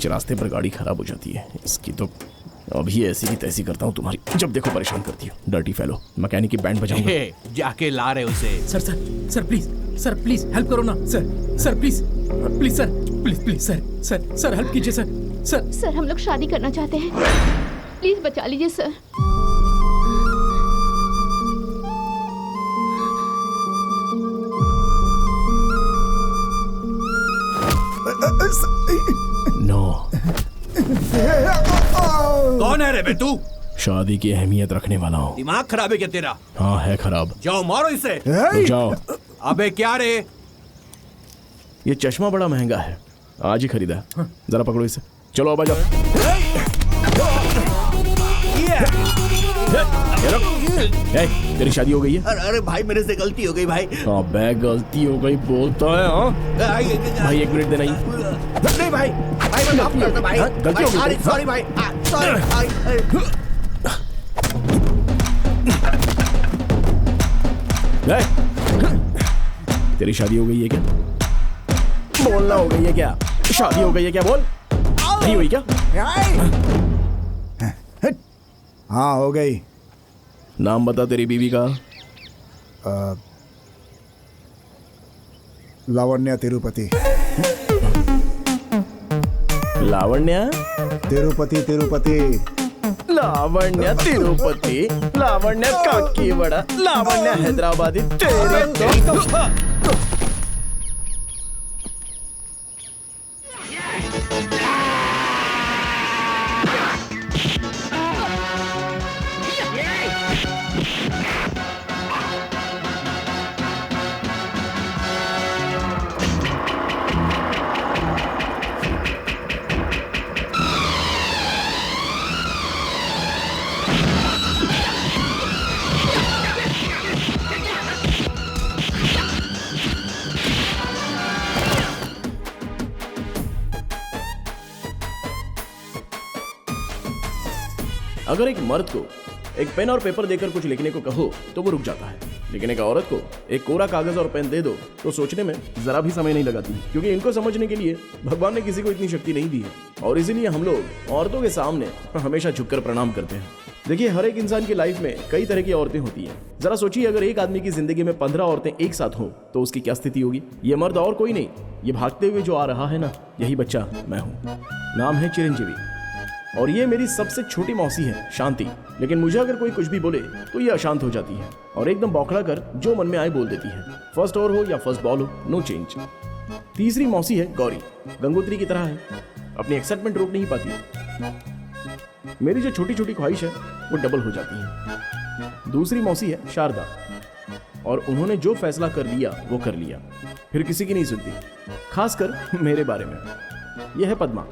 बीच रास्ते पर गाड़ी खराब हो जाती है। इसकी तो अभी ऐसी की तैसी करता हूँ तुम्हारी, जब देखो परेशान करती हो। डर्टी फेलो, मैकेनिक की बैंड बजाऊंगा। जाके ला रहे उसे। सर प्लीज हेल्प करो ना सर प्लीज सर हेल्प कीजिए सर हम लोग शादी करना चाहते हैं, प्लीज बचा लीजिए सर। नो। कौन है रे बे तू? शादी की अहमियत रखने वाला हूँ। दिमाग खराब है क्या तेरा? हाँ है खराब। जाओ मारो इसे। तो जाओ। अबे क्या रे? ये चश्मा बड़ा महंगा है, आज ही खरीदा। जरा पकड़ो इसे, चलो अब आ जाओ। तेरी शादी हो गई है? अरे भाई मेरे से गलती हो गई भाई। अबे गलती हो गई बोलता है? हाँ भाई 1 मिनट देना ही। नहीं भाई मैं माफ करता भाई। गलती हो गई। सॉरी भाई, सॉरी। तेरी शादी हो गई है क्या? बोलना हो गई है क्या? शादी हो गई है क्या? बोल। नहीं हुई क्या? हाँ हो गई। नाम बता तेरी बीवी का। लावण्या तिरुपति। लावण्या तिरुपति। लावण्या तिरुपति, लावण्या काकीवाड़ा, लावण्या हैदराबादी। तेरी तो अगर एक मर्द को एक पेन और पेपर देकर कुछ लिखने को कहो तो वो रुक जाता है, लेकिन एक औरत को एक कोरा कागज और पेन दे दो तो सोचने में जरा भी समय नहीं लगाती, क्योंकि इनको समझने के लिए भगवान ने किसी को इतनी शक्ति नहीं दी है। और इसीलिए हम लोग औरतों के सामने हमेशा झुककर प्रणाम करते हैं। देखिए, हर एक इंसान की लाइफ में कई तरह की औरतें होती हैं। जरा सोचिए, अगर एक आदमी की जिंदगी में 15 औरतें एक साथ हों तो उसकी क्या स्थिति होगी। ये मर्द और कोई नहीं, ये भागते हुए जो आ रहा है ना, यही बच्चा मैं हूँ। नाम है चिरंजीवी और ये मेरी सबसे छोटी मौसी है शांति। लेकिन मुझे अगर कोई कुछ भी बोले तो ये अशांत हो जाती है और एकदम बौखला कर जो मन में आए बोल देती है। फर्स्ट ओवर हो या फर्स्ट बॉल हो, नो चेंज। तीसरी मौसी है गौरी, गंगोत्री की तरह है, अपनी एक्साइटमेंट रोक नहीं पाती। मेरी जो छोटी छोटी ख्वाहिश है वो डबल हो जाती है। दूसरी मौसी है शारदा और उन्होंने जो फैसला कर लिया वो कर लिया, फिर किसी की नहीं सुनती, खासकर मेरे बारे में। यह है पद्मा,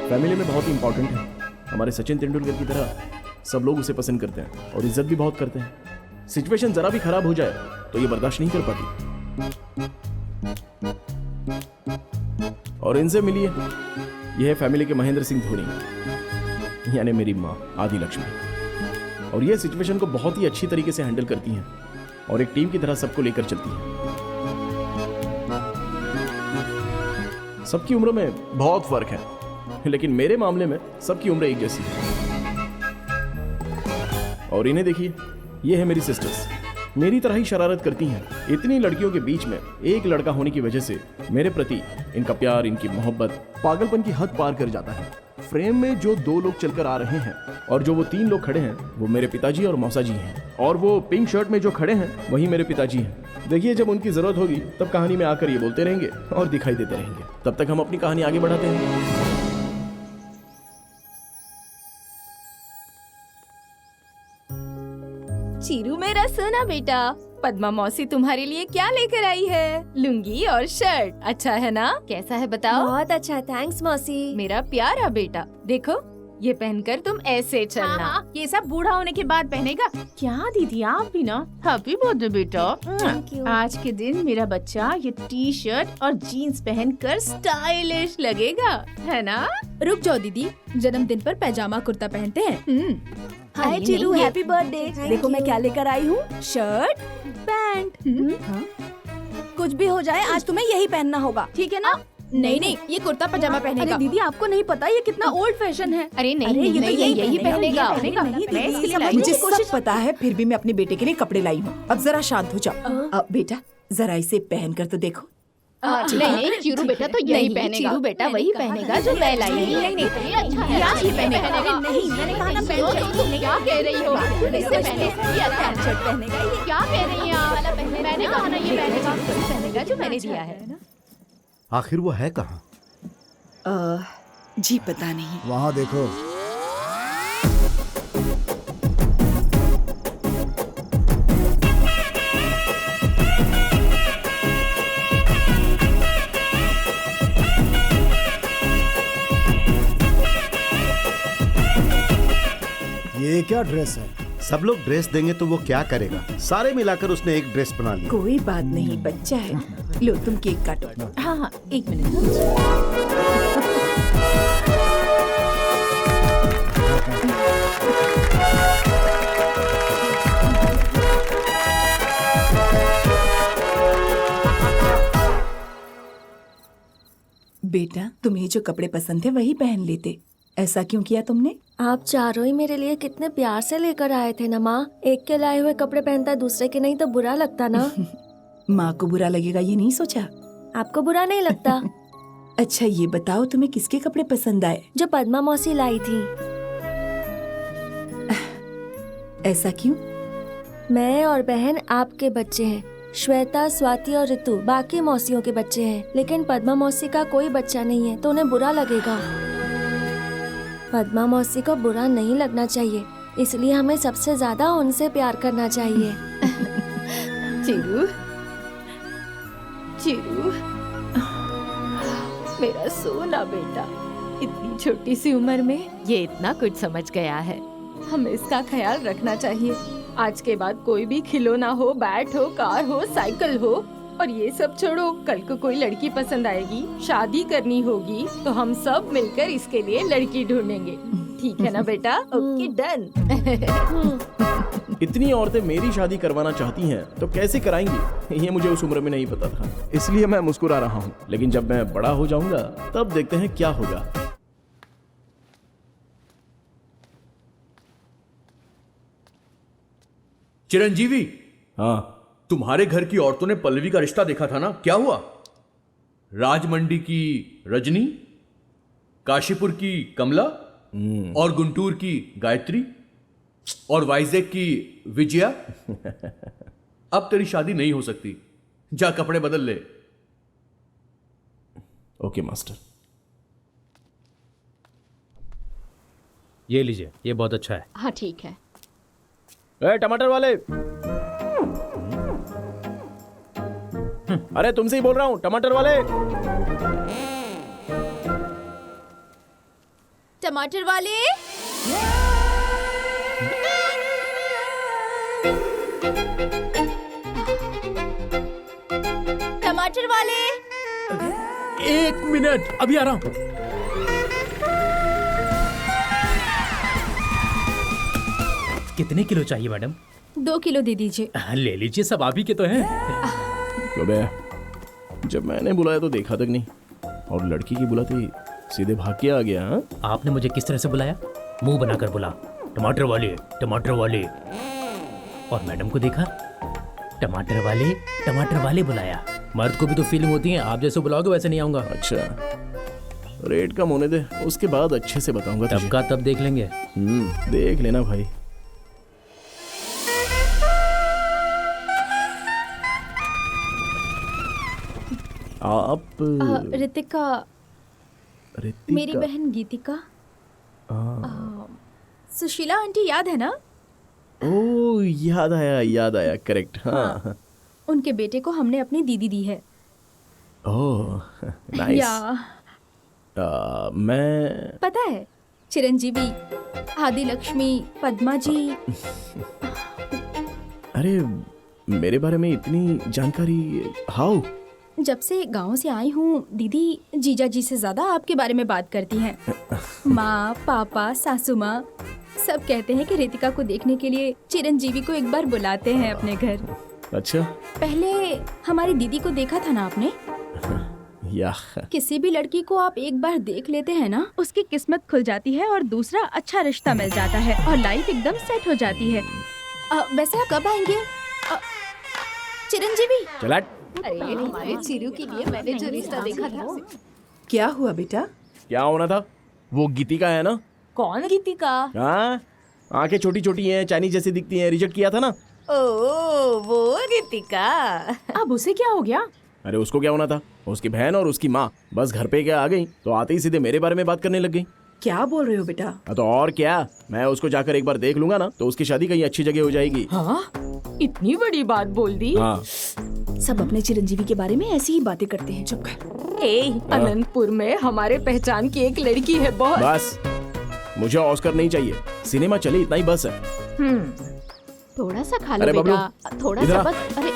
फैमिली में बहुत इंपॉर्टेंट है। हमारे सचिन तेंदुलकर की तरह सब लोग उसे पसंद करते हैं और इज्जत भी बहुत करते हैं। सिचुएशन जरा भी खराब हो जाए तो ये बर्दाश्त नहीं कर पाती। और इनसे मिलिए, यह है फैमिली के महेंद्र सिंह धोनी, यानी मेरी माँ आदि लक्ष्मी। और ये सिचुएशन को बहुत ही अच्छी तरीके से हैंडल करती हैं और एक टीम की तरह सबको लेकर चलती हैं। सबकी उम्र में बहुत फर्क है, लेकिन मेरे मामले में सबकी उम्र एक जैसी है। और इन्हें देखिए, ये है मेरी सिस्टर्स, मेरी तरह ही शरारत करती हैं। इतनी लड़कियों के बीच में एक लड़का होने की वजह से मेरे प्रति इनका प्यार, इनकी मोहब्बत पागलपन की हद पार कर जाता है। फ्रेम में जो 2 लोग चलकर आ रहे हैं और जो वो 3 लोग खड़े हैं वो मेरे पिताजी और मौसा जी हैं, और वो पिंक शर्ट में जो खड़े हैं वही मेरे पिताजी हैं। देखिए, जब उनकी जरूरत होगी तब कहानी में आकर ये बोलते रहेंगे और दिखाई देते रहेंगे। तब तक हम अपनी कहानी आगे बढ़ाते हैं। चीरू मेरा सोना बेटा, पद्मा मौसी तुम्हारे लिए क्या लेकर आई है? लुंगी और शर्ट, अच्छा है ना? कैसा है बताओ? बहुत अच्छा, थैंक्स मौसी। मेरा प्यारा बेटा, देखो ये पहनकर तुम ऐसे चलना। हाँ, ये सब बूढ़ा होने के बाद पहनेगा क्या? दीदी आप भी ना। हैप्पी बर्थडे बेटा। आज के दिन मेरा बच्चा ये टी शर्ट और जीन्स पहनकर स्टाइलिश लगेगा, है ना? रुक जाओ दीदी, जन्मदिन पर पैजामा कुर्ता पहनते हैं। हाय चिरू, हैप्पी बर्थडे। देखो मैं क्या लेकर आई हूँ, शर्ट पैंट। कुछ भी हो जाए आज तुम्हें यही पहनना होगा, ठीक है ना? नहीं नहीं, ये कुर्ता पजामा पहनेगा। दीदी आपको नहीं पता ये कितना ओल्ड फैशन है। अरे नहीं ये तो यही पहनेगा। मैं इसके लिए मुझे सब पता है, फिर भी मैं अपने बेटे के लिए कपड़े लाई हूँ। अब जरा शांत हो जाओ। अब बेटा जरा इसे पहन कर तो देखो। नहीं चिरू बेटा तो यही पहनेगा। चिरू बेटा वही पहनेगा जो मैं लाई हूँ। नहीं अच्छा है। क्या ही पहनेगा? नहीं, मैंने कहा ना तुम क्या कह रही हो? इससे पहले ये अच्छा है। पहनेगा ये। क्या कह रही हैं आप? मैंने कहा ना ये पहनेगा जो मैंने दिया है। आखिर वो है कहाँ? जी पता नहीं। वहाँ देखो। ये क्या ड्रेस है? सब लोग ड्रेस देंगे तो वो क्या करेगा? सारे मिलाकर उसने एक ड्रेस बना ली। कोई बात नहीं, बच्चा है। लो तुम केक काटो। हाँ एक मिनट। बेटा तुम्हें जो कपड़े पसंद थे वही पहन लेते, ऐसा क्यों किया तुमने? आप चारों ही मेरे लिए कितने प्यार से लेकर आए थे ना माँ। एक के लाए हुए कपड़े पहनता है, दूसरे के नहीं तो बुरा लगता ना। माँ को बुरा लगेगा ये नहीं सोचा? आपको बुरा नहीं लगता? अच्छा ये बताओ तुम्हें किसके कपड़े पसंद आए? जो पद्मा मौसी लाई थी। ऐसा क्यों? मैं और बहन आपके बच्चे हैं, श्वेता, स्वाति और ऋतु बाकी मौसियों के बच्चे हैं, लेकिन पद्मा मौसी का कोई बच्चा नहीं है तो उन्हें बुरा लगेगा। पद्मा मौसी को बुरा नहीं लगना चाहिए, इसलिए हमें सबसे ज्यादा उनसे प्यार करना चाहिए। चिरू, चिरू, मेरा सोना बेटा, इतनी छोटी सी उम्र में ये इतना कुछ समझ गया है। हमें इसका ख्याल रखना चाहिए। आज के बाद कोई भी खिलौना हो, बैट हो, कार हो, साइकिल हो, और ये सब छोड़ो, कल को कोई लड़की पसंद आएगी, शादी करनी होगी, तो हम सब मिलकर इसके लिए लड़की ढूंढेंगे। ठीक है ना बेटा? Okay done. इतनी औरतें मेरी शादी करवाना चाहती हैं तो कैसे कराएंगी, ये मुझे उस उम्र में नहीं पता था, इसलिए मैं मुस्कुरा रहा हूँ। लेकिन जब मैं बड़ा हो जाऊंगा तब देखते हैं क्या होगा। चिरंजीवी, हाँ तुम्हारे घर की औरतों ने पल्लवी का रिश्ता देखा था ना, क्या हुआ? राजमंडी की रजनी, काशीपुर की कमला और गुंटूर की गायत्री और वाइजैक की विजया। अब तेरी शादी नहीं हो सकती, जा कपड़े बदल ले। Okay master. ये लीजिए, ये बहुत अच्छा है। हाँ ठीक है। ए, टमाटर वाले, अरे तुमसे ही बोल रहा हूँ, टमाटर वाले। टमाटर वाले, टमाटर वाले। एक मिनट, अभी आ रहा हूँ। कितने किलो चाहिए मैडम? 2 किलो दे दीजिए। ले लीजिए, सब आप ही के तो हैं। जब मैंने बुलाया तो देखा तक नहीं, और लड़की की बुलाते सीधे भाग के आ गया। हाँ? आपने मुझे किस तरह से बुलाया? मुंह बनाकर बोला, टमाटर वाले, टमाटर वाले। और मैडम को देखा, टमाटर वाले बुलाया। मर्द को भी तो फीलिंग होती है, आप जैसे बुलाओगे वैसे नहीं आऊंगा। अच्छा, रेट कम होने दे, उसके बाद अच्छे से बताऊंगा तुझे। तब का तब देख लेंगे। देख लेना भाई। आप रितिका, मेरी बहन गीतिका। सुशीला आंटी याद है ना? ओ याद आया, करेक्ट। हाँ। उनके बेटे को हमने अपनी दीदी दी है। Oh nice. मैं पता है, चिरंजीवी, आदि लक्ष्मी, पद्मा जी। अरे मेरे बारे में इतनी जानकारी हाउ? जब से गांव से आई हूँ, दीदी जीजा जी से ज्यादा आपके बारे में बात करती हैं। माँ, पापा, सासू माँ सब कहते हैं कि रितिका को देखने के लिए चिरंजीवी को एक बार बुलाते हैं अपने घर। अच्छा, पहले हमारी दीदी को देखा था ना आपने? या किसी भी लड़की को आप एक बार देख लेते हैं ना, उसकी किस्मत खुल जाती है और दूसरा अच्छा रिश्ता मिल जाता है और लाइफ एकदम सेट हो जाती है। वैसे आप कब आएंगे चिरंजीवी? चला। अरे हमारे चिरू के लिए मैंने जो रिश्ता देखा था। क्या हुआ बेटा? क्या होना था? वो गीतिका है ना? कौन गीतिका? हाँ, आंखें छोटी छोटी हैं, चाइनीज जैसी दिखती हैं, रिजेक्ट किया था ना। ओ वो गीतिका। अब उसे क्या हो गया? अरे उसको क्या होना था? उसकी बहन और उसकी माँ बस घर पे क्या आ गई तो आते ही सीधे मेरे बारे में बात करने लग गई। क्या बोल रहे हो बेटा? तो और क्या, मैं उसको जाकर एक बार देख लूंगा ना तो उसकी शादी कहीं अच्छी जगह हो जाएगी। हाँ? इतनी बड़ी बात बोल दी? हाँ। सब अपने चिरंजीवी के बारे में ऐसी ही बातें करते हैं। चुप कर। अनंतपुर में हमारे पहचान की एक लड़की है बहुत। बस, मुझे ऑस्कर नहीं चाहिए, सिनेमा चले इतना ही बस है। थोड़ा सा खा लो अरे बेटा, बबलू, थोड़ा इधर सा आ। बस। अरे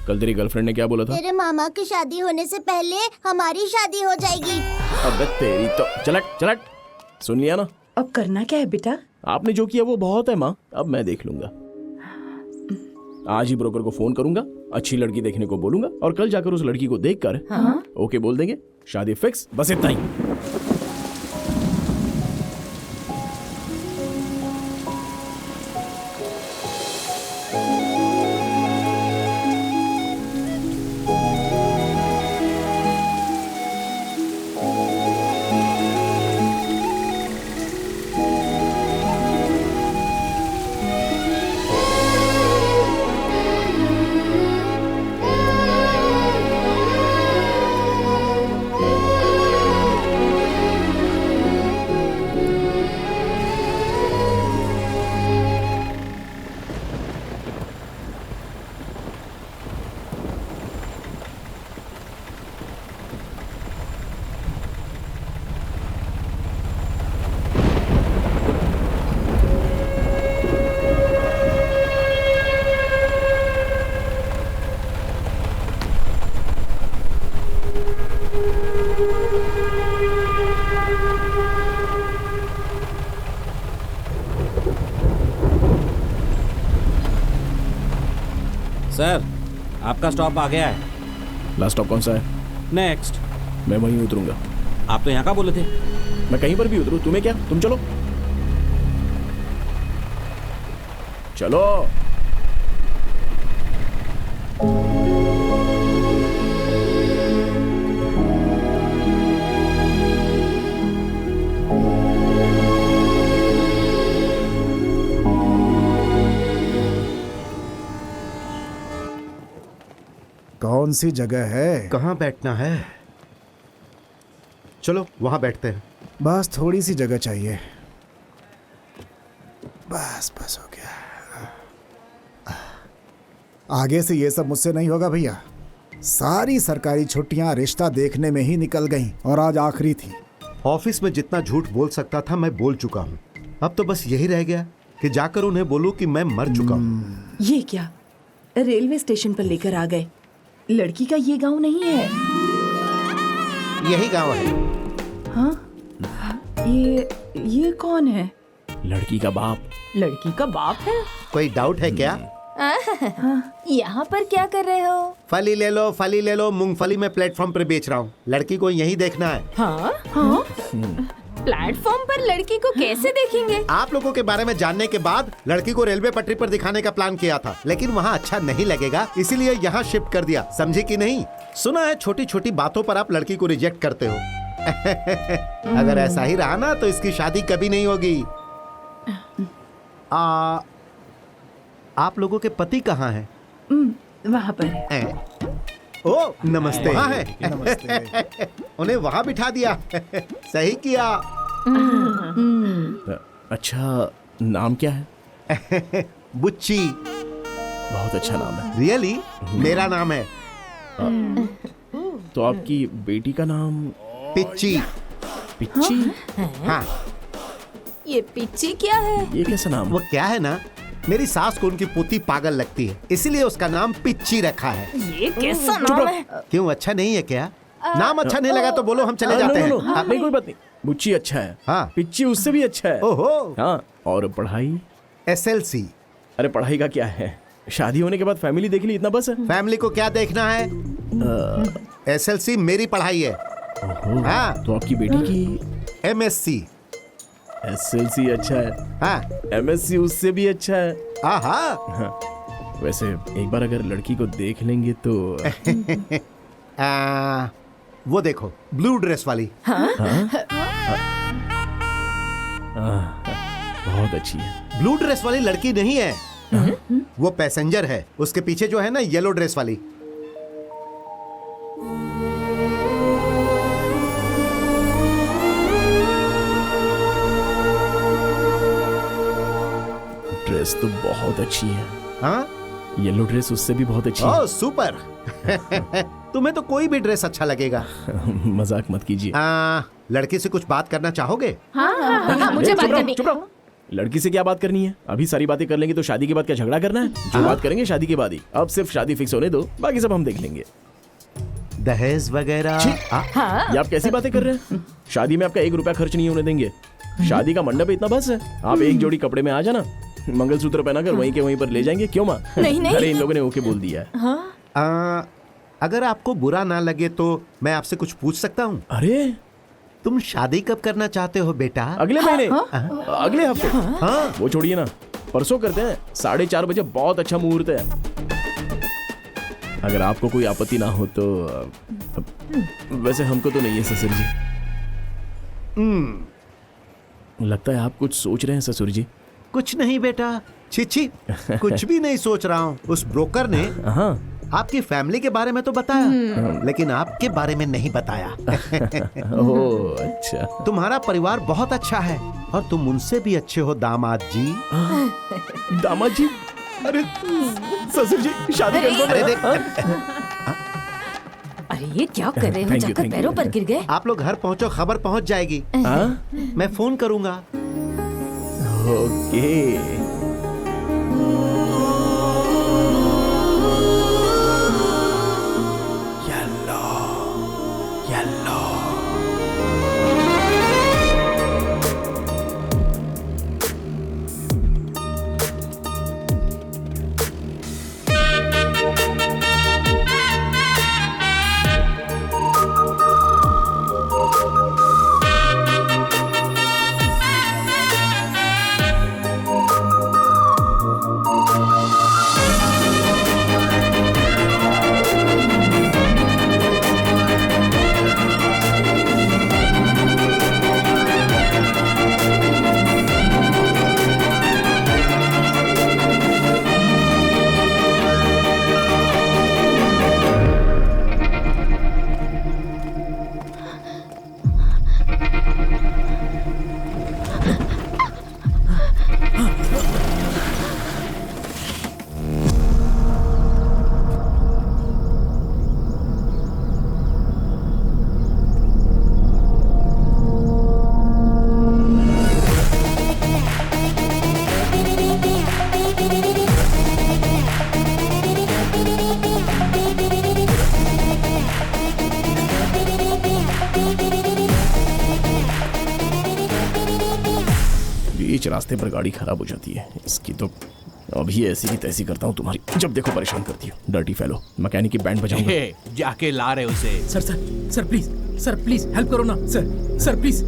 कल तेरी गर्लफ्रेंड ने क्या बोला था? तेरे मामा की शादी होने से पहले हमारी शादी हो जाएगी। अबे तेरी तो चलट चलट। सुन लिया ना? अब करना क्या है बेटा? आपने जो किया वो बहुत है माँ, अब मैं देख लूंगा। आज ही ब्रोकर को फोन करूंगा, अच्छी लड़की देखने को बोलूंगा और कल जाकर उस लड़की को देखकर ओके बोल देंगे, शादी फिक्स, बस इतना ही। सर, आपका स्टॉप आ गया है। लास्ट स्टॉप कौन सा है? नेक्स्ट। मैं वहीं उतरूंगा। आप तो यहाँ का बोले थे। मैं कहीं पर भी उतरूं, तुम्हें क्या? तुम चलो चलो। कौन सी जगह है? कहाँ बैठना है? चलो वहां बैठते हैं। बस थोड़ी सी जगह चाहिए। बस बस हो गया। आगे से ये सब मुझसे नहीं होगा भैया। सारी सरकारी छुट्टियां रिश्ता देखने में ही निकल गईं और आज आखिरी थी। ऑफिस में जितना झूठ बोल सकता था मैं बोल चुका हूँ। अब तो बस यही रह गया कि जाकर उन्हें बोलूं कि मैं मर चुका हूँ। ये क्या, रेलवे स्टेशन पर लेकर आ गए? लड़की का ये गांव नहीं है। यही गांव है। हाँ? ये कौन है? लड़की का बाप। लड़की का बाप है? कोई डाउट है क्या? यहाँ पर क्या कर रहे हो? फली ले लो, फली ले लो। मूंगफली में प्लेटफॉर्म पर बेच रहा हूँ। लड़की को यही देखना है। हाँ? हाँ? प्लेटफॉर्म पर लड़की को कैसे देखेंगे? आप लोगों के बारे में जानने के बाद लड़की को रेलवे पटरी पर दिखाने का प्लान किया था, लेकिन वहाँ अच्छा नहीं लगेगा, इसीलिए यहाँ शिफ्ट कर दिया। समझे कि नहीं? सुना है छोटी छोटी बातों पर आप लड़की को रिजेक्ट करते हो। अगर ऐसा ही रहा ना तो इसकी शादी कभी नहीं होगी। आप लोगों के पति कहाँ हैं? वहाँ पर है। ओ नमस्ते। वहाँ है? नमस्ते। उन्हें वहाँ बिठा दिया। सही किया। अच्छा, नाम क्या है? बुच्ची। बहुत अच्छा नाम है। रियली? मेरा नाम है। तो आपकी बेटी का नाम? पिच्ची। पिच्ची? हाँ। ये पिच्ची क्या है? ये कैसा नाम? वो क्या है ना, मेरी सास को उनकी पोती पागल लगती है, इसीलिए उसका नाम पिच्ची रखा है। ये कैसा नाम है? क्यों, अच्छा नहीं है क्या? नाम अच्छा नहीं लगा तो बोलो, हम चले जाते हैं। नहीं कोई बात नहीं, बुच्ची अच्छा है। हाँ। पिच्ची उससे भी अच्छा है। ओहो। हाँ। और पढ़ाई? SLC। अरे पढ़ाई का क्या है, शादी होने के बाद फैमिली देख ली, इतना बस है। फैमिली को क्या देखना है? SLC मेरी पढ़ाई है। हाँ। तो आपकी बेटी की MSc। SLC अच्छा है। हाँ। MSc उससे भी अच्छा है। हाँ। वैसे एक बार अगर लड़की को देख लेंगे तो वो देखो ब्लू ड्रेस वाली। बहुत अच्छी है। ब्लू ड्रेस वाली लड़की नहीं है, वो पैसेंजर है। उसके पीछे जो है ना येलो ड्रेस वाली। ड्रेस तो बहुत अच्छी है। हाँ, येलो ड्रेस उससे भी बहुत अच्छी है। ओह सुपर। तुम्हें तो कोई भी ड्रेस अच्छा लगेगा। मजाक मत कीजिए। लड़की से कुछ बात करना चाहोगे? हाँ, मुझे बात करनी। चुप रहो। लड़की से क्या बात करनी है? अभी सारी बातें कर लेंगे तो शादी के बाद क्या झगड़ा करना है? जो बात करेंगे शादी के बाद ही। अब सिर्फ शादी फिक्स होने दो, बाकी सब हम देख लेंगे। दहेज वगैरह। ये आप कैसी बातें कर रहे हैं? शादी में आपका 1 रुपया खर्च नहीं होने देंगे। शादी का मंडप इतना बस है। आप एक जोड़ी कपड़े में आ जाना, मंगलसूत्र पहनाकर वहीं के वहीं पर ले जाएंगे। क्यों माँ? नहीं। अरे इन लोगों ने ओके बोल दिया है। अगर आपको बुरा ना लगे तो मैं आपसे कुछ पूछ सकता हूँ? अरे तुम शादी कब करना चाहते हो बेटा? अगले महीने, अगले हफ्ते। हाँ, वो छोड़िए ना, परसों करते हैं। 4:30 बजे बहुत अच्छा मुहूर्त है। अगर आपको कोई आपत्ति ना हो तो। वैसे हमको तो नहीं है ससुर जी। लगता है आप कुछ सोच रहे हैं ससुर जी। कुछ नहीं बेटा, छी कुछ भी नहीं सोच रहा हूँ। उस ब्रोकर ने आपकी फैमिली के बारे में तो बताया, लेकिन आपके बारे में नहीं बताया। ओह अच्छा। तुम्हारा परिवार बहुत अच्छा है और तुम उनसे भी अच्छे हो दामाद जी। दामाद जी? अरे ससुर जी शादी कर। अरे ये क्या कर रहे हो? जाकर पैरों पर गिर गए। आप लोग घर पहुंचो, खबर पहुंच जाएगी। मैं फोन करूंगा। ओके। बीच रास्ते पर गाड़ी खराब हो जाती है इसकी तो। अभी ऐसी की तैसी करता हूँ तुम्हारी, जब देखो परेशान करती हो। डर्टी फेलो, मैकेनिक की बैंड बजाऊंगा। जाके ला रहे उसे। सर प्लीज हेल्प करो ना सर प्लीज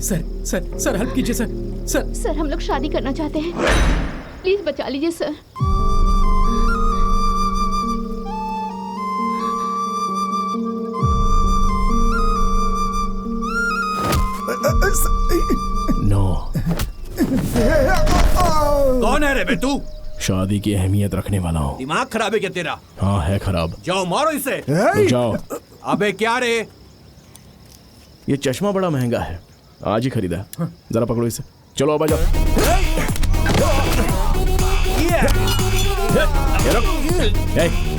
सर हेल्प कीजिए सर हम लोग शादी करना चाहते हैं, प्लीज बचा लीजिए सर। नो। कौन है रे बे तू? शादी की अहमियत रखने वाला हूँ। दिमाग खराब है क्या तेरा? हाँ है खराब। जाओ मारो इसे। जाओ। अबे क्या रे? ये चश्मा बड़ा महंगा है, आज ही खरीदा। जरा पकड़ो इसे, चलो अब आ जाओ।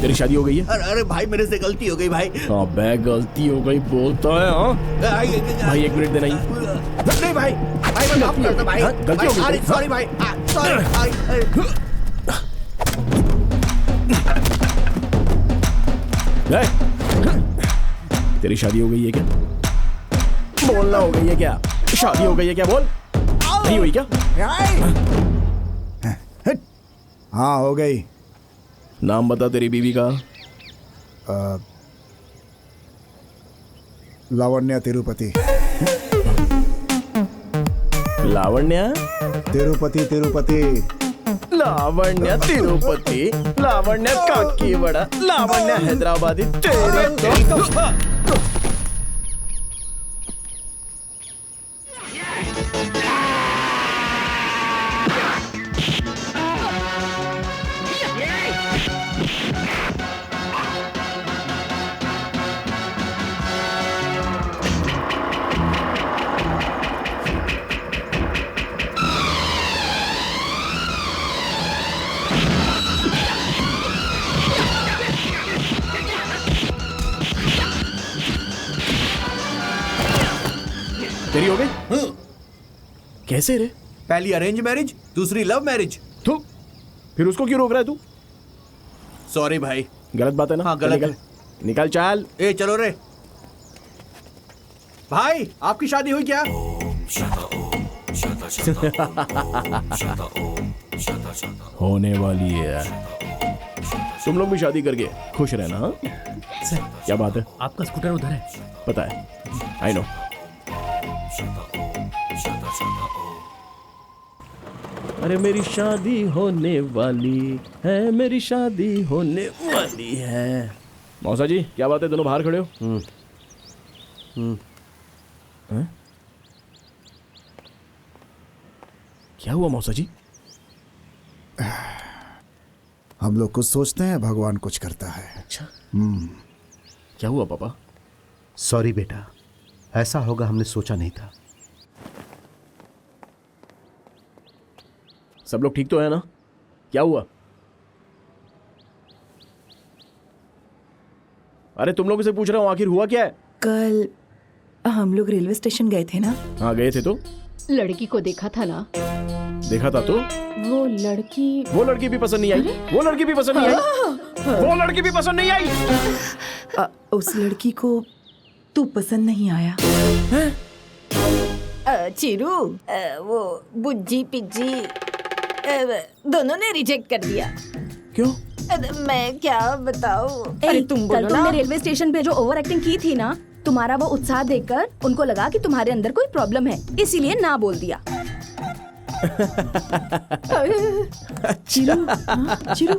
तेरी शादी हो गई है? अरे भाई मेरे से गलती हो गई भाई। अबे गलती हो गई बोलता है? हाँ भाई 1 मिनट देना ही। नहीं भाई मैं माफ करता भाई। गलती हो गई। सॉरी भाई, सॉरी भाई। तेरी शादी हो गई है क्या? बोलना हो गई है क्या? शादी हो गई है क्या? बोल। नहीं हुई क्या? हाँ हो गई। नाम बता तेरी बीवी का। लावण्या तिरुपति। लावण्या तिरुपति तिरुपति। लावण्या तिरुपति, लावण्या काकीवाड़ा, लावण्या हैदराबादी। तेरी तो तेरी हो गई? कैसे रे? पहली अरेंज मैरिज, दूसरी लव मैरिज। तू फिर उसको क्यों रोक रहा है तू? सॉरी भाई। गलत बात है ना? हाँ गलत है। निकल चाल। ए चलो रे भाई, आपकी शादी हुई क्या? होने वाली है। तुम लोग भी शादी करके खुश रहना। हाँ? क्या बात है? आपका स्कूटर उधर है। पता है, आई नो। अरे मेरी शादी होने वाली है, मेरी शादी होने वाली है। मौसा जी क्या बात है, दोनों बाहर खड़े हो? हैं? क्या हुआ मौसा जी? हम लोग कुछ सोचते हैं, भगवान कुछ करता है। अच्छा। क्या हुआ पापा? सॉरी बेटा, ऐसा होगा हमने सोचा नहीं था। सब लोग ठीक तो है ना? क्या हुआ? अरे तुम लोगों से पूछ रहा हूं, आखिर हुआ क्या है? कल हम लोग रेलवे स्टेशन गए थे ना। हाँ गए थे तो? लड़की को देखा था ना? देखा था तो? वो लड़की भी पसंद नहीं आई। वो लड़की भी पसंद नहीं आई। वो लड़की भी पसंद नहीं आई। उस लड़की को तू पसंद नहीं आया? चिरू, वो बुज्जी पिज्जी दोनों ने रिजेक्ट कर दिया। क्यों? मैं क्या बताऊं? अरे तुम बोलो ना। तुमने रेलवे स्टेशन पे जो ओवर एक्टिंग की थी ना, तुम्हारा वो उत्साह देखकर उनको लगा कि तुम्हारे अंदर कोई प्रॉब्लम है, इसीलिए ना बोल दिया। चिरू, चिरू।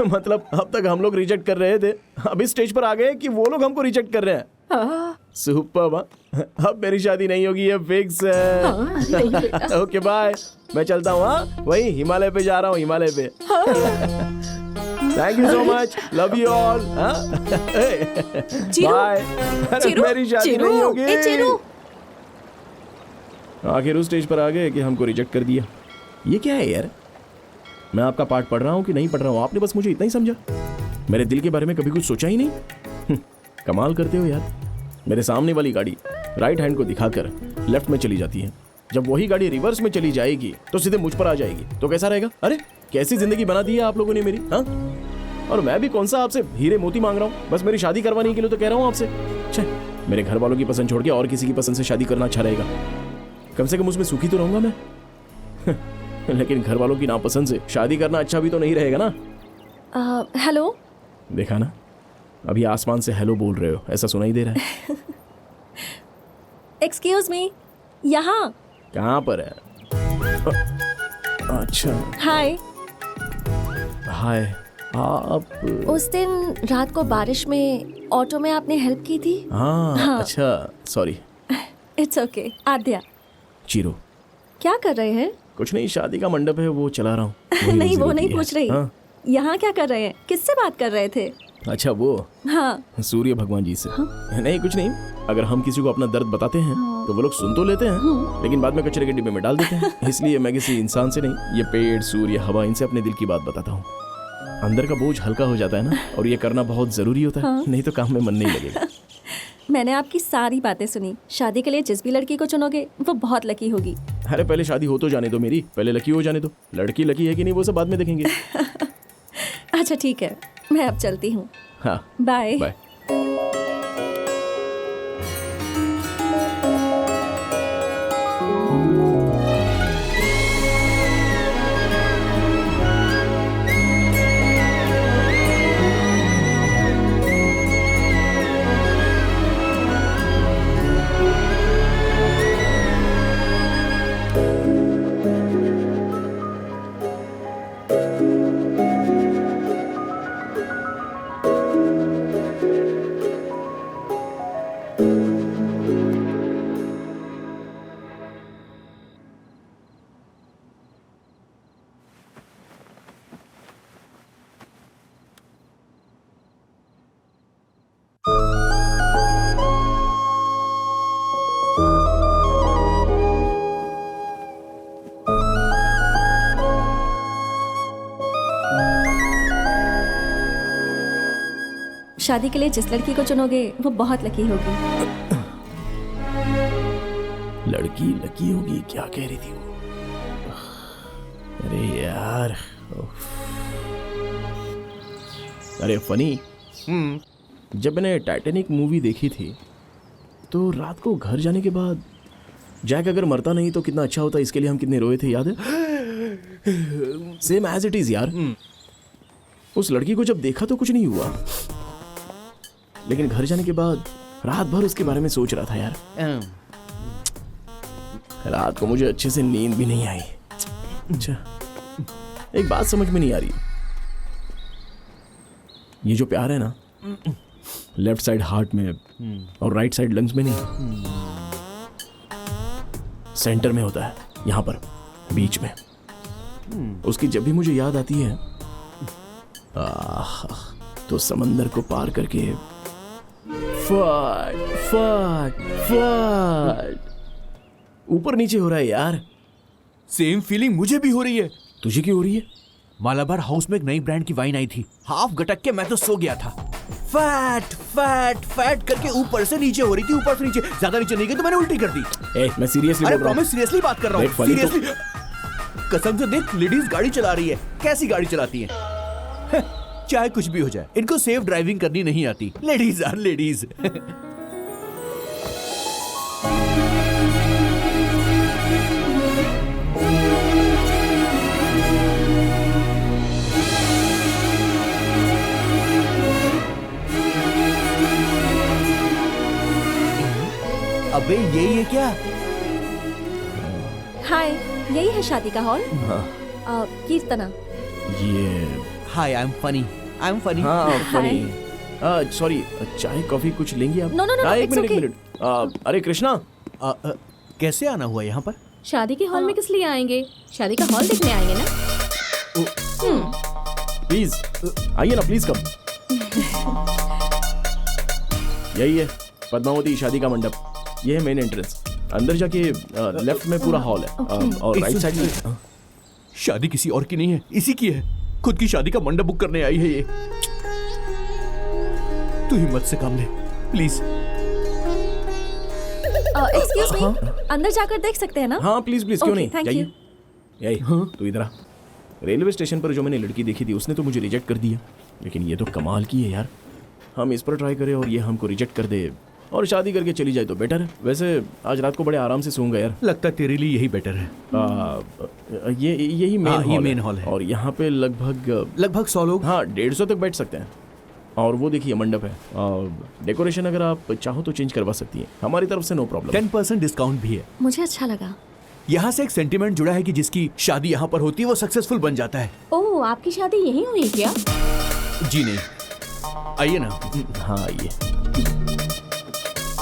मतलब अब तक हम लोग रिजेक्ट कर रहे थे, अभी स्टेज पर आ गए कि वो लोग हमको रिजेक्ट कर रहे हैं। सुपर। अब मेरी शादी नहीं होगी, ये फिक्स है। ओके बाय, मैं चलता हूँ। हाँ वही हिमालय पे जा रहा हूँ, हिमालय पे। Thank you so much, love you all. Bye. मेरी शादी नहीं होगी। आखिर उस स्टेज पर आ गए कि हमको रिजेक्ट कर दिया। ये क्या है यार? मैं आपका पार्ट पढ़ रहा हूँ कि नहीं पढ़ रहा हूँ, आपने बस मुझे इतना ही समझा। मेरे दिल के बारे में कभी कुछ सोचा ही नहीं। कमाल करते हो यार। मेरे सामने वाली गाड़ी राइट हैंड को दिखाकर लेफ्ट में चली जाती है, जब वही गाड़ी रिवर्स में चली जाएगी तो सीधे मुझ पर आ जाएगी, तो कैसा रहेगा? अरे कैसी जिंदगी बना दी है आप लोगों ने मेरी। हाँ, और मैं भी कौन सा आपसे हीरे मोती मांग रहा हूँ, बस मेरी शादी करवाने के लिए तो कह रहा हूँ आपसे। छे, मेरे घर वालों की पसंद छोड़ के और किसी की पसंद से शादी करना अच्छा रहेगा। कम से कम उसमें सुखी तो रहूंगा मैं। लेकिन घर वालों की नापसंद से शादी करना अच्छा भी तो नहीं रहेगा ना। हेलो। देखा ना, अभी आसमान से हेलो बोल रहे हो, ऐसा सुनाई दे रहा है। एक्सक्यूज मी, यहाँ। कहाँ पर है? अच्छा। हाय। हाय। आप उस दिन रात को बारिश में ऑटो में आपने हेल्प की थी। हाँ। अच्छा sorry. It's okay. Aadya. Chiru. क्या कर रहे हैं? कुछ नहीं, शादी का मंडप है वो चला रहा हूँ। नहीं वो नहीं पूछ रही। हाँ? यहाँ क्या कर रहे हैं? किससे बात कर रहे थे? अच्छा वो, हाँ। सूर्य भगवान जी से। हाँ? नहीं कुछ नहीं, अगर हम किसी को अपना दर्द बताते हैं तो वो लोग सुन तो लेते हैं, लेकिन बाद में कचरे के डिब्बे में डाल देते हैं। इसलिए मैं किसी इंसान से नहीं, ये पेड़, सूर्य, हवा, इनसे अपने दिल की बात बताता हूँ। अंदर का बोझ हल्का हो जाता है ना, और ये करना बहुत जरूरी होता है। हाँ। नहीं तो काम में मन नहीं लगेगा। मैंने आपकी सारी बातें सुनी। शादी के लिए जिस भी लड़की को चुनोगे वो बहुत लकी होगी। अरे पहले शादी हो तो जाने दो मेरी, पहले लकी हो जाने दो। लड़की लकी है कि नहीं वो सब बाद में देखेंगे। अच्छा ठीक है, मैं अब चलती हूँ। हाँ बाय बाय। शादी के लिए जिस लड़की को चुनोगे वो बहुत लकी होगी। लड़की लकी होगी, क्या कह रही थी वो? अरे यार, अरे फनी, जब मैंने टाइटैनिक मूवी देखी थी तो रात को घर जाने के बाद जैक अगर मरता नहीं तो कितना अच्छा होता, इसके लिए हम कितने रोए थे, याद है? सेम एज इट इज यार। उस लड़की को जब देखा तो कुछ नहीं हुआ, लेकिन घर जाने के बाद रात भर उसके बारे में सोच रहा था यार। रात को मुझे अच्छे से नींद भी नहीं आई। अच्छा, एक बात समझ में नहीं आ रही, ये जो प्यार है ना, लेफ्ट साइड हार्ट में और राइट साइड लंग्स में नहीं, सेंटर में होता है, यहां पर बीच में। उसकी जब भी मुझे याद आती है तो समंदर को पार करके फट फट फट ऊपर नीचे हो रहा है यार। सेम फीलिंग मुझे भी हो रही है। तुझे क्यों हो रही है? मालाबार हाउस में एक नई ब्रांड की वाइन आई थी, हाफ गटक के मैं तो सो गया था। फैट फैट फैट करके ऊपर से नीचे हो रही थी, ऊपर से नीचे, ज्यादा नीचे नहीं गई तो मैंने उल्टी कर दी। मैं सीरियसली बोल रहा हूं, सीरियसली बात कर रहा हूं, सीरियसली। कसम से देख, लेडीज गाड़ी चला रही है, कैसी गाड़ी चलाती है? चाहे कुछ भी हो जाए, इनको सेफ ड्राइविंग करनी नहीं आती। Ladies are ladies. अबे ये क्या? हाय, यही है शादी का हॉल। कीर्तना। ये hi, I am funny, I am funny. हाँ फनी। सॉरी, चाय कॉफी कुछ लेंगी आप? नो नो नो, एक मिनट। अरे कृष्णा, कैसे आना हुआ यहाँ पर? शादी के हॉल में किस लिए आएंगे? शादी का हॉल देखने आएंगे ना। प्लीज आइए ना, प्लीज कम। यही है पद्मावती शादी का मंडप, ये है मेन एंट्रेंस। अंदर जाके लेफ्ट में पूरा हॉल है और राइट साइड में। शादी किसी और की नहीं है, इसी की है। खुद की शादी का मंडप बुक करने आई है ये। तू हिम्मत से काम ले प्लीज। एक्सक्यूज मी, अंदर जाकर देख सकते हैं ना? हाँ प्लीज प्लीज, क्यों नहीं, थैंक यू। यही तू इधर आ। रेलवे स्टेशन पर जो मैंने लड़की देखी थी उसने तो मुझे रिजेक्ट कर दिया, लेकिन ये तो कमाल की है यार। हम इस पर ट्राई करें और ये हमको रिजेक्ट कर दे और शादी करके चली जाए तो बेटर है। वैसे आज रात को बड़े आराम से सोऊंगा यार। लगता है तेरे लिए यही बेटर है। यही मेन हॉल है और यहाँ पे लगभग 100 लोग, हाँ 150 तक बैठ सकते हैं। और वो देखिए मंडप है, डेकोरेशन अगर आप चाहो तो चेंज करवा सकती हैं, हमारी तरफ से नो प्रॉब्लम। 10% डिस्काउंट भी है। मुझे अच्छा लगा। यहाँ से एक सेंटिमेंट जुड़ा है कि जिसकी शादी यहाँ पर होती है वो सक्सेसफुल बन जाता है। ओह, आपकी शादी यहीं हुई क्या? जी नहीं, आइए ना। हाँ आइए,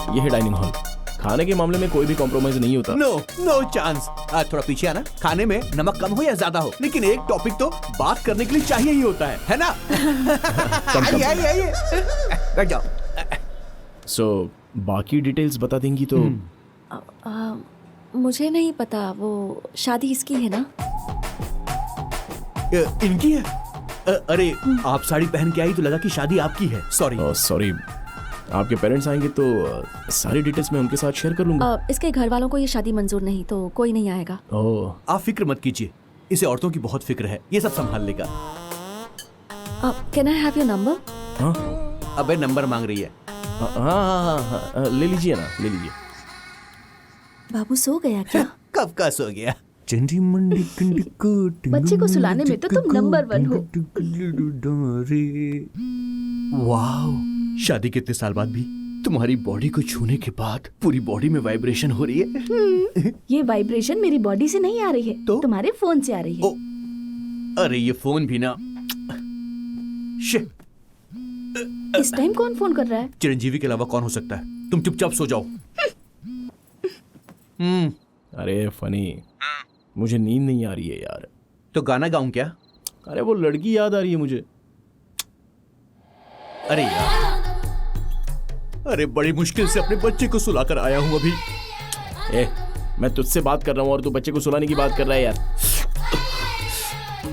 ये है डाइनिंग हॉल। खाने के मामले में कोई भी कॉम्प्रोमाइज नहीं होता। No chance. थोड़ा पीछे आना। खाने में नमक कम हो या ज्यादा हो, लेकिन एक टॉपिक तो बात करने के लिए चाहिए ही होता है ना? आइए बैठ जाओ। सो बाकी डिटेल्स बता देंगी तो? मुझे नहीं पता, वो शादी इसकी है ना? इनकी है? अरे आप साड़ी पहन के आई तो लगा कि शादी आपकी है। सॉरी, आपके पेरेंट्स आएंगे तो सारी डिटेल्स मैं उनके साथ शेयर कर लूंगा। इसके घर वालों को ये शादी मंजूर नहीं, तो कोई नहीं आएगा। आप फिक्र मत कीजिए, इसे औरतों की बहुत फिक्र है, ये सब संभाल लेगा। Can I have your number? हाँ। अबे नंबर मांग रही है। हाँ, ले लीजिए ना, ले लीजिए। बाबू सो गया क्या? कब का सो गया? बच्चे को सुलाने में तो तुम नंबर 1 हो। वाओ, शादी के इतने साल बाद भी तुम्हारी बॉडी को छूने के बाद पूरी बॉडी में वाइब्रेशन हो रही है। ये वाइब्रेशन मेरी बॉडी से नहीं आ रही है, तो तुम्हारे फोन से आ रही है। अरे ये फोन भी ना। इस टाइम कौन फोन कर रहा है? चिरंजीवी के अलावा कौन हो सकता है? तुम चुपचाप सो जाओ। अरे फनी, मुझे नींद नहीं आ रही है यार। तो गाना गाऊं क्या? अरे वो लड़की याद आ रही है मुझे। अरे यार, अरे बड़ी मुश्किल से अपने बच्चे को सुलाकर आया हूं अभी। मैं तुझसे बात कर रहा हूं और तू बच्चे को सुलाने की बात कर रहा है यार।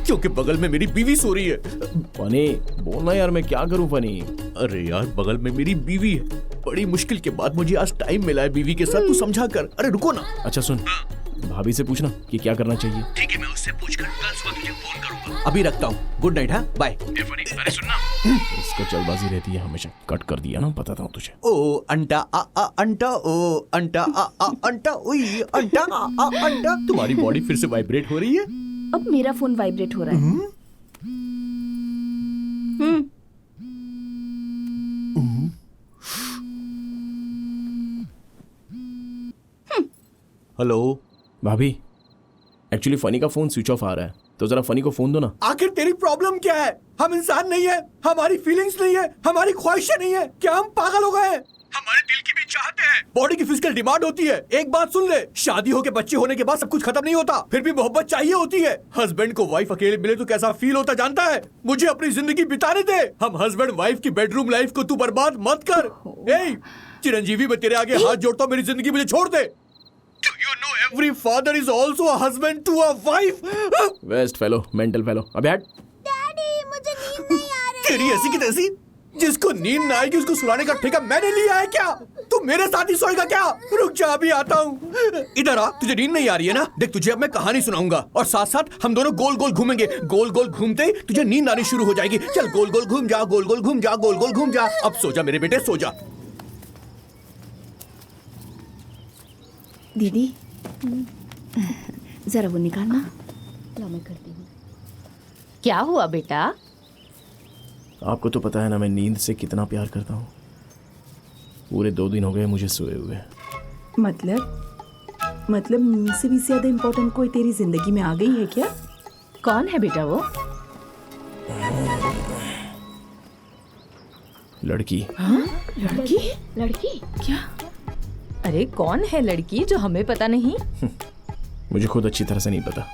क्योंकि बगल में मेरी बीवी सो रही है। फनी बोलना यार, मैं क्या करूं फनी? अरे यार, बगल में मेरी बीवी है। बड़ी मुश्किल के बाद मुझे आज टाइम मिला है बीवी के साथ, तू समझा कर। अरे रुको ना। अच्छा सुन, भाभी से पूछना कि क्या करना चाहिए। ठीक है, मैं उससे पूछकर कल सुबह तुझे फोन करूंगा। अभी रखता हूँ, गुड नाइट। हाँ बाय। अरे सुनना, इसको जल्दबाजी रहती है हमेशा। कट कर दिया ना, बताता हूँ तुझे। ओ अंटा आ अंटा, ओ अंटा आ अंटा, ओई अंटा आ अंटा। तुम्हारी बॉडी फिर से वाइब्रेट हो रही है। अब मेरा फोन वाइब्रेट हो रहा है। हेलो भाभी, एक्चुअली फनी का फोन स्विच ऑफ आ रहा है, तो जरा फनी को फोन दो ना। आखिर तेरी प्रॉब्लम क्या है? हम इंसान नहीं है, हमारी फीलिंग्स नहीं है, हमारी ख्वाहिशें नहीं है। क्या हम पागल हो गए हैं? हमारे दिल की भी चाहते हैं, बॉडी की फिजिकल डिमांड होती है। एक बात सुन ले, शादी होके बच्चे होने के बाद सब कुछ खत्म नहीं होता, फिर भी मोहब्बत चाहिए होती है। हस्बैंड को वाइफ अकेले मिले तो कैसा फील होता जानता है? मुझे अपनी जिंदगी बिताने दे। हम हस्बैंड वाइफ की बेडरूम लाइफ को तू बर्बाद मत कर। ए, चिरंजीवी, मैं तेरे आगे हाथ जोड़ता हूँ, मेरी जिंदगी मुझे छोड़ दे। Do you know every father is also a husband to a wife? Waste fellow, mental fellow. अबे हट। डैडी, मुझे नींद नहीं आ रही। तेरी ऐसी की तैसी, जिसको नींद ना आएगी उसको सुलाने का ठेका मैंने लिया है क्या? तू मेरे साथ ही सोएगा क्या? रुक जा, अभी आता हूँ। इधर आ, तुझे नींद नहीं आ रही है ना? देख, तुझे अब मैं कहानी सुनाऊंगा और साथ साथ हम दोनों गोल गोल घूमेंगे। गोल गोल घूमते ही तुझे नींद आनी शुरू हो जाएगी। चल गोल गोल घूम जा, गोल गोल घूम जा, गोल गोल घूम जा। अब सो जा मेरे बेटे, सो जा। दीदी, जरा वो निकालना। ला, मैं करती हूँ। क्या हुआ बेटा? आपको तो पता है ना मैं नींद से कितना प्यार करता हूँ। पूरे 2 दिन हो गए मुझे सोए हुए। मतलब नींद से भी ज्यादा इम्पोर्टेंट कोई तेरी जिंदगी में आ गई है क्या? कौन है बेटा वो? लड़की। हाँ? लड़की? लड़की क्या? अरे कौन है लड़की जो हमें पता नहीं? मुझे खुद अच्छी तरह से नहीं पता।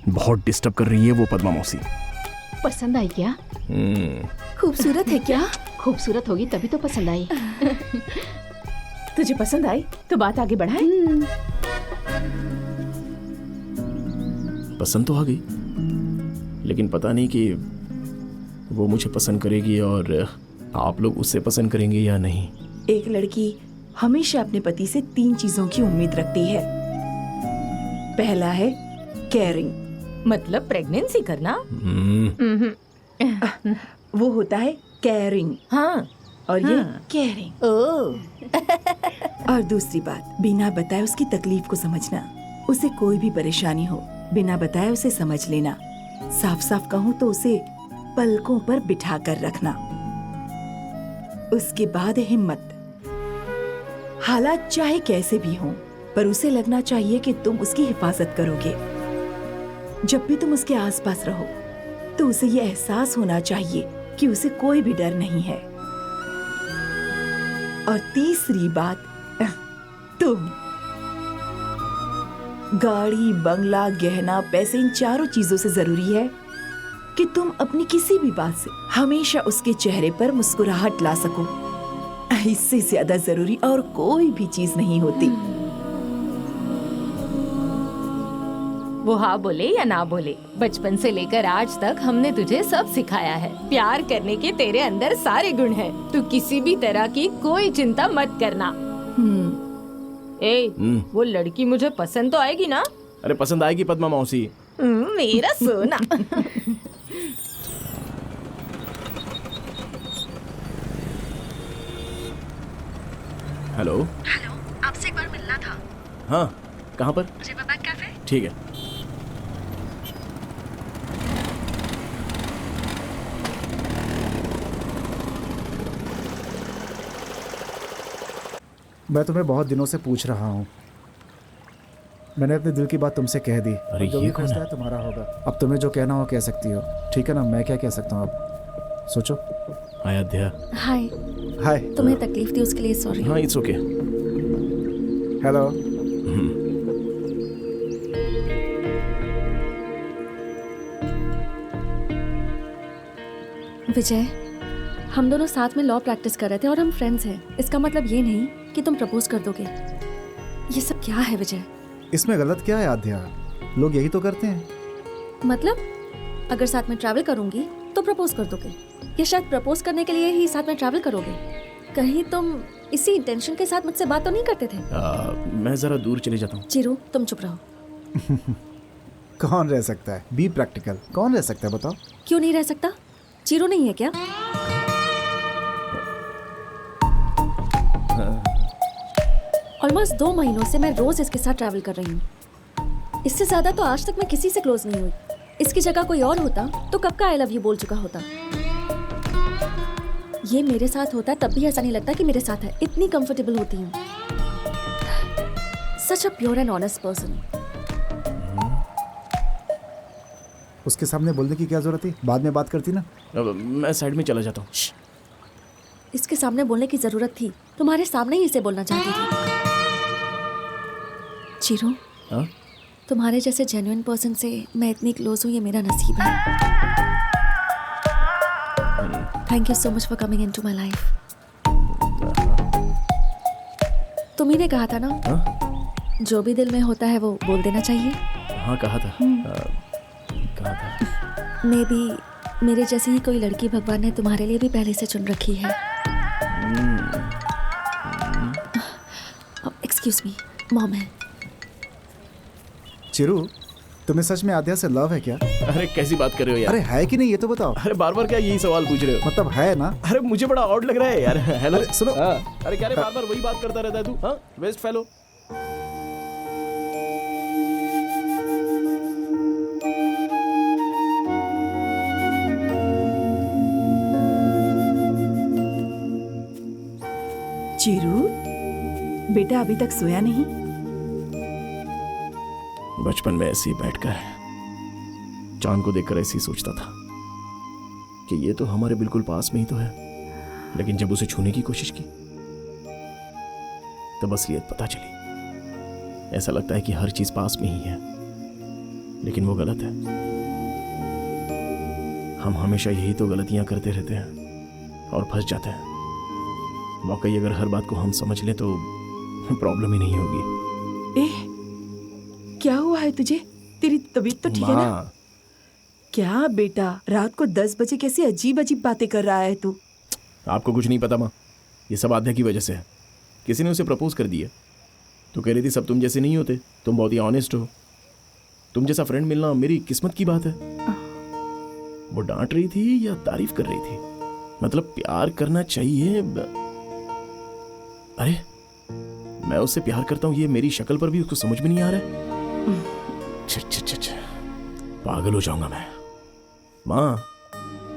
बहुत डिस्टर्ब कर रही है वो पद्मा मौसी। पसंद आई क्या? खूबसूरत है क्या? खूबसूरत होगी तभी तो पसंद आई। तुझे पसंद आई तो बात आगे बढ़ाए। पसंद तो आ गई, लेकिन पता नहीं कि वो मुझे पसंद करेगी और आप लोग उससे पसंद करेंगे या नहीं। एक लड़की हमेशा अपने पति से 3 चीजों की उम्मीद रखती है। पहला है केयरिंग, मतलब प्रेगनेंसी करना। वो होता है केयरिंग। हाँ, और ये केयरिंग। और दूसरी बात, बिना बताए उसकी तकलीफ को समझना। उसे कोई भी परेशानी हो, बिना बताए उसे समझ लेना। साफ साफ कहूँ तो उसे पलकों पर बिठा कर रखना। उसके बाद हिम्मत। हालात चाहे कैसे भी हों, पर उसे लगना चाहिए कि तुम उसकी हिफाजत करोगे। जब भी तुम उसके आसपास रहो तो उसे ये एहसास होना चाहिए कि उसे कोई भी डर नहीं है। और तीसरी बात, तुम। गाड़ी, बंगला, गहना, पैसे, इन चारों चीजों से जरूरी है कि तुम अपनी किसी भी बात से हमेशा उसके चेहरे पर मुस्कुराहट ला सको। इससे ज्यादा जरूरी और कोई भी चीज नहीं होती। वो हाँ बोले या ना बोले, बचपन से लेकर आज तक हमने तुझे सब सिखाया है। प्यार करने के तेरे अंदर सारे गुण हैं। तू किसी भी तरह की कोई चिंता मत करना। वो लड़की मुझे पसंद तो आएगी ना? अरे पसंद आएगी पद्मा मौसी। मेरा सोना। हेलो, आपसे एक बार मिलना था। हाँ, कहाँ पर? रिवरबैंक कैफे। ठीक है। मैं तुम्हें बहुत दिनों से पूछ रहा हूँ। मैंने अपने दिल की बात तुमसे कह दी। अरे जो ये भी कौन फैसला है? है तुम्हारा होगा। अब तुम्हें जो कहना हो कह सकती हो, ठीक है ना? मैं क्या कह सकता हूँ अब? सोचो। अयोध्या। हाय। हाय। तुम्हें तकलीफ दी उसके लिए सॉरी। हाँ, इट्स ओके। हेलो। विजय, हम दोनों साथ में लॉ प्रैक्टिस कर रहे थे और हम फ्रेंड्स हैं। इसका मतलब ये नहीं कि तुम प्रपोज कर दोगे। ये सब क्या है विजय? इसमें गलत क्या है आध्या? लोग यही तो करते हैं। मतलब अगर साथ में ट्रैवल करूंगी तो प्रपोज कर दोगे या शायद प्रपोज करने के लिए ही साथ में ट्रैवल करोगे? कहीं तुम इसी इंटेंशन के साथ मुझसे बात तो नहीं करते थे? मैं जरा दूर चले जाता हूँ। चिरू तुम चुप रहो। कौन रह सकता है? Be practical. कौन रह सकता है बताओ? क्यों नहीं रह सकता? चिरू नहीं है क्या? ऑलमोस्ट 2 महीनों से मैं रोज इसके साथ ट्रैवल कर रही हूँ। इससे ज्यादा तो आज तक मैं किसी से क्लोज नहीं हुई। इसकी जगह कोई और होता तो कब का आई लव यू बोल चुका होता। ये मेरे साथ होता है तब भी ऐसा नहीं लगता कि मेरे साथ है। इतनी कंफर्टेबल होती हूँ। Such a pure and honest person. उसके सामने बोलने की क्या जरूरत थी? बाद में बात करती ना। मैं साइड में चला जाता हूँ। इसके सामने बोलने की जरूरत थी। तुम्हारे सामने ही इसे बोलना चाहती थी। चिरू, तुम्हारे जैसे जेन्युइन पर्सन से मैं इतनी क्लोज हूँ, ये मेरा नसीब है। Thank you so much for coming into my life. तुम ही ने कहा था ना, जो भी दिल में होता है वो बोल देना चाहिए। हाँ कहा था। कहा था। मे बी मेरे जैसी ही कोई लड़की भगवान ने तुम्हारे लिए भी पहले से चुन रखी है। एक्सक्यूज मी, मॉम है। चिरू, तुम्हें सच में आद्या से लव है क्या? अरे कैसी बात कर रहे हो यार? अरे है कि नहीं ये तो बताओ। अरे बार बार क्या यही सवाल पूछ रहे हो? मतलब है ना? अरे मुझे बड़ा ऑड लग रहा है यार। हेलो सुनो। अरे क्या रे बार बार वही बात करता रहता है तू? हाँ वेस्ट फेलो। चिरू बेटा अभी तक सोया नहीं? बचपन में ऐसे ही बैठकर चांद को देखकर ऐसे ही सोचता था कि ये तो हमारे बिल्कुल पास में ही तो है, लेकिन जब उसे छूने की कोशिश की तब असलियत पता चली। ऐसा लगता है कि हर चीज पास में ही है, लेकिन वो गलत है। हम हमेशा यही तो गलतियां करते रहते हैं और फंस जाते हैं। वाकई अगर हर बात को हम समझ लें तो प्रॉब्लम ही नहीं होगी। क्या हुआ है तुझे? तेरी तबीयत तो ठीक है ना? क्या बेटा, रात को 10 बजे कैसी अजीब अजीब बातें कर रहा है तू? आपको कुछ नहीं पता माँ, ये सब आध्या की वजह से है। किसी ने उसे प्रपोज कर दिया तो कह रही थी सब तुम जैसे नहीं होते, तुम बहुत ही ऑनेस्ट हो, तुम जैसा फ्रेंड मिलना मेरी किस्मत की बात है। वो डांट रही थी या तारीफ कर रही थी? मतलब प्यार करना चाहिए। अरे मैं उससे प्यार करता हूँ ये मेरी शक्ल पर भी उसको समझ में नहीं आ रहा है। पागल हो जाऊंगा मैं। माँ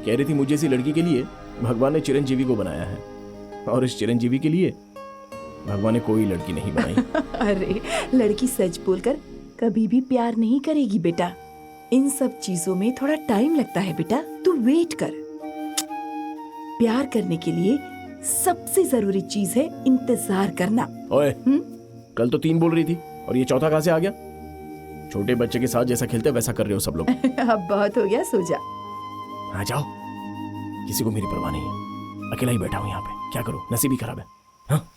कह रही थी मुझे ऐसी लड़की के लिए भगवान ने चिरंजीवी को बनाया है, और इस चिरंजीवी के लिए भगवान ने कोई लड़की नहीं बनाई। अरे लड़की सच बोलकर कभी भी प्यार नहीं करेगी बेटा। इन सब चीजों में थोड़ा टाइम लगता है बेटा, तू वेट कर। प्यार करने के लिए सबसे जरूरी चीज है इंतजार करना। ओए, कल तो 3 बोल रही थी और ये चौथा कहां से आ गया? छोटे बच्चे के साथ जैसा खेलते वैसा कर रहे हो सब लोग। अब बहुत हो गया, सो जा। हाँ जाओ, किसी को मेरी परवाह नहीं है। अकेला ही बैठा हूं यहाँ पे, क्या करूं, नसीब ही खराब है। हाँ?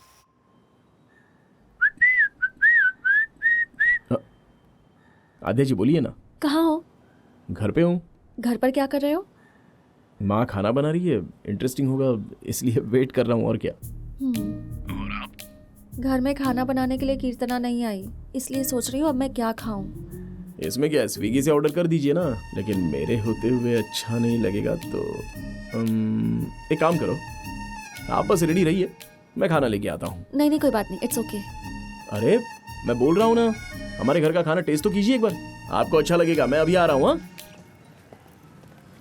आद्या जी बोलिए ना। कहाँ हो? घर पे हूँ। घर पर क्या कर रहे हो? माँ खाना बना रही है, इंटरेस्टिंग होगा इसलिए वेट कर रहा हूँ। और क्या? और आप? घर में खाना बनाने के लिए कीर्तना नहीं आई, इसलिए सोच रही हूँ अब मैं क्या खाऊं। इसमें क्या, स्विगी से ऑर्डर कर दीजिए ना। लेकिन मेरे होते हुए अच्छा नहीं लगेगा तो एक काम करो, आप बस रेडी रहिए, मैं खाना लेके आता हूँ। नहीं कोई बात नहीं, इट्स ओके। अरे मैं बोल रहा हूँ ना, हमारे घर का खाना टेस्ट तो कीजिए एक बार, आपको अच्छा लगेगा। मैं अभी आ रहा हूँ।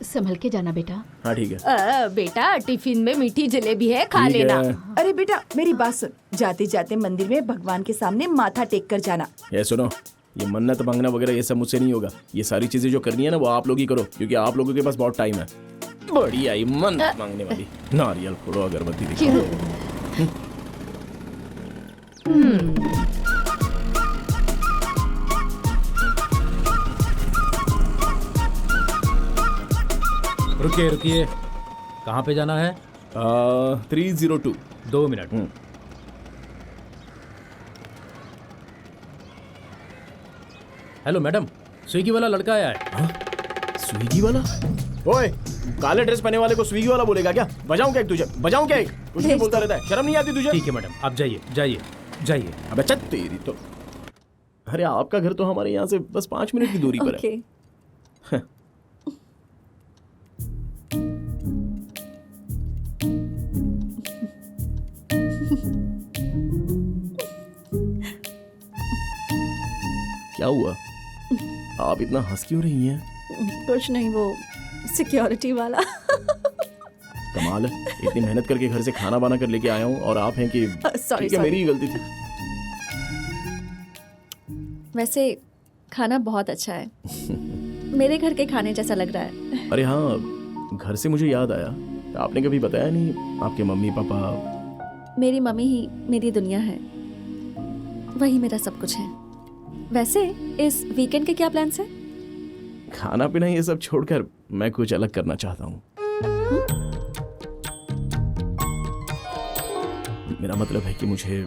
संभल के जाना बेटा। हाँ ठीक है। बेटा टिफिन में मीठी जलेबी है, खा लेना। अरे बेटा मेरी बात सुन, जाते जाते मंदिर में भगवान के सामने माथा टेक कर जाना। ये सुनो, ये मन्नत मांगना वगैरह ये सब मुझसे नहीं होगा। ये सारी चीजें जो करनी है ना वो आप लोग ही करो, क्योंकि आप लोगों के पास बहुत टाइम है। बड़ी आई मन्नत मांगने वाली। नारियल फोड़ो, अगरबत्ती दिखाओ। रुकिए रुकिए, कहाँ पे जाना है? 302। 2 मिनट। हेलो मैडम, स्विगी वाला लड़का आया है। स्विगी वाला? ओए, काले ड्रेस पहने वाले को स्विगी वाला बोलेगा क्या? बजाऊं क्या एक तुझे? बजाऊं क्या एक? कुछ भी बोलता रहता है, शर्म नहीं आती तुझे? ठीक है मैडम, आप जाइए जाइए जाइए। अबे चल तेरी तो। अरे आपका घर तो हमारे यहाँ से बस 5 मिनट की दूरी पर है। क्या हुआ? आप इतना हंस क्यों रही हैं? कुछ नहीं, वो सिक्योरिटी वाला। कमाल है, इतनी मेहनत करके घर से खाना बना कर लेके आया हूँ और आप हैं कि सॉरी ठीक है, मेरी ही गलती थी। वैसे खाना बहुत अच्छा है, मेरे घर के खाने जैसा लग रहा है। अरे हाँ, घर से मुझे याद आया, आपने कभी बताया नहीं आपके मम्मी पापा। मेरी मम्मी ही मेरी दुनिया है, वही मेरा सब कुछ है। वैसे इस वीकेंड के क्या प्लान्स हैं? खाना पीना ये सब छोड़कर मैं कुछ अलग करना चाहता हूँ। मेरा मतलब है कि मुझे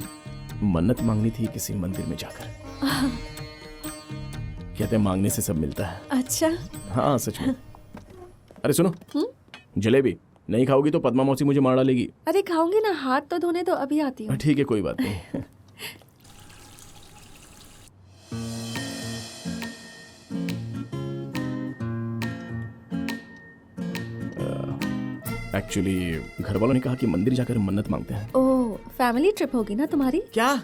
मन्नत मांगनी थी किसी मंदिर में जाकर। कहते हैं मांगने से सब मिलता है। अच्छा। हाँ सच में। अरे सुनो, जलेबी नहीं खाओगी तो पद्मा मौसी मुझे मार डालेगी। अरे खाऊंगी ना, हाथ तो धोने तो अभी आती हूँ। ठीक है, कोई बात नहीं। एक्चुअली घर वालों ने कहा कि मंदिर जाकर मन्नत मांगते हैं। ओह, फैमिली ट्रिप होगी ना तुम्हारी? क्या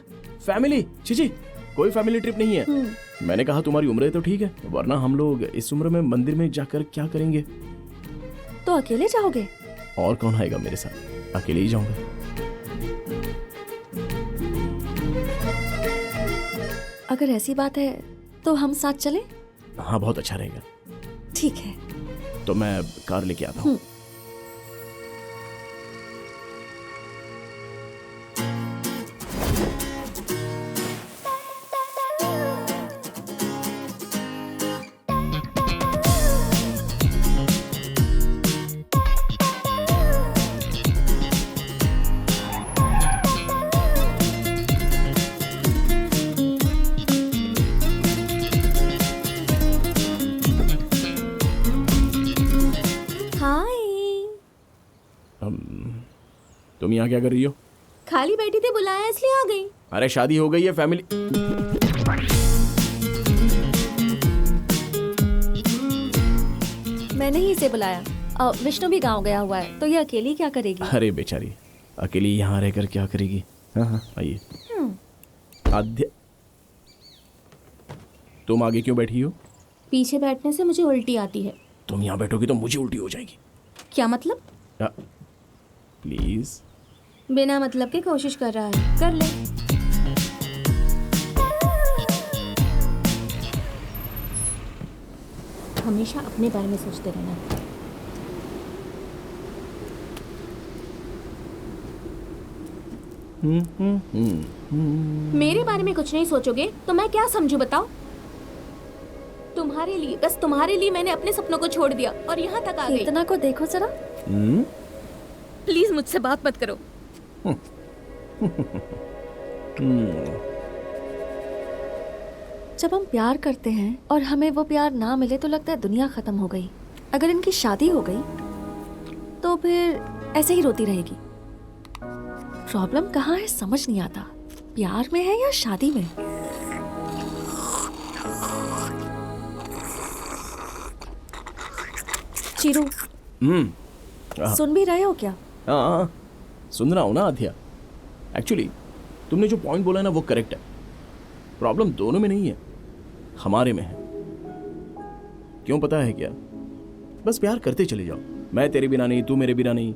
फैमिली? जी कोई फैमिली ट्रिप नहीं है। मैंने कहा तुम्हारी उम्र है तो ठीक है, वरना हम लोग इस उम्र में मंदिर में जाकर क्या करेंगे? तो अकेले जाओगे? और कौन आएगा मेरे साथ? अकेले ही जाऊंगा। अगर ऐसी बात है तो हम साथ चलें? हाँ बहुत अच्छा रहेगा। ठीक है, तो मैं कार लेके आता हूँ। तुम यहाँ क्या कर रही हो? खाली बैठी थी, बुलाया इसलिए आ गई। अरे शादी हो गई है, फैमिली। मैंने ही इसे बुलाया। विष्णु भी गांव गया हुआ है, तो ये अकेली क्या करेगी? अरे बेचारी, अकेली यहाँ रहकर क्या करेगी? हाँ आइए। आद्या, तुम आगे क्यों बैठी हो? पीछे बैठने से मुझे उल्टी आती है। तुम यहाँ बैठोगी तो मुझे उल्टी हो जाएगी। क्या मतलब? प्लीज। बिना मतलब के कोशिश कर रहा है, कर ले। हमेशा अपने बारे में सोचते रहना। मेरे बारे में कुछ नहीं सोचोगे तो मैं क्या समझूं बताओ? तुम्हारे लिए, बस तुम्हारे लिए मैंने अपने सपनों को छोड़ दिया और यहाँ तक आ गई। इतना को देखो जरा। प्लीज मुझसे बात मत करो। जब हम प्यार करते हैं और हमें वो प्यार ना मिले तो लगता है दुनिया खत्म हो गई। अगर इनकी शादी हो गई तो फिर ऐसे ही रोती रहेगी। प्रॉब्लम कहाँ है समझ नहीं आता, प्यार में है या शादी में? चीरू, सुन भी रहे हो क्या? हाँ सुन रहा हूँ ना आध्या। एक्चुअली तुमने जो पॉइंट बोला है ना वो करेक्ट है। प्रॉब्लम दोनों में नहीं है, हमारे में है। क्यों पता है क्या? बस प्यार करते चले जाओ। मैं तेरे बिना नहीं, तू मेरे बिना नहीं।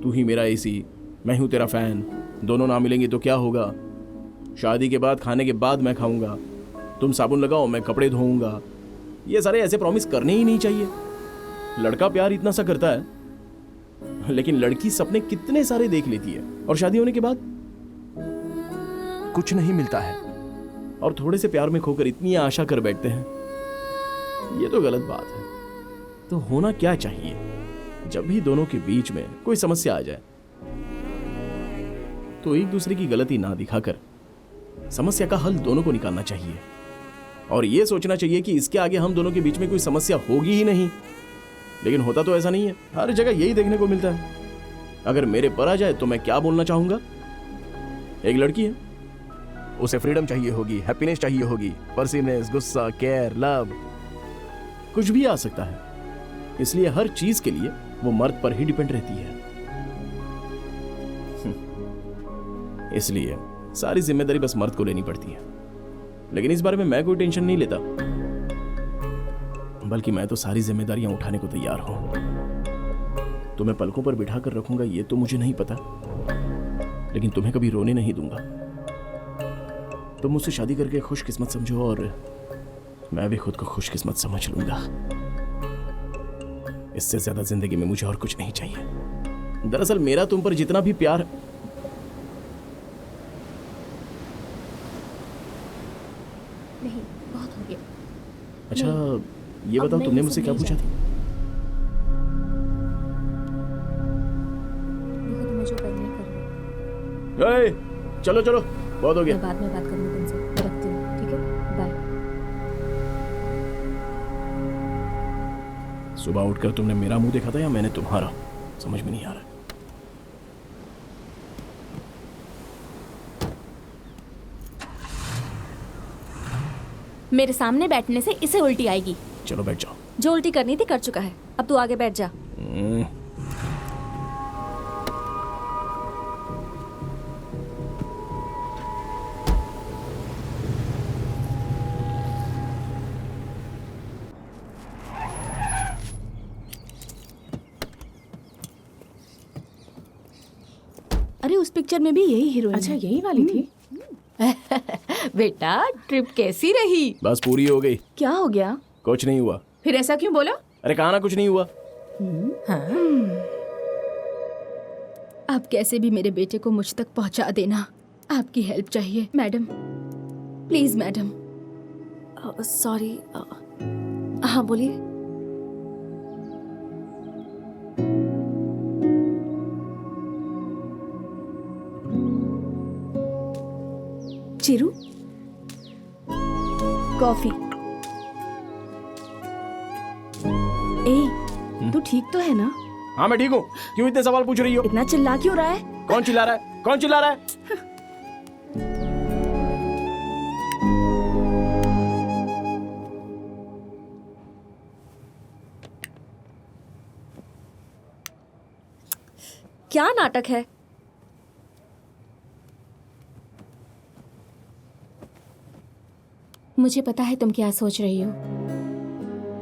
तू ही मेरा एसी, मैं हूँ तेरा फैन। दोनों ना मिलेंगे तो क्या होगा? शादी के बाद खाने के बाद मैं खाऊंगा, तुम साबुन लगाओ मैं कपड़े धोऊंगा। ये सारे ऐसे प्रॉमिस करने ही नहीं चाहिए। लड़का प्यार इतना सा करता है, लेकिन लड़की सपने कितने सारे देख लेती है और शादी होने के बाद कुछ नहीं मिलता है। और थोड़े से प्यार में खोकर इतनी आशा कर बैठते हैं। ये तो गलत बात है। तो होना क्या चाहिए? जब भी दोनों के बीच में कोई समस्या आ जाए तो एक दूसरे की गलती ना दिखाकर समस्या का हल दोनों को निकालना चाहिए। और यह सोचना चाहिए कि इसके आगे हम दोनों के बीच में कोई समस्या होगी ही नहीं। लेकिन होता तो ऐसा नहीं है। हर जगह यही देखने को मिलता है। अगर मेरे पर आ जाए तो मैं क्या बोलना चाहूंगा? एक लड़की है, उसे फ्रीडम चाहिए होगी, हैप्पीनेस चाहिए होगी, परसिवनेस, गुस्सा, केयर, लव, कुछ भी आ सकता है। इसलिए हर चीज के लिए वो मर्द पर ही डिपेंड रहती है। इसलिए सारी जिम्मेदारी बस मर्द को लेनी पड़ती है। लेकिन इस बारे में मैं कोई टेंशन नहीं लेता, बल्कि मैं तो सारी जिम्मेदारियां उठाने को तैयार हूं। तुम्हें पलकों पर बिठा कर रखूंगा ये तो मुझे नहीं पता, लेकिन तुम्हें कभी रोने नहीं दूंगा। तुम मुझसे शादी करके खुशकिस्मत समझो और मैं भी खुद को खुशकिस्मत समझ लूंगा। इससे ज्यादा जिंदगी में मुझे और कुछ नहीं चाहिए। दरअसल मेरा तुम पर जितना भी प्यार, नहीं, बहुत हो गया। अच्छा ये बताओ तुमने मुझसे क्या पूछा था? देखो तुम्हें जो करना है कर लो। चलो चलो बहुत हो गया। मैं बाद में बात करूंगी तुमसे। मैं रखती हूँ, ठीक है? बाय। सुबह उठकर तुमने मेरा मुंह देखा था या मैंने तुम्हारा? समझ में नहीं आ रहा। मेरे सामने बैठने से इसे उल्टी आएगी। चलो बैठ जाओ। जो उल्टी करनी थी कर चुका है, अब तू आगे बैठ जा। अरे उस पिक्चर में भी यही हीरोइन। अच्छा यही वाली थी। बेटा ट्रिप कैसी रही? बस पूरी हो गई। क्या हो गया? कुछ नहीं हुआ। फिर ऐसा क्यों बोला? अरे कहा ना कुछ नहीं हुआ। आप कैसे भी मेरे बेटे को मुझ तक पहुंचा देना। आपकी हेल्प चाहिए मैडम, प्लीज मैडम। सॉरी। हाँ बोलिए। चिरू, कॉफी। ए, तू ठीक तो है ना? हाँ मैं ठीक हूँ। क्यों इतने सवाल पूछ रही हो? इतना चिल्ला क्यों रहा है? कौन चिल्ला रहा है? कौन चिल्ला रहा है? क्या नाटक है? मुझे पता है तुम क्या सोच रही हो।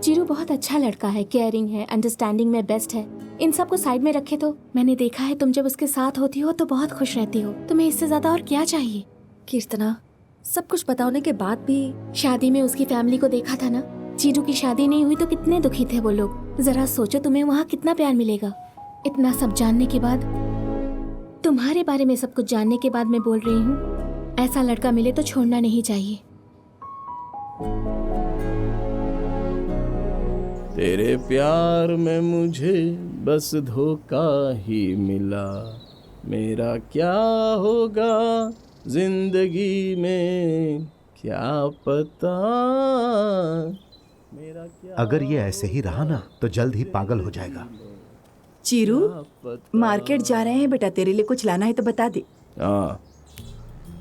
चिरू बहुत अच्छा लड़का है, केयरिंग है, अंडरस्टैंडिंग में बेस्ट है। इन सब को साइड में रखे तो मैंने देखा है तुम जब उसके साथ होती हो तो बहुत खुश रहती हो। तुम्हें इससे ज्यादा और क्या चाहिए? कीर्तना, सब कुछ पता होने के बाद भी शादी में उसकी फैमिली को देखा था ना। चिरू की शादी नहीं हुई तो कितने दुखी थे वो लोग। जरा सोचो तुम्हें वहाँ कितना प्यार मिलेगा। इतना सब जानने के बाद, तुम्हारे बारे में सब कुछ जानने के बाद मैं बोल रही हूँ, ऐसा लड़का मिले तो छोड़ना नहीं चाहिए। तेरे प्यार में मुझे बस धोखा ही मिला, मेरा क्या होगा जिंदगी में क्या पता। मेरा क्या अगर ये ऐसे ही रहा ना तो जल्द ही पागल हो जाएगा। चीरू, मार्केट जा रहे हैं बेटा, तेरे लिए कुछ लाना है तो बता दे। हाँ,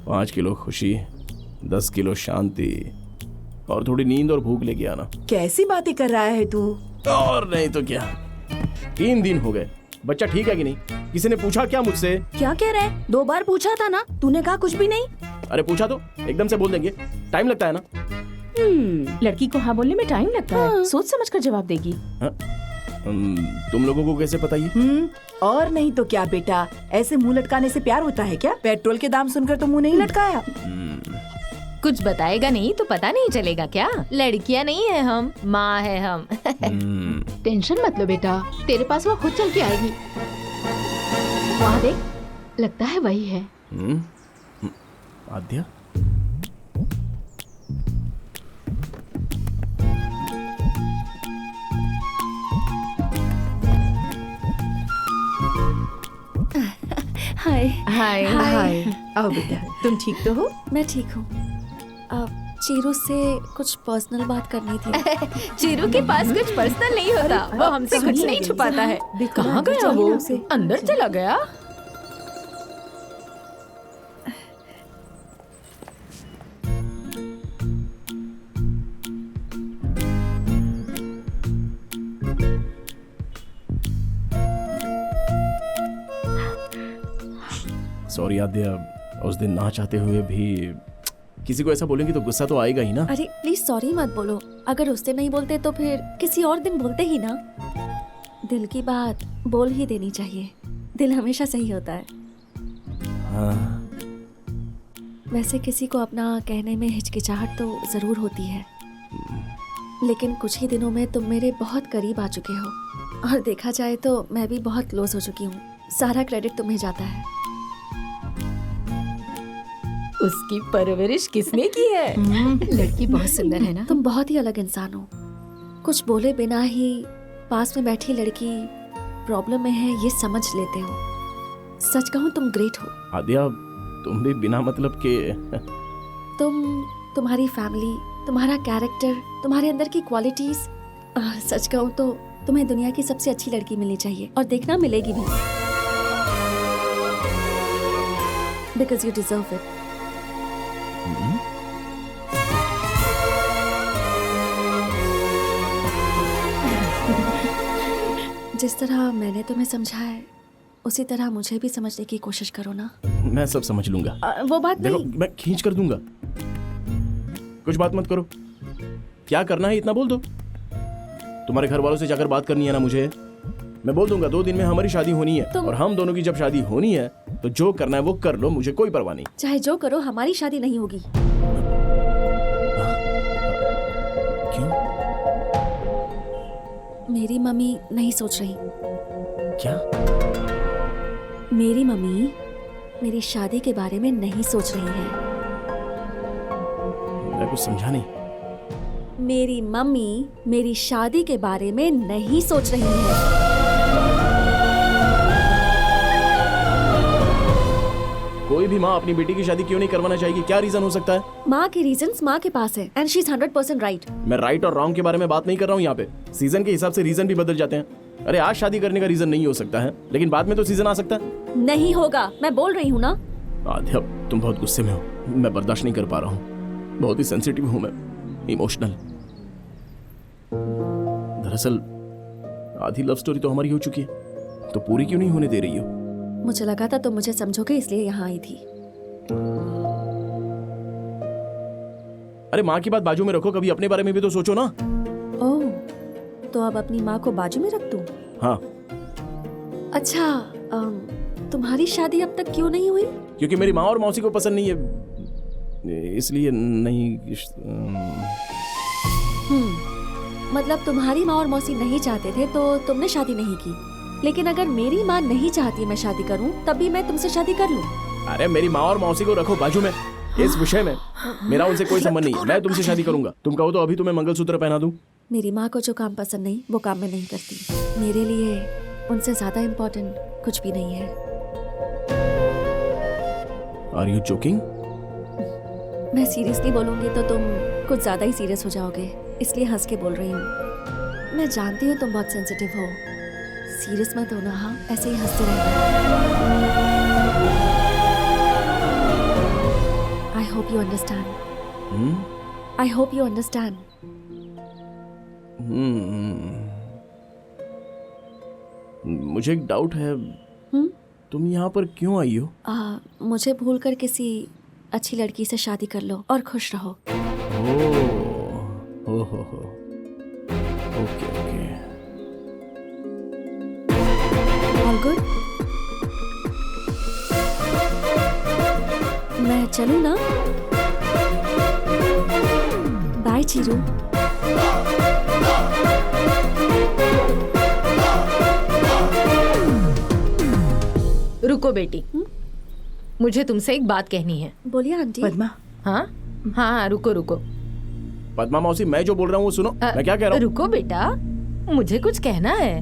5 किलो खुशी, 10 किलो शांति और थोड़ी नींद और भूख लेके आना। कैसी बातें कर रहा है तू? और नहीं तो क्या। 3 दिन हो गए, बच्चा ठीक है कि नहीं? किसी ने पूछा क्या मुझसे? क्या कह रहा है? 2 बार पूछा था ना, तूने कहा कुछ भी नहीं। अरे पूछा तो एकदम से बोल देंगे, टाइम लगता है ना। लड़की को हाँ बोलने में टाइम लगता है। सोच समझ कर जवाब देगी। तुम लोगों को कैसे पता ये? और नहीं तो क्या बेटा, ऐसे मुंह लटकाने से प्यार होता है क्या? पेट्रोल के दाम सुनकर तो मुंह नहीं लटकाया। कुछ बताएगा नहीं तो पता नहीं चलेगा क्या? लड़कियां नहीं है हम, माँ है हम। टेंशन मत लो बेटा, तेरे पास वो खुद चल के आएगी। वहाँ देख, लगता है वही है। आद्या? हाय। हाय हाय। आओ बेटा, तुम ठीक तो हो? मैं ठीक हूँ। चीरू से कुछ पर्सनल बात करनी थी। चीरू के पास कुछ पर्सनल नहीं होता, वो हमसे कुछ नहीं छुपाता है। कहाँ गया वो? अंदर चला गया? सॉरी आद्या, उस दिन ना चाहते हुए भी किसी को ऐसा बोलेंगे तो गुस्सा तो आएगा ही ना। अरे प्लीज सॉरी मत बोलो, अगर उस दिन नहीं बोलते तो फिर किसी और दिन बोलते ही ना। दिल की बात बोल ही देनी चाहिए, दिल हमेशा सही होता है। हाँ। वैसे किसी को अपना कहने में हिचकिचाहट तो जरूर होती है, लेकिन कुछ ही दिनों में तुम मेरे बहुत करीब आ चुके हो और देखा जाए तो मैं भी बहुत क्लोज हो चुकी हूँ। सारा क्रेडिट तुम्हें जाता है। उसकी परवरिश किसने की है? लड़की बहुत सुंदर है ना। तुम बहुत ही अलग इंसान हो, कुछ बोले बिना ही पास में बैठी लड़की प्रॉब्लम में है ये समझ लेते हो। सच कहूँ तुम ग्रेट हो। आद्या, तुम भी बिना मतलब के तुम्हारी फैमिली, तुम्हारा कैरेक्टर, तुम्हारे अंदर की क्वालिटीज, सच कहूँ तो तुम्हें दुनिया की सबसे अच्छी लड़की मिलनी चाहिए और देखना मिलेगी भी, बिकॉज यू डिजर्व इट। जिस तरह मैंने तुम्हें समझा है उसी तरह मुझे भी समझने की कोशिश करो ना। मैं सब समझ लूंगा। वो बात देखो, नहीं। मैं खींच कर दूंगा, कुछ बात मत करो। क्या करना है इतना बोल दो। तुम्हारे घर वालों से जाकर बात करनी है ना मुझे, मैं बोल दूंगा 2 दिन में हमारी शादी होनी है और हम दोनों की जब शादी होनी है तो जो करना है वो कर लो, मुझे कोई परवाह नहीं। चाहे जो करो हमारी शादी नहीं होगी। क्यों? मेरी मम्मी नहीं सोच रही। क्या? मेरी मम्मी मेरी शादी के बारे में नहीं सोच रही है। मैं कुछ समझा नहीं। मेरी मम्मी मेरी शादी के बारे में नहीं सोच रही है। कोई भी माँ अपनी बेटी की शादी क्यों नहीं करवाना चाहेगी? क्या रीजन हो सकता है? माँ के रीजंस माँ के पास है एंड शी इज 100% राइट। मैं राइट और रॉन्ग के बारे में बात नहीं कर रहा हूँ यहाँ पे। सीजन के हिसाब से रीजन भी बदल जाते हैं। अरे आज शादी करने का रीजन नहीं हो सकता है, लेकिन बाद में तो सीजन आ सकता है। नहीं होगा, मैं बोल रही हूँ ना। आद्या, तुम बहुत गुस्से में हो, मैं बर्दाश्त नहीं कर पा रहा हूँ। बहुत ही सेंसिटिव हूँ मैं, इमोशनल। दरअसल आधी लव स्टोरी तो हमारी हो चुकी है, तो पूरी क्यों नहीं होने दे रही हो? मुझे लगा था तुम मुझे समझोगे इसलिए यहाँ आई थी। अरे माँ की बात बाजू में रखो, कभी अपने बारे में भी तो सोचो ना। ओह, तो अब अपनी माँ को बाजू में रख दूं? हाँ। अच्छा, तुम्हारी शादी अब तक क्यों नहीं हुई? क्योंकि मेरी माँ और मौसी को पसंद नहीं है, इसलिए नहीं। मतलब तुम्हारी माँ और मौसी नहीं चाहते थे तो तुमने शादी नहीं की, लेकिन अगर मेरी माँ नहीं चाहती मैं शादी करूं तब भी मैं तुमसे शादी कर लूं। अरे मेरी माँ और मौसी को रखो बाजू में, इस विषय में मेरा उनसे कोई संबंध नहीं। मैं तुमसे शादी करूंगा। तुम कहो तो अभी तुम्हें मंगलसूत्र पहना दूं। मेरी माँ को जो काम पसंद नहीं वो काम मैं नहीं करती। मेरे लिए उनसे ज्यादा इम्पोर्टेंट कुछ भी नहीं है। Are you joking? मैं सीरियसली बोलूंगी तो तुम कुछ ज्यादा ही सीरियस हो जाओगे, इसलिए हंस के बोल रही हूँ। मैं जानती हूँ तुम बहुत सेंसिटिव हो, सीरियस मत होना। हाँ, ऐसे ही हंसते रहना। I hope you understand. I hope you understand. मुझे एक डाउट है। तुम यहाँ पर क्यों आई हो? मुझे भूलकर किसी अच्छी लड़की से शादी कर लो और खुश रहो। Oh, okay okay. All good. मैं चलूं ना? बाय चीरू। रुको बेटी, मुझे तुमसे एक बात कहनी है। बोलिए आंटी। पद्मा। हाँ हाँ, रुको रुको। पद्मा मौसी, मैं जो बोल रहा हूँ वो सुनो। मैं क्या कह रहा हूँ? रुको बेटा, मुझे कुछ कहना है।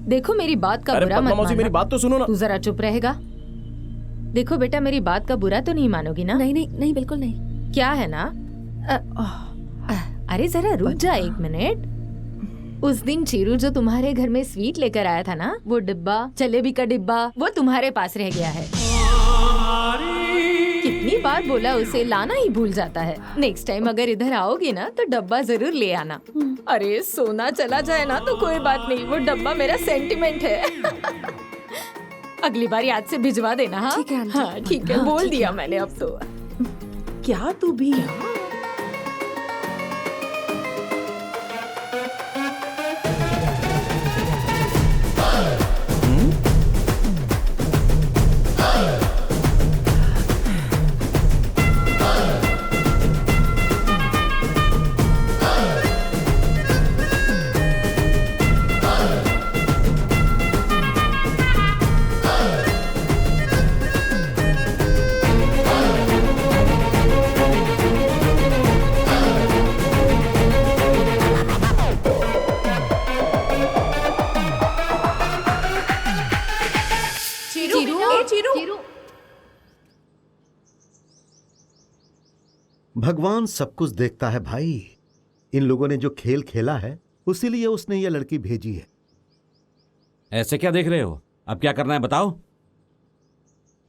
देखो मेरी बात का बुरा मत मानना। मेरी बात तो सुनो ना। तू जरा चुप रहेगा? देखो बेटा, मेरी बात का बुरा तो नहीं मानोगी ना? नहीं नहीं नहीं, बिल्कुल नहीं। क्या है ना, अरे जरा रुक जा 1 मिनट। उस दिन चीरू जो तुम्हारे घर में स्वीट लेकर आया था ना, वो डिब्बा, जलेबी का डिब्बा, वो तुम्हारे पास रह गया है। कितनी बार बोला उसे, लाना ही भूल जाता है। नेक्स्ट टाइम अगर इधर आओगी ना तो डब्बा जरूर ले आना। अरे सोना चला जाए ना तो कोई बात नहीं, वो डब्बा मेरा सेंटिमेंट है। अगली बार याद से भिजवा देना। हाँ ठीक है आंटी। हाँ ठीक है, बोल दिया मैंने अब तो। क्या तू भी भगवान सब कुछ देखता है भाई। इन लोगों ने जो खेल खेला है उसीलिए उसने ये लड़की भेजी है। ऐसे क्या देख रहे हो? अब क्या करना है बताओ।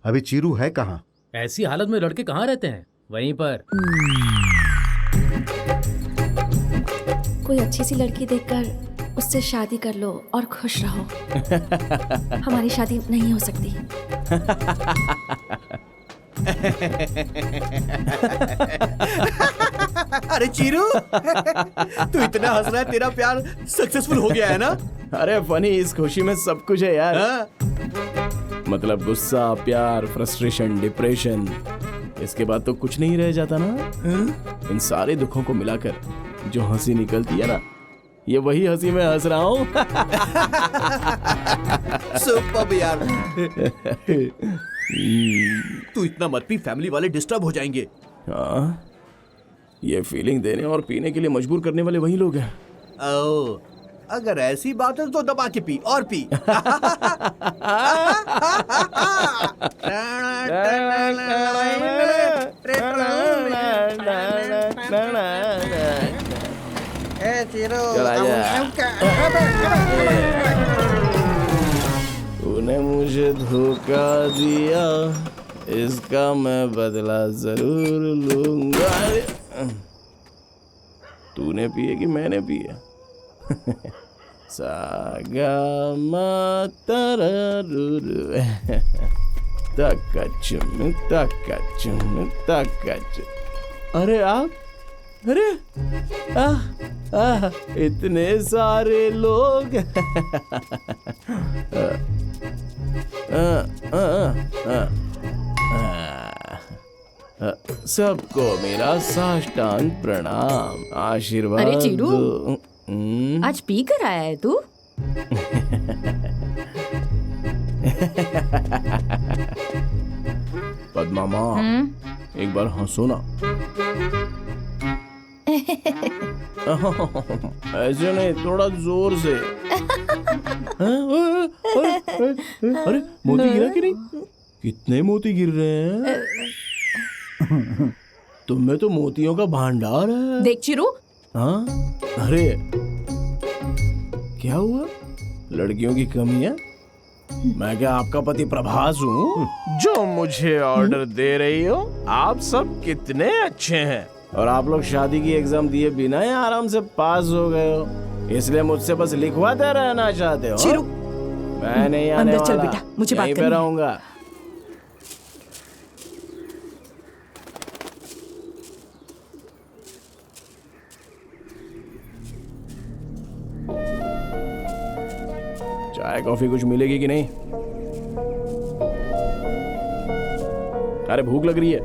अभी चीरू है कहाँ? ऐसी हालत में लड़के कहाँ रहते हैं? वहीं पर। कोई अच्छी सी लड़की देखकर उससे शादी कर लो और खुश रहो। हमारी शादी नहीं हो सकती। अरे चीरू, तू इतना हंस रहा है, तेरा प्यार सक्सेसफुल हो गया है ना? अरे फनी, इस खुशी में सब कुछ है यार। मतलब गुस्सा, प्यार, फ्रस्ट्रेशन, डिप्रेशन, इसके बाद तो कुछ नहीं रह जाता ना। इन सारे दुखों को मिलाकर जो हंसी निकलती है ना, ये वही हंसी मैं हंस रहा हूँ। सुपर्ब यार। तू इतना मत पी, फैमिली वाले डिस्टर्ब हो जाएंगे। हाँ, ये फीलिंग देने और पीने के लिए मजबूर करने वाले वही लोग हैं। ओ, अगर ऐसी बात है तो दबा के पी और पी। तूने मुझे धोखा दिया, इसका मैं बदला जरूर लूंगा। तूने पिए कि मैंने पिए? सागा मातररुरु तकचुम तकचुम तकचुम। अरे आप, अरे इतने सारे लोग। सबको मेरा साष्टांग प्रणाम, आशीर्वाद। अरे चीरू, दो। आज पी कर आया है तू? पद्मा माँ, एक बार हंसो ना। ऐसे नहीं, थोड़ा जोर से। अरे मोती गिरा कि नहीं? कितने मोती गिर रहे हैं? तुम में तो मोतियों का भंडार है। देख चिरू। हाँ, अरे क्या हुआ? लड़कियों की कमी है? मैं क्या आपका पति प्रभास हूँ जो मुझे ऑर्डर दे रही हो? आप सब कितने अच्छे हैं और आप लोग शादी की एग्जाम दिए बिना ही आराम से पास हो गए हो, इसलिए मुझसे बस लिखवाते रहना चाहते हो। चिरू, मैं नहीं आने अंदर चल वाला, बेटा, मुझे बात यहीं पे करनी है। रहूंगा। चाय कॉफी कुछ मिलेगी कि नहीं? अरे भूख लग रही है,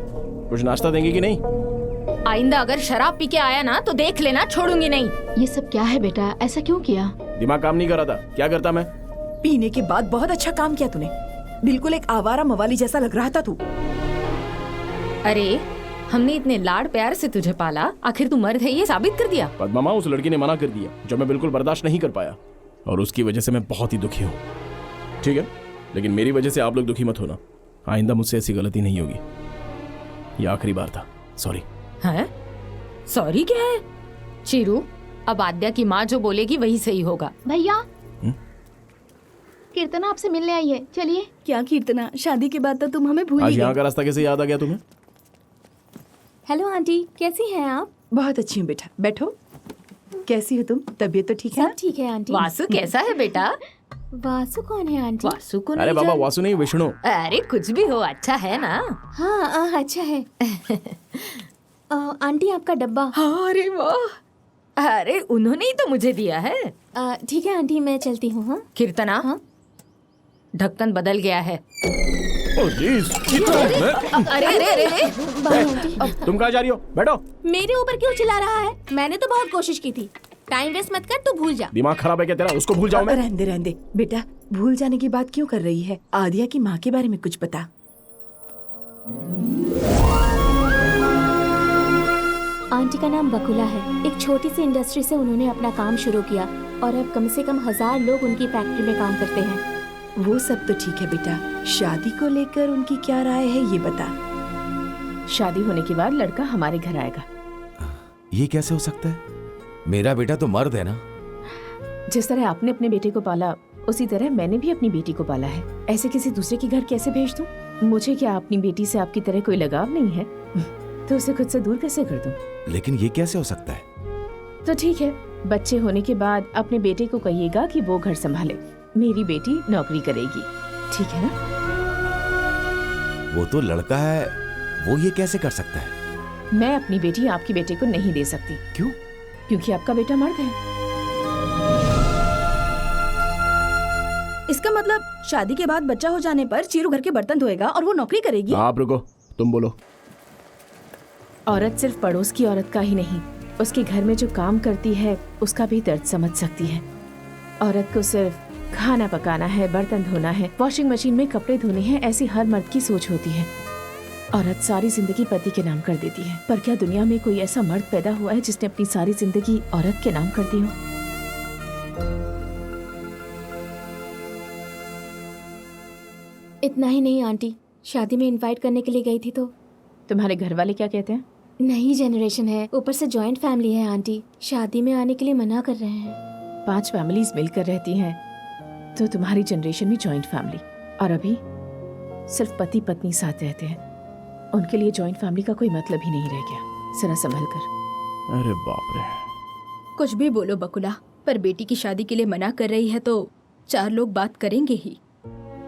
कुछ नाश्ता देंगे कि नहीं? आइंदा अगर शराब पी के आया ना तो देख लेना, छोड़ूंगी नहीं। ये सब क्या है बेटा, ऐसा क्यों किया? दिमाग काम नहीं कर रहा था, क्या करता मैं? पीने के बाद बहुत अच्छा काम किया तूने। बिल्कुल एक आवारा मवाली जैसा लग रहा था तू। अरे हमने इतने लाड प्यार से तुझे पाला, आखिर तू मर्द है ये साबित कर दिया। पद्मा माँ, उस लड़की ने मना कर दिया जो मैं बिल्कुल बर्दाश्त नहीं कर पाया, और उसकी वजह से मैं बहुत ही दुखी हूँ। ठीक है, लेकिन मेरी वजह से आप लोग दुखी मत होना। आइंदा मुझसे ऐसी गलती नहीं होगी। ये आखिरी बार था, सॉरी। है? सॉरी क्या है? चिरू, अब आद्या की माँ जो बोलेगी वही सही होगा। भैया, कीर्तना आपसे मिलने आई है, चलिए। क्या कीर्तना, शादी के बाद तो तुम हमें भूल आज ही यहाँ गई। का रास्ता कैसे याद आ गया तुम्हें? हेलो आंटी, कैसी हैं आप? बहुत अच्छी हूँ बेटा, बैठो। कैसी हो तुम? तबीयत तो ठीक है? सब ठीक है आंटी। वासु कैसा है बेटा? वासु कौन है आंटी? वासु को अरे नहीं बाबा, जान- वासु नहीं, विष्णु। अरे कुछ भी हो, अच्छा है ना। हाँ अच्छा है। आंटी आपका डब्बा। अरे वाह, अरे उन्होंने ही तो मुझे दिया है। ठीक है आंटी, मैं चलती हूँ। हाँ कीर्तना, हाँ? ढक्कन बदल गया है। अरे अरे अरे बाय आंटी। तुम कहाँ जा रही हो? बैठो। मेरे ऊपर क्यों चिल्ला रहा है? मैंने तो बहुत कोशिश की थी। टाइम वेस्ट मत कर, तू भूल जा। दिमाग खराब है क्या तेरा? उसको भूल जाओ मैं। रहने दे बेटा, भूल जाने की बात क्यों कर रही है? आदिया की माँ के बारे में कुछ बता। आंटी का नाम बकुला है। एक छोटी सी इंडस्ट्री से उन्होंने अपना काम शुरू किया और अब कम से कम 1000 लोग उनकी फैक्ट्री में काम करते हैं। वो सब तो ठीक है बेटा, शादी को लेकर उनकी क्या राय है ये बता। शादी होने के बाद लड़का हमारे घर आएगा। ये कैसे हो सकता है? मेरा बेटा तो मर्द है ना। जिस तरह आपने अपने बेटे को पाला, उसी तरह मैंने भी अपनी बेटी को पाला है। ऐसे किसी दूसरे के घर कैसे भेज दूं? मुझे क्या अपनी बेटी से आपकी तरह कोई लगाव नहीं है? तो उसे खुद से दूर कैसे कर दूं? लेकिन ये कैसे हो सकता है? तो ठीक है, बच्चे होने के बाद अपने बेटे को कहिएगा कि वो घर संभाले, मेरी बेटी नौकरी करेगी, ठीक है ना? वो तो लड़का है, वो ये कैसे कर सकता है? मैं अपनी बेटी आपकी बेटे को नहीं दे सकती। क्यों? क्योंकि आपका बेटा मर्द है। इसका मतलब शादी के बाद बच्चा हो जाने पर चीरू घर के बर्तन धोएगा और वो नौकरी करेगी? आप रुको, तुम बोलो। औरत सिर्फ पड़ोस की औरत का ही नहीं, उसके घर में जो काम करती है उसका भी दर्द समझ सकती है। औरत को सिर्फ खाना पकाना है, बर्तन धोना है, वॉशिंग मशीन में कपड़े धोने हैं, ऐसी हर मर्द की सोच होती है। औरत सारी जिंदगी पति के नाम कर देती है, पर क्या दुनिया में कोई ऐसा मर्द पैदा हुआ है जिसने अपनी सारी जिंदगी औरत के नाम कर दी हो? इतना ही नहीं आंटी, शादी में इनवाइट करने के लिए गई थी तो। तुम्हारे घर वाले क्या कहते हैं? नई जनरेशन है, ऊपर से जॉइंट फैमिली है आंटी, शादी में आने के लिए मना कर रहे हैं। 5 फैमिलीज मिलकर रहती हैं, तो तुम्हारी जनरेशन भी जॉइंट फैमिली, और अभी सिर्फ पति पत्नी साथ रहते हैं। उनके लिए जॉइंट फैमिली का कोई मतलब ही नहीं रह गया। जरा संभल कर। अरे बाप रे। कुछ भी बोलो बकुला, पर बेटी की शादी के लिए मना कर रही है तो 4 लोग बात करेंगे ही।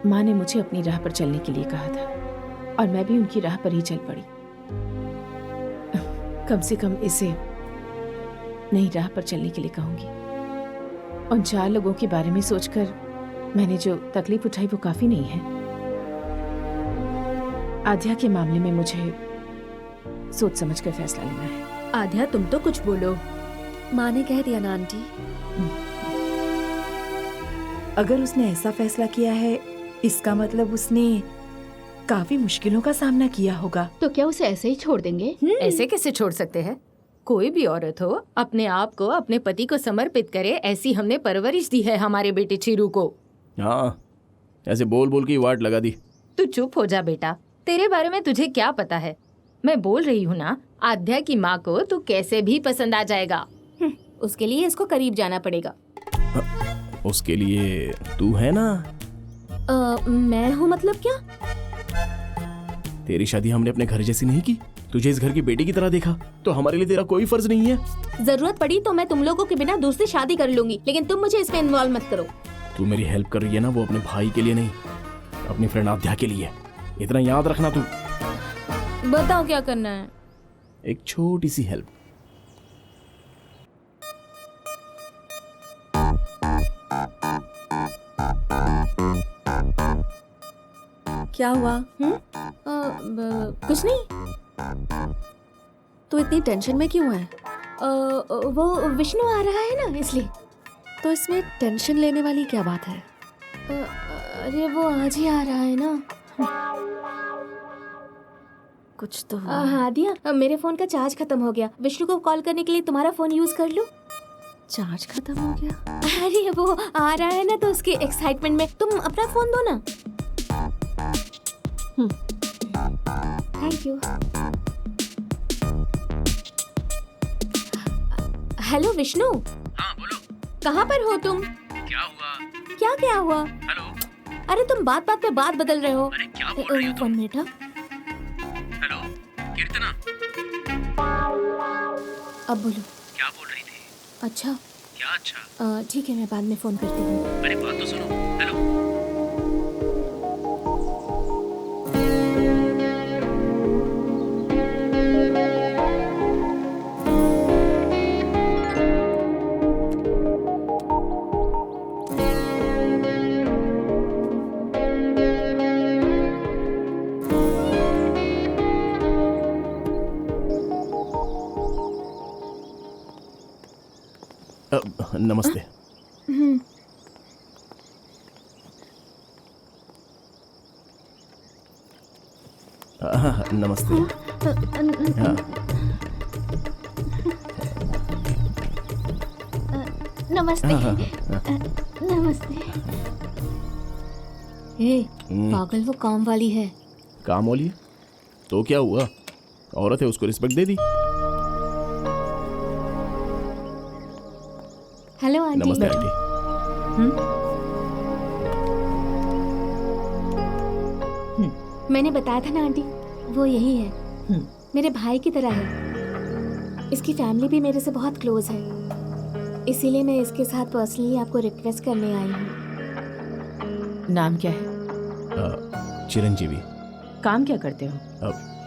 माँ ने मुझे अपनी राह पर चलने के लिए कहा था, और मैं भी उनकी राह पर ही चल पड़ी। कम से कम इसे नई राह पर चलने के लिए कहूंगी। उन 4 लोगों के बारे में सोचकर मैंने जो तकलीफ उठाई वो काफी नहीं है। आद्या के मामले में मुझे सोच समझ कर फैसला लेना है। आद्या तुम तो कुछ बोलो। माँ ने कह दिया ना आंटी। अगर उसने ऐसा फैसला किया है, इसका मतलब उसने काफी मुश्किलों का सामना किया होगा। तो क्या उसे ऐसे ही छोड़ देंगे? ऐसे कैसे छोड़ सकते हैं? कोई भी औरत हो अपने आप को अपने पति को समर्पित करे, ऐसी हमने परवरिश दी है हमारे बेटे चिरू को। हाँ, ऐसे बोल बोल के वाट लगा दी। तू चुप हो जा बेटा, तेरे बारे में तुझे क्या पता है? मैं बोल रही हूँ ना, आद्या की माँ को तू कैसे भी पसंद आ जाएगा। उसके लिए इसको करीब जाना पड़ेगा। उसके लिए तू है ना। मैं हूँ मतलब क्या? तेरी शादी हमने अपने घर जैसी नहीं की, तुझे इस घर की बेटी की तरह देखा, तो हमारे लिए तेरा कोई फर्ज नहीं है। जरूरत पड़ी तो मैं तुम लोगों के बिना दूसरी शादी कर लूंगी, लेकिन तुम मुझे इसमें इन्वॉल्व मत करो। तू मेरी हेल्प कर रही है ना, वो अपने भाई के लिए नहीं, अपनी फ्रेंड आद्या के लिए। इतना याद रखना तू। बताओ क्या करना है? एक छोटी सी हेल्प। क्या हुआ? कुछ नहीं। तो इतनी टेंशन में क्यों है? वो विष्णु आ रहा है ना, इसलिए। तो इसमें टेंशन लेने वाली क्या बात है? अरे वो आज ही आ रहा है ना। कुछ तो हाँ दिया, मेरे फोन का चार्ज खत्म हो गया। विष्णु को कॉल करने के लिए तुम्हारा फोन यूज कर लूं? चार्ज खत्म हो गया? अरे वो आ रहा है ना, तो उसके एक्साइटमेंट में तुम अपना फोन दो ना। Thank you. हेलो विष्णु। हाँ बोलो। कहाँ पर हो तुम? क्या हुआ? क्या हुआ? हेलो। अरे तुम बात बात पे बात बदल रहे हो। अरे क्या बोल रही हो तुम? 1 मिनट। हेलो कीर्तना। अब बोलो। क्या बोल रही थी? अच्छा क्या अच्छा? ठीक है, मैं बाद में फोन करती हूँ। अरे बात तो सुनो। हेलो। नमस्ते। हाँ, नमस्ते। हाँ, नमस्ते। नमस्ते। पागल वो काम वाली है। काम वाली है तो क्या हुआ? औरत है, उसको रिस्पेक्ट दे दी। Hello aunty. नमस्ते आंटी। मैंने बताया था ना आंटी, वो यही है। मेरे भाई की तरह है। इसकी फैमिली भी मेरे से बहुत क्लोज है, इसीलिए मैं इसके साथ पर्सनली आपको रिक्वेस्ट करने आई हूँ। नाम क्या है? चिरंजीवी। काम क्या करते हो?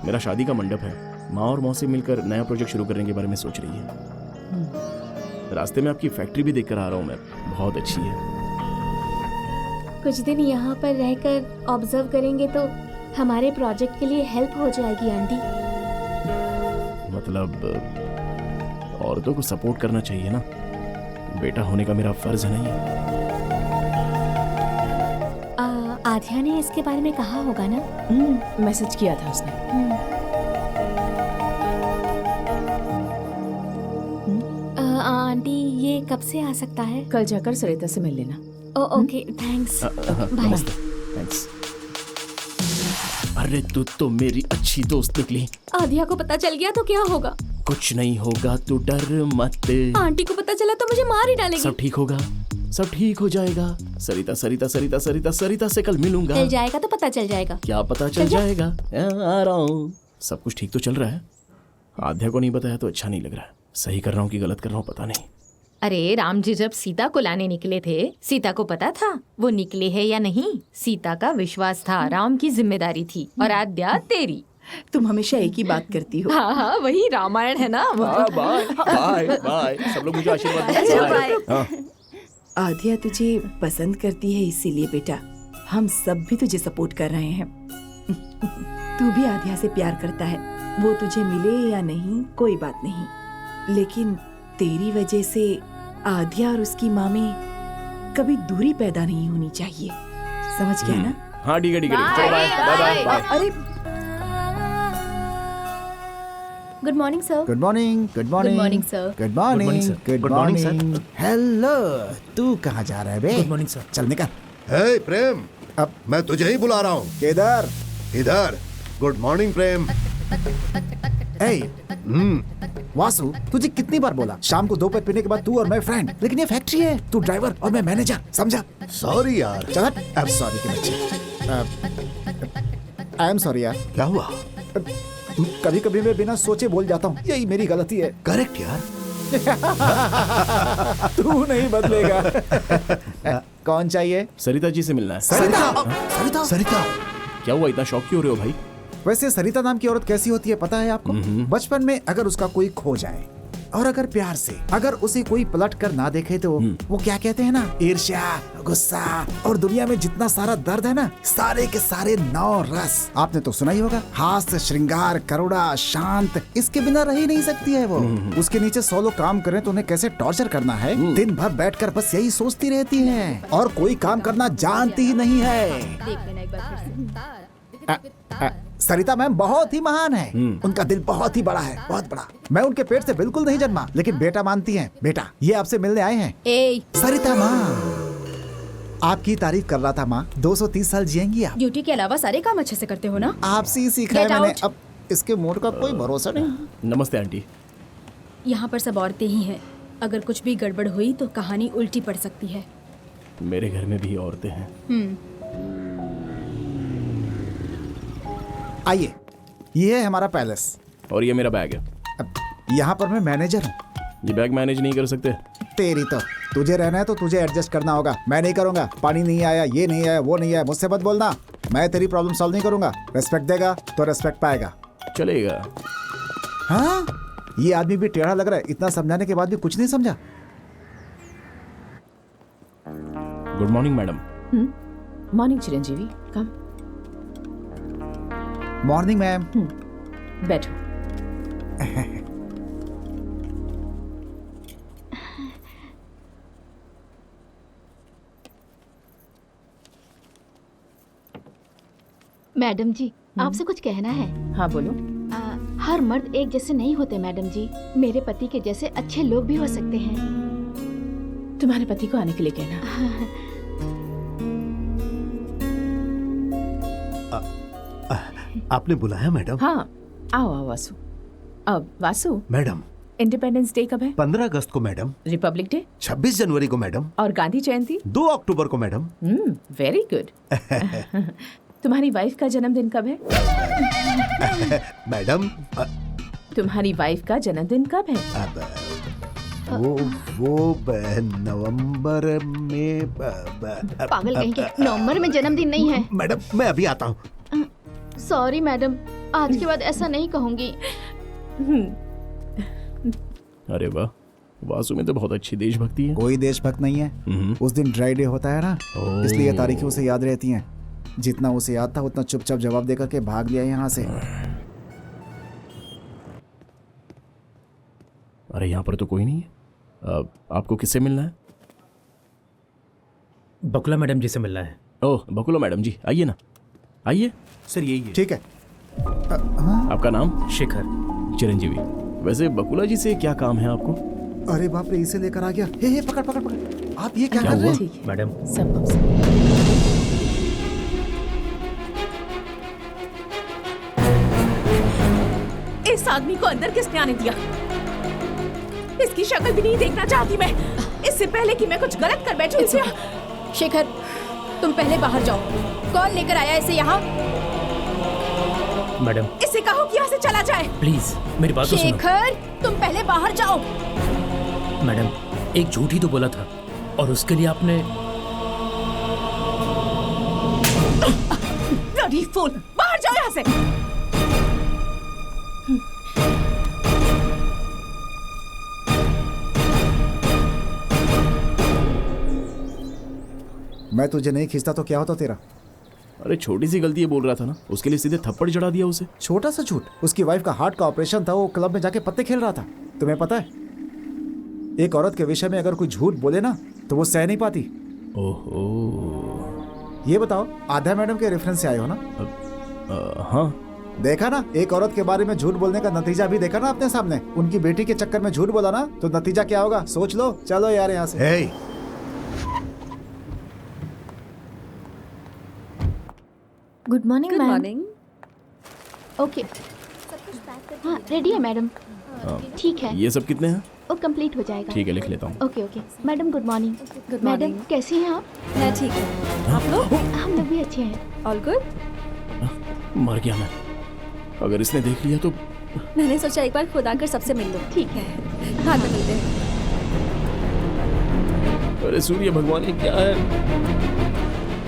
मेरा शादी का मंडप है। माँ और मौसी मिलकर नया प्रोजेक्ट शुरू करने के बारे में सोच रही है। रास्ते में आपकी फैक्ट्री भी देखकर आ रहा हूँ मैं, बहुत अच्छी है। कुछ दिन यहाँ पर रहकर ऑब्जर्व करेंगे तो हमारे प्रोजेक्ट के लिए हेल्प हो जाएगी आंटी। मतलब औरतों को सपोर्ट करना चाहिए ना, बेटा होने का मेरा फर्ज नहीं है। आध्या ने इसके बारे में कहा होगा ना? मैसेज किया था उसने। आंटी ये कब से आ सकता है? कल जाकर सरिता से मिल लेना। Okay thanks. बाय। थैंक्स। अरे तू तो मेरी अच्छी दोस्त निकली। आध्या को पता चल गया तो क्या होगा? कुछ नहीं होगा, तू डर मत। आंटी को पता चला तो मुझे मार ही डालेगी। सब ठीक होगा, सब ठीक हो जाएगा। सरिता सरिता सरिता सरिता सरिता से कल मिलूंगा। चल जाएगा तो पता चल जाएगा। क्या पता चल जाएगा? आ रहा हूँ। सब कुछ ठीक तो चल रहा है। आध्या को नहीं बताया तो अच्छा नहीं लग रहा है। सही कर रहा हूँ कि गलत कर रहा हूँ पता नहीं। अरे राम जी जब सीता को लाने निकले थे, सीता को पता था वो निकले है या नहीं? सीता का विश्वास था, राम की जिम्मेदारी थी और आद्या तेरी। तुम हमेशा एक ही बात करती हो। हाँ वही रामायण है ना। Bye bye bye. सब लोग मुझे आशीर्वाद दें। आध्या तुझे पसंद करती है, इसीलिए बेटा हम सब भी तुझे सपोर्ट कर रहे हैं। तू भी आध्या से प्यार करता है, वो तुझे मिले या नहीं कोई बात नहीं, लेकिन तेरी वजह से आध्या और उसकी माँ में कभी दूरी पैदा नहीं होनी चाहिए। समझ गया ना? हाँ ठीक है ठीक है। चलो बाय बाय बाय। अरे good morning sir. Good morning. Good morning. Good morning, sir. Good morning. Good Good morning, sir. Morning. Hello, तू कहाँ जा रहा है बे? Good morning sir. चल निकल। हे प्रेम, अब मैं तुझे ही बुला रहा हूँ। किधर? इधर। गुड मॉर्निंग प्रेम। वासु, तुझे कितनी बार बोला शाम को 2 पैक पीने के बाद तू और मैं फ्रेंड, लेकिन ये फैक्ट्री है, तू ड्राइवर और मैं मैनेजर, समझा? सॉरी यार। चल अब सॉरी के बच्चे। आई एम सॉरी यार। क्या हुआ? कभी कभी मैं बिना सोचे बोल जाता हूँ, यही मेरी गलती है। करेक्ट यार। तू नहीं बदलेगा। कौन चाहिए? सरिता जी से मिलना है। सरिता। सरिता। सरिता। क्या हुआ, इतना शौक क्यों हो रहे हो भाई? वैसे सरिता नाम की औरत कैसी होती है पता है आपको? बचपन में अगर उसका कोई खो जाए और अगर प्यार से अगर उसे कोई पलट कर ना देखे तो वो क्या कहते हैं ना, ईर्ष्या, गुस्सा और दुनिया में जितना सारा दर्द है ना, सारे के सारे 9 रस आपने तो सुना ही होगा। हास्य, श्रृंगार, करुणा, शांत, इसके बिना रह ही नहीं सकती है वो। उसके नीचे 100 लोग काम करें तो उन्हें कैसे टॉर्चर करना है, दिन भर बैठकर बस यही सोचती रहती है और कोई काम करना जानती ही नहीं है। सरिता मैम बहुत ही महान है। उनका दिल बहुत ही बड़ा है, बहुत बड़ा। मैं उनके पेट से बिल्कुल नहीं जन्मा, लेकिन बेटा मानती हैं। बेटा ये आपसे मिलने आए हैं। सरिता माँ आपकी तारीफ कर रहा था माँ। 230 साल जिएंगी आप। ड्यूटी के अलावा सारे काम अच्छे से करते हो ना? आपसे ही सीखा है Get मैंने। out. अब इसके मूड का कोई भरोसा नहीं। नमस्ते आंटी। यहाँ पर सब औरतें ही हैं, अगर कुछ भी गड़बड़ हुई तो कहानी उल्टी पड़ सकती है। मेरे घर में भी औरतें हैं। आइए, ये है हमारा पैलेस और ये मेरा बैग है। अब यहाँ पर मैं मैनेजर हूँ। ये बैग मैनेज नहीं कर सकते? तेरी तो, तुझे रहना है तो तुझे एडजस्ट करना होगा, मैं नहीं करूंगा। पानी नहीं आया, ये नहीं आया, वो नहीं आया, मुझसे मत बोलना। मैं तेरी प्रॉब्लम सॉल्व नहीं करूंगा। रेस्पेक्ट देगा तो रेस्पेक्ट पाएगा। चलेगा। हाँ, ये आदमी भी टेढ़ा लग रहा है, इतना समझाने के बाद भी कुछ नहीं समझा। Good morning madam. Morning Chiranjeevi, come. Morning ma'am. बैठो। मैडम जी, आपसे कुछ कहना है। हाँ बोलो। हर मर्द एक जैसे नहीं होते मैडम जी। मेरे पति के जैसे अच्छे लोग भी हो सकते हैं। तुम्हारे पति को आने के लिए कहना। आपने बुलाया मैडम? हाँ, आओ आओ वासु। अब वासु, मैडम इंडिपेंडेंस डे कब है? 15 अगस्त को मैडम। Republic day? 26 जनवरी को मैडम। और गांधी जयंती? 2 अक्टूबर को मैडम। Very good. तुम्हारी वाइफ का जन्मदिन कब है? मैडम तुम्हारी वाइफ का जन्मदिन कब है? वो नवंबर में। पागल कहीं के, नवंबर में जन्मदिन नहीं है। मैडम मैं अभी आता हूँ। सॉरी मैडम, आज के बाद ऐसा नहीं कहूंगी। अरे वाह, वासु में तो बहुत अच्छी देशभक्ति है। कोई देशभक्त नहीं है। उस दिन ड्राई डे होता है ना, इसलिए तारीखें उसे याद रहती हैं। जितना उसे याद था उतना चुपचाप जवाब देकर के भाग लिया यहाँ से। अरे यहाँ पर तो कोई नहीं है। आपको किससे मिलना है? बकुला मैडम जी से मिलना है। ओह, बकुला मैडम जी, आइए ना, आइए। सर यही है। ठीक है। आपका नाम? शेखर। चिरंजीवी। वैसे बकुला जी से क्या काम है आपको? अरे बाप रे, इसे लेकर आ गया। हे पकड़ पकड़ पकड़। आप ये क्या कर रहे हैं? मैडम इस आदमी को अंदर किसने आने दिया? इसकी शक्ल भी नहीं देखना चाहती मैं, इससे पहले कि मैं कुछ गलत कर बैठूं। इसे शेखर, तुम पहले बाहर जाओ। कौन लेकर आया इसे यहाँ? मैडम इसे कहो कि यहाँ से चला जाए। प्लीज मेरी बात तो सुनो। शेखर, तुम पहले बाहर जाओ। मैडम एक झूठ ही तो बोला था और उसके लिए आपने। ब्लडी फूल, बाहर जाओ यहाँ से। मैं तुझे नहीं खींचता तो क्या होता तेरा? अरे छोटी सी गलती है बोल रहा था ना, उसके लिए सीधे थप्पड़ चढ़ा दिया उसे। छोटा सा झूठ? उसकी वाइफ का हार्ट का ऑपरेशन था, वो क्लब में जाके पत्ते खेल रहा था। तुम्हें पता है, एक औरत के विषय में अगर कोई झूठ बोले ना तो वो सह नहीं पाती। ओहो। ये बताओ, आधा मैडम के रेफरेंस से आए हो ना? हाँ। देखा ना, एक औरत के बारे में झूठ बोलने का नतीजा भी देखा ना अपने सामने। उनकी बेटी के चक्कर में झूठ बोला ना तो नतीजा क्या होगा सोच लो। चलो यार यहाँ से। Good morning good ma'am. Morning. Okay, हाँ रेडी है मैडम। ठीक है, ये सब कितने हैं? वो कंप्लीट हो जाएगा। ठीक है, लिख लेता हूँ। Okay okay madam, good morning. Good madam morning. कैसी हैं आप? मैं ठीक हूँ, आप लोग? हम लोग भी अच्छे हैं। All good. मर गया मैं। अगर इसने देख लिया तो। मैंने सोचा एक बार खुद आकर सबसे मिल लो। ठीक है, बाद में मिलते हैं। अरे सूर्य भगवान, ये क्या है?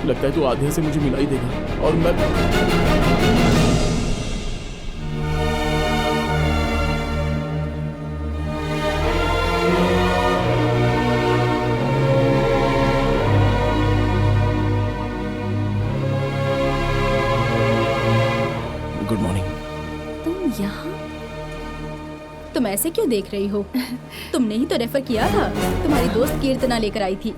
लगता है तो आधे से मुझे मिला ही देगा और मैं। Good morning. तुम यहाँ? तुम ऐसे क्यों देख रही हो? तुमने ही तो रेफर किया था। तुम्हारी दोस्त कीर्तना लेकर आई थी।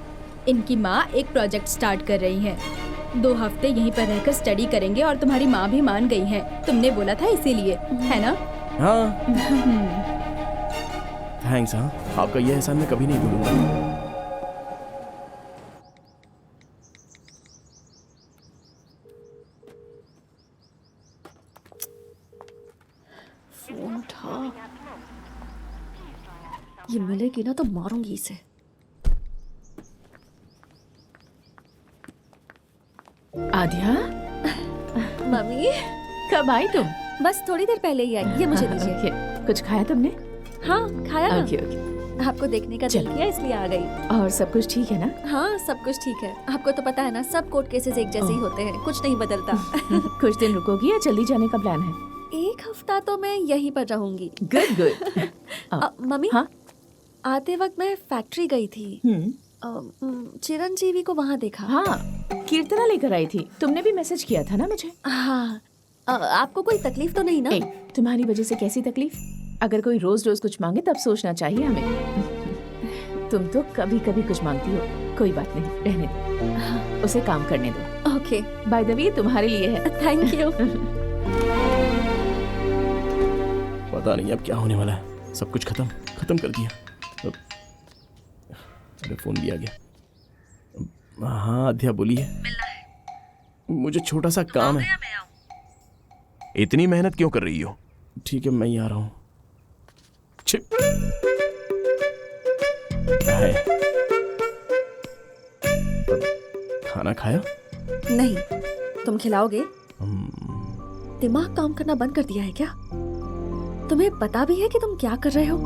इनकी माँ एक प्रोजेक्ट स्टार्ट कर रही हैं। 2 हफ्ते यहीं पर रहकर स्टडी करेंगे और तुम्हारी माँ भी मान गई है। तुमने बोला था इसीलिए, है ना? हाँ। थैंक्स। हाँ, आपका यह एहसान मैं कभी नहीं भूलूंगा। ये मिलेगी ना तो मारूंगी इसे। आद्या, मम्मी कब आई तुम? बस थोड़ी देर पहले ही आई। ये मुझे दीजिए। ओके, कुछ खाया तुमने? हाँ खाया ना। Okay okay. आपको देखने का दिल किया इसलिए आ गई। और सब कुछ ठीक है ना? हाँ सब कुछ ठीक है। आपको तो पता है ना, सब कोर्ट केसेस एक जैसे ही होते हैं, कुछ नहीं बदलता। कुछ दिन रुकोगी या जल्दी जाने का प्लान है? एक हफ्ता तो मैं यहीं पर रहूंगी। Good good. मम्मी, हाँ? आते वक्त मैं फैक्ट्री गई थी। चिरंजीवी को वहाँ देखा। हाँ, कीर्तना लेकर आई थी। तुमने भी मैसेज किया था ना मुझे? हाँ। आपको कोई तकलीफ तो नहीं ना? तुम्हारी वजह से कैसी तकलीफ? अगर कोई रोज रोज कुछ मांगे तब सोचना चाहिए हमें। तुम तो कभी कभी कुछ मांगती हो। कोई बात नहीं, रहने दो, उसे काम करने दो। ओके। बाय द वे, तुम्हारे लिए है। Thank you. पता नहीं अब क्या होने वाला है। सब कुछ खत्म कर दिया। अरे फोन भी आ गया। हाँ आध्या बोलिए। मुझे छोटा सा काम है। इतनी मेहनत क्यों कर रही हो? ठीक है मैं ही आ रहा हूँ। क्या है? खाना खाया? नहीं। तुम खिलाओगे? दिमाग काम करना बंद कर दिया है क्या? तुम्हें पता भी है कि तुम क्या कर रहे हो?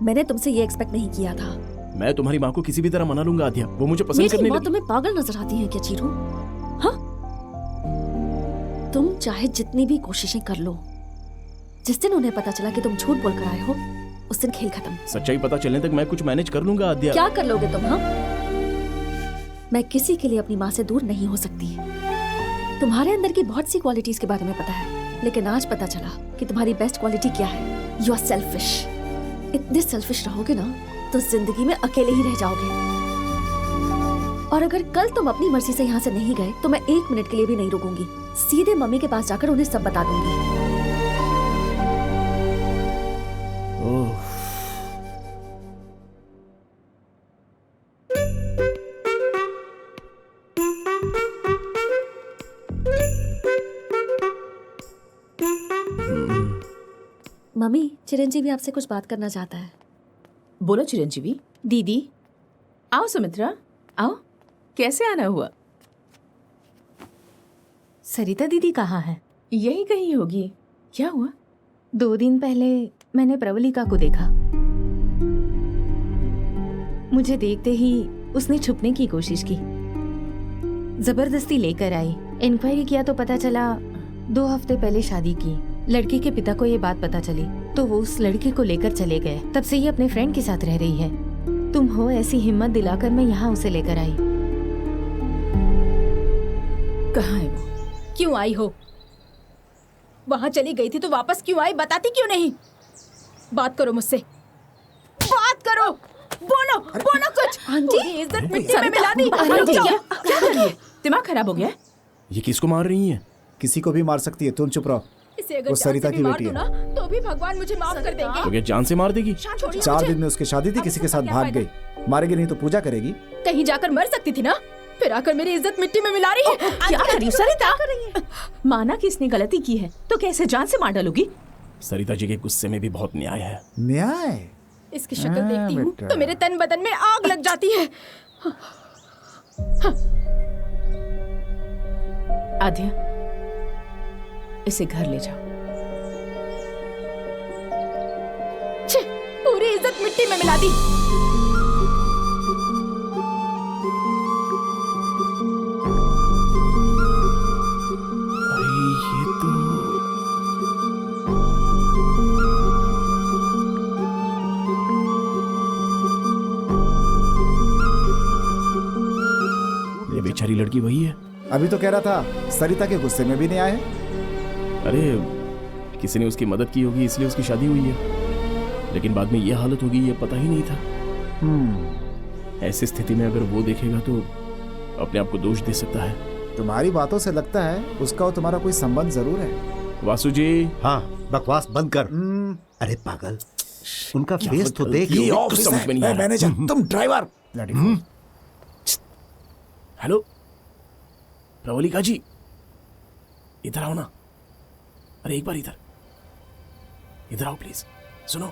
मैंने तुमसे ये एक्सपेक्ट नहीं किया था। मैं तुम्हारी माँ को किसी भी तरह मना लूंगा आध्या। वो मुझे पसंद मेरी करने माँ लगी। तुम्हें पागल नजर आती है क्या चीरू? हाँ? तुम चाहे जितनी भी कोशिशें कर लो, जिस दिन उन्हें पता चला कि तुम झूठ बोल कर आए हो, उस दिन खेल खत्म। सच्चाई पता चलने तक मैं कुछ मैनेज कर लूंगा आध्या। क्या कर लोगे तुम? हाँ? मैं किसी के लिए अपनी माँ से दूर नहीं हो सकती। तुम्हारे अंदर की बहुत सी क्वालिटीज के बारे में पता है, लेकिन आज पता चला कि तुम्हारी बेस्ट क्वालिटी क्या है। You are selfish. इतने सेल्फिश रहोगे ना तो जिंदगी में अकेले ही रह जाओगे। और अगर कल तुम अपनी मर्जी से यहाँ से नहीं गए तो मैं 1 मिनट के लिए भी नहीं रुकूंगी। सीधे मम्मी के पास जाकर उन्हें सब बता दूंगी। ओह। मम्मी, चिरंजीवी आपसे कुछ बात करना चाहता है। बोलो चिरंजीवी। दीदी, आओ सुमित्रा, आओ। कैसे आना हुआ? सरिता दीदी कहाँ है? यही कहीं होगी। क्या हुआ? 2 दिन पहले मैंने प्रवलिका को देखा। मुझे देखते ही उसने छुपने की कोशिश की, जबरदस्ती लेकर आई। इंक्वायरी किया तो पता चला 2 हफ्ते पहले शादी की। लड़की के पिता को ये बात पता चली तो वो उस लड़की को लेकर चले गए। तब से ये अपने फ्रेंड के साथ रह रही है। तुम हो ऐसी हिम्मत दिलाकर मैं यहाँ उसे लेकर आई। कहाँ है वो? क्यों आई हो? वहां चली गई थी तो वापस क्यों आई? बताती क्यों नहीं? बात करो मुझसे, बात करो, बोलो बोलो कुछ। आंटी, इज्जत मिट्टी में मिला दी। आंटी, क्या कर रही है? दिमाग खराब हो गया? ये किसको मार रही है? किसी को भी मार सकती है, तुम चुप रहो। इसे अगर वो जान सरिता से भी की मार बेटी दूं ना, तो भी भगवान मुझे माफ कर देंगे। तो क्या जान से मार देगी? 4 दिन में उसकी शादी थी, किसी के साथ भाग गई। मारेगी नहीं तो पूजा करेगी। कहीं जाकर मर सकती थी ना, फिर आकर मेरी इज्जत मिट्टी में मिला रही है। क्या कर रही हो सरिता? माना कि इसने गलती की है तो कैसे जान से मार डालोगी? सरिता जी के गुस्से में भी बहुत न्याय है। न्याय? इसकी शक्ल देखती हूँ तो मेरे तन बदन में आग लग जाती है। आध्या, इसे घर ले जाओ। छे, पूरी इज्जत मिट्टी में मिला दी। अरे ये तो ये बेचारी लड़की वही है। अभी तो कह रहा था सरिता के गुस्से में भी नहीं आए। अरे किसी ने उसकी मदद की होगी इसलिए उसकी शादी हुई है, लेकिन बाद में ये हालत होगी ये पता ही नहीं था। ऐसी स्थिति में अगर वो देखेगा तो अपने आप को दोष दे सकता है। तुम्हारी बातों से लगता है उसका और तुम्हारा कोई संबंध जरूर है। वासु जी। हाँ, बकवास बंद कर। अरे पागल, उनका फेस तो देख। ये ऑफिस समझ में नहीं आ रहा। मैनेजर, तुम ड्राइवर। हेलो प्रवलिका जी, इधर आओ ना। अरे एक बार इधर आओ प्लीज। सुनो,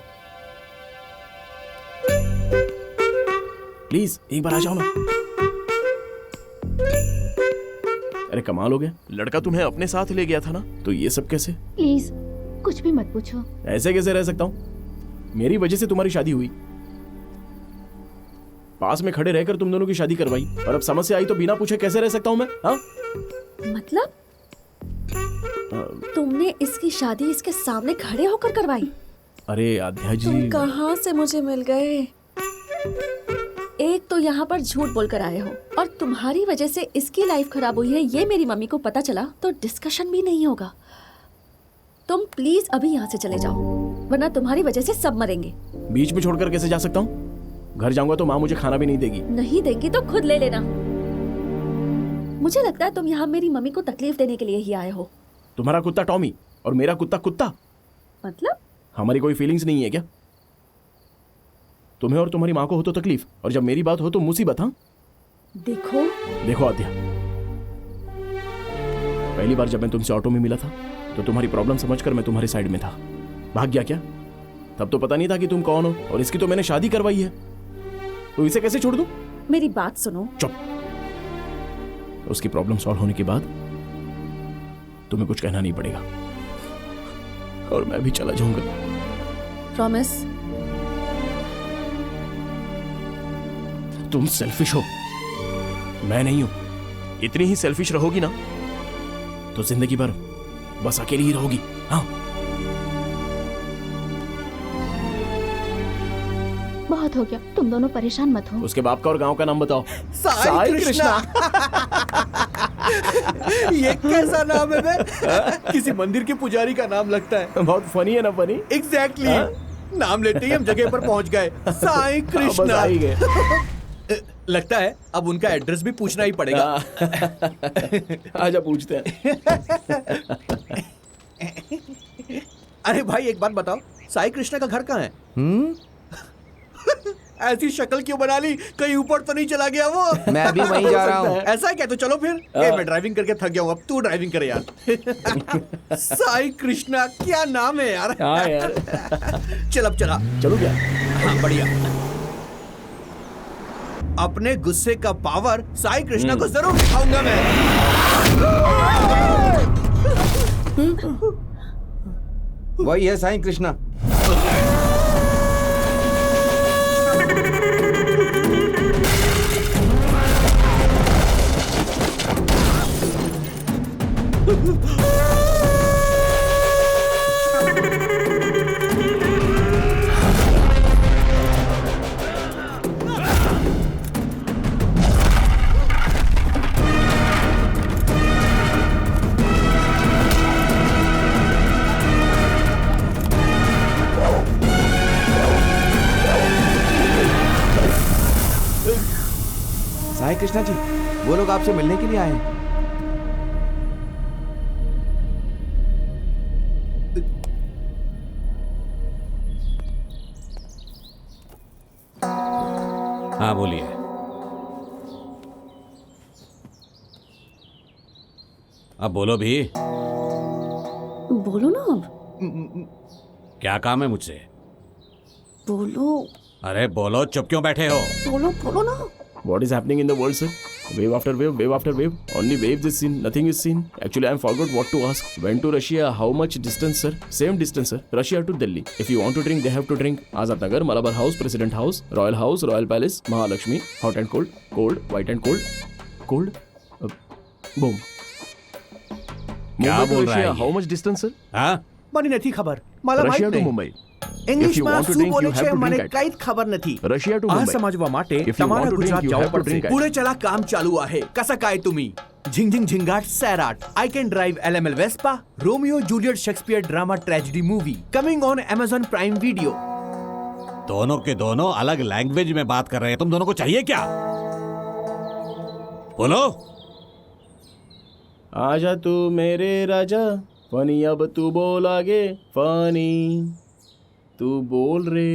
प्लीज एक बार आ जाओ ना। अरे कमाल हो गया, लड़का तुम्हें अपने साथ ले गया था ना, तो ये सब कैसे? प्लीज कुछ भी मत पूछो। ऐसे कैसे रह सकता हूँ? मेरी वजह से तुम्हारी शादी हुई, पास में खड़े रहकर तुम दोनों की शादी करवाई, और अब समस्या आई तो बिना पूछे कैसे रह सकता हूँ मैं? हाँ? मतलब तुमने इसकी शादी इसके सामने खड़े होकर करवाई? अरे आध्या जी, तुम कहाँ से मुझे मिल गए? एक तो यहाँ पर झूठ बोलकर आए हो, और तुम्हारी वजह से इसकी लाइफ खराब हुई है ये मेरी मम्मी को पता चला तो डिस्कशन भी नहीं होगा। तुम प्लीज अभी यहाँ से चले जाओ, वरना तुम्हारी वजह से सब मरेंगे। बीच में छोड़कर कैसे जा सकता हूँ? घर जाऊंगा तो माँ मुझे खाना भी नहीं देगी। नहीं देगी तो खुद ले लेना। मुझे लगता है तुम यहाँ मेरी मम्मी को तकलीफ देने के लिए ही आए हो। तुम्हारा कुत्ता टॉमी और मेरा कुत्ता कुत्ता, मतलब हमारी कोई फीलिंग्स नहीं है क्या? तुम्हें और तुम्हारी माँ को हो तो तकलीफ, और जब मेरी बात हो तो मुसीबत। हाँ देखो आद्या, पहली बार जब मैं तुमसे ऑटो में मिला था तो तुम्हारी प्रॉब्लम समझकर मैं तुम्हारी साइड में था। भाग गया क्या? तब तो पता नहीं था कि तुम कौन हो, और इसकी तो मैंने शादी करवाई है, तो इसे कैसे छोड़ दूं? मेरी बात सुनो। चुप। उसकी प्रॉब्लम सॉल्व होने के बाद तुम्हें कुछ कहना नहीं पड़ेगा, और मैं भी चला जाऊंगा। प्रॉमिस? तुम सेल्फिश हो, मैं नहीं हूं। इतनी ही सेल्फिश रहोगी ना तो जिंदगी भर बस अकेली ही रहोगी। हाँ, बहुत हो गया, तुम दोनों परेशान मत हो। उसके बाप का और गांव का नाम बताओ। साई कृष्णा। ये कैसा नाम है बे? किसी मंदिर के पुजारी का नाम लगता है। बहुत फनी है ना? Funny exactly. नाम लेते ही हम जगह पर पहुंच गए। साई कृष्णा ही गए। लगता है अब उनका एड्रेस भी पूछना ही पड़ेगा। आजा पूछते हैं। अरे भाई एक बात बताओ, साई कृष्णा का घर कहाँ है? ऐसी शक्ल क्यों बना ली, कहीं ऊपर तो नहीं चला गया वो? मैं भी वहीं जा रहा हूँ। ऐसा है क्या? तो चलो फिर। मैं ड्राइविंग करके थक गया हूँ, अब तू ड्राइविंग करे यार। साई कृष्णा, क्या नाम है यार। हाँ यार। चल अब चला। चलो क्या? हाँ बढ़िया। अपने गुस्से का पावर साई कृष्णा को जरूर दिखाऊंगा मैं। वही है साई कृष्णा। साई कृष्णा जी, वो लोग आपसे मिलने के लिए आए हैं। हाँ बोलिए। अब बोलो भी। बोलो ना अब। क्या काम है मुझसे? बोलो। अरे बोलो, चुप क्यों बैठे हो? बोलो बोलो ना। What is happening in the world, sir? Wave after wave, wave after wave. Only waves is seen, nothing is seen. Actually, I forgot what to ask. Went to Russia, how much distance, sir? Same distance, sir. Russia to Delhi. If you want to drink, they have to drink. Azad Nagar, Malabar House, President House, Royal House, Royal Palace, Mahalakshmi, hot and cold, cold, white and cold, cold, boom. क्या Mumbai to बोल रहा है Russia, ये? how much distance, sir? हाँ? મને નથી ખબર, માલા Russia માહિત to નહીં. Mumbai. इंग्लिश If you માં want to શું drink, બોલે you have છે to મને drink કઈ જ ખબર નથી. Russia to આ Mumbai. સમજવા માટે If you તમારા want to drink, Gujarat you જવું have to પડશે. drink. पुढे चला, काम चालू आहे. कसा काय तुम्ही? झिंगझिंग Zingaat Sairat. I can drive LML Vespa. Romeo Juliet Shakespeare drama tragedy movie coming on Amazon Prime Video. दोनों के दोनों अलग लैंग्वेज में बात कर रहे हैं। तुम दोनों को चाहिए क्या? बोलो। आजा तू मेरे राजा, फनी अब तू बोल आगे, फनी तू बोल रे।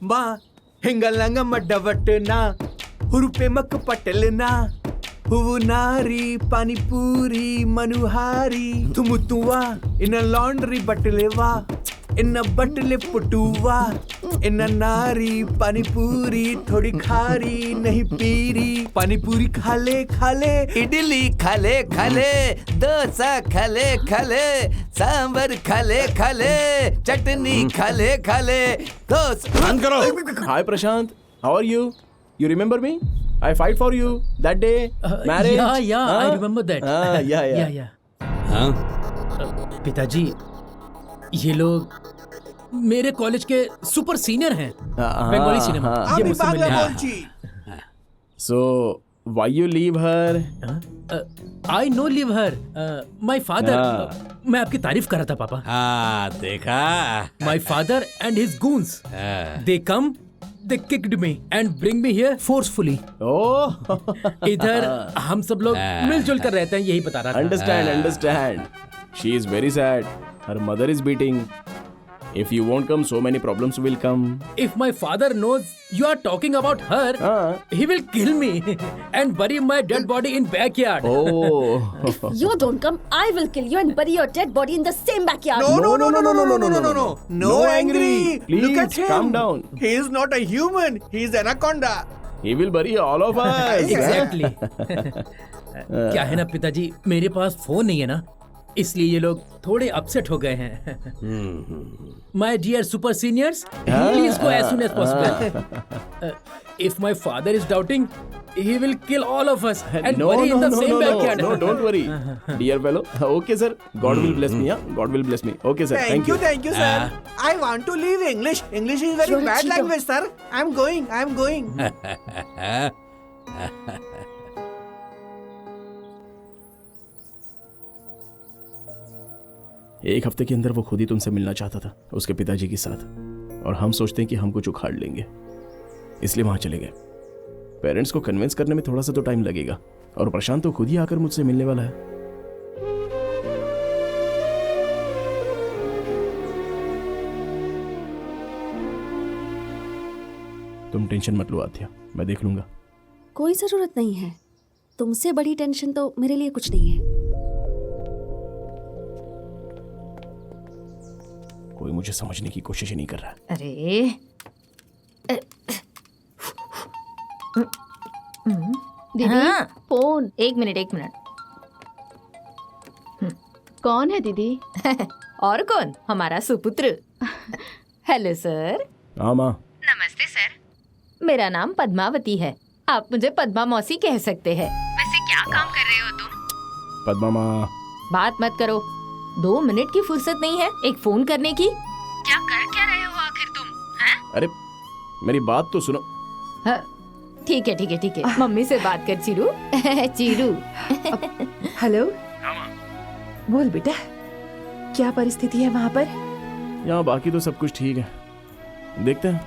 मा हिंगलंग मडवटना हुरुपे मक पटलना ಹೂವು ನಾರಿ ಪಾನಿಪೂರಿ ಮನುಹಾರಿ ತುಮುತ್ತುವ ಇನ್ನ ಲಾಂಡ್ರಿ ಬಟ್ಟಲೆವಾ ಇನ್ನ ಬಟ್ಟಲೆ ಪುಟುವಾ ಇನ್ನ ನಾರಿ ಪಾನಿಪೂರಿ ಥೋड़ी खारी नहीं पीरी पानीपुरी खाले खाले इडली खाले खाले डोसा खाले खाले सांबर खाले खाले चटनी खाले खाले बंद करो। Hi Prashant, how are you? You remember me? I fight for you that day. Marriage. Yeah, I remember that. Yeah. पिताजी, ये लोग मेरे कॉलेज के सुपर सीनियर हैं, बंगाली सिनेमा। ये मुझसे मिलने आए। So why you leave her? I no leave her. My father. मैं आपकी तारीफ कर रहा था पापा। देखा। My father and his goons. They come. They kicked me and bring me here forcefully. Oh. इधर हम सब लोग मिलजुल कर रहते हैं, यही बता रहा था। Understand. She is very sad. Her mother is beating. If you won't come, so many problems will come. If my father knows you are talking about her, he will kill me and bury my dead body in backyard. Oh. If you don't come, I will kill you and bury your dead body in the same backyard. No angry. Please, Look at him. calm down. He is not a human. He is anaconda. He will bury all of us. Exactly. क्या है ना पिताजी, मेरे पास phone नहीं है ना, इसलिए ये लोग थोड़े अपसेट हो गए हैं। My dear super seniors, please go as soon as possible. If my father is doubting, he will kill all of us and bury in the same backyard. No, don't worry, dear fellow. Okay, sir. God will bless me. God will bless me. Okay, sir. Thank you, sir. I want to leave English. English is very bad language, sir. I'm going. एक हफ्ते के अंदर वो खुद ही तुमसे मिलना चाहता था उसके पिताजी के साथ, और हम सोचते हैं कि हम कुछ उखाड़ लेंगे, इसलिए वहां चले गए। पेरेंट्स को कन्विंस करने में थोड़ा सा तो टाइम लगेगा, और प्रशांत तो खुद ही आकर मुझसे मिलने वाला है। तुम टेंशन मत लो आध्या, मैं देख लूंगा। कोई जरूरत नहीं है, तुमसे बड़ी टेंशन तो मेरे लिए कुछ नहीं है। कोई मुझे समझने की कोशिश ही नहीं कर रहा। अरे दीदी, फोन। एक मिनट। कौन है दीदी? और कौन, हमारा सुपुत्र। Hello sir. हाँ माँ। नमस्ते सर। मेरा नाम पद्मावती है, आप मुझे पद्मा मौसी कह सकते हैं। वैसे क्या काम कर रहे हो तुम? पद्मा माँ। बात मत करो, 2 मिनट की फुर्सत नहीं है एक फोन करने की। क्या रहे हो आखिर तुम? हैं? अरे मेरी बात तो सुनो। ठीक है, मम्मी से बात कर चीरू। चीरू। हेलो। बोल बेटा, क्या परिस्थिति है वहाँ पर? यहाँ बाकी तो सब कुछ ठीक है, देखते हैं।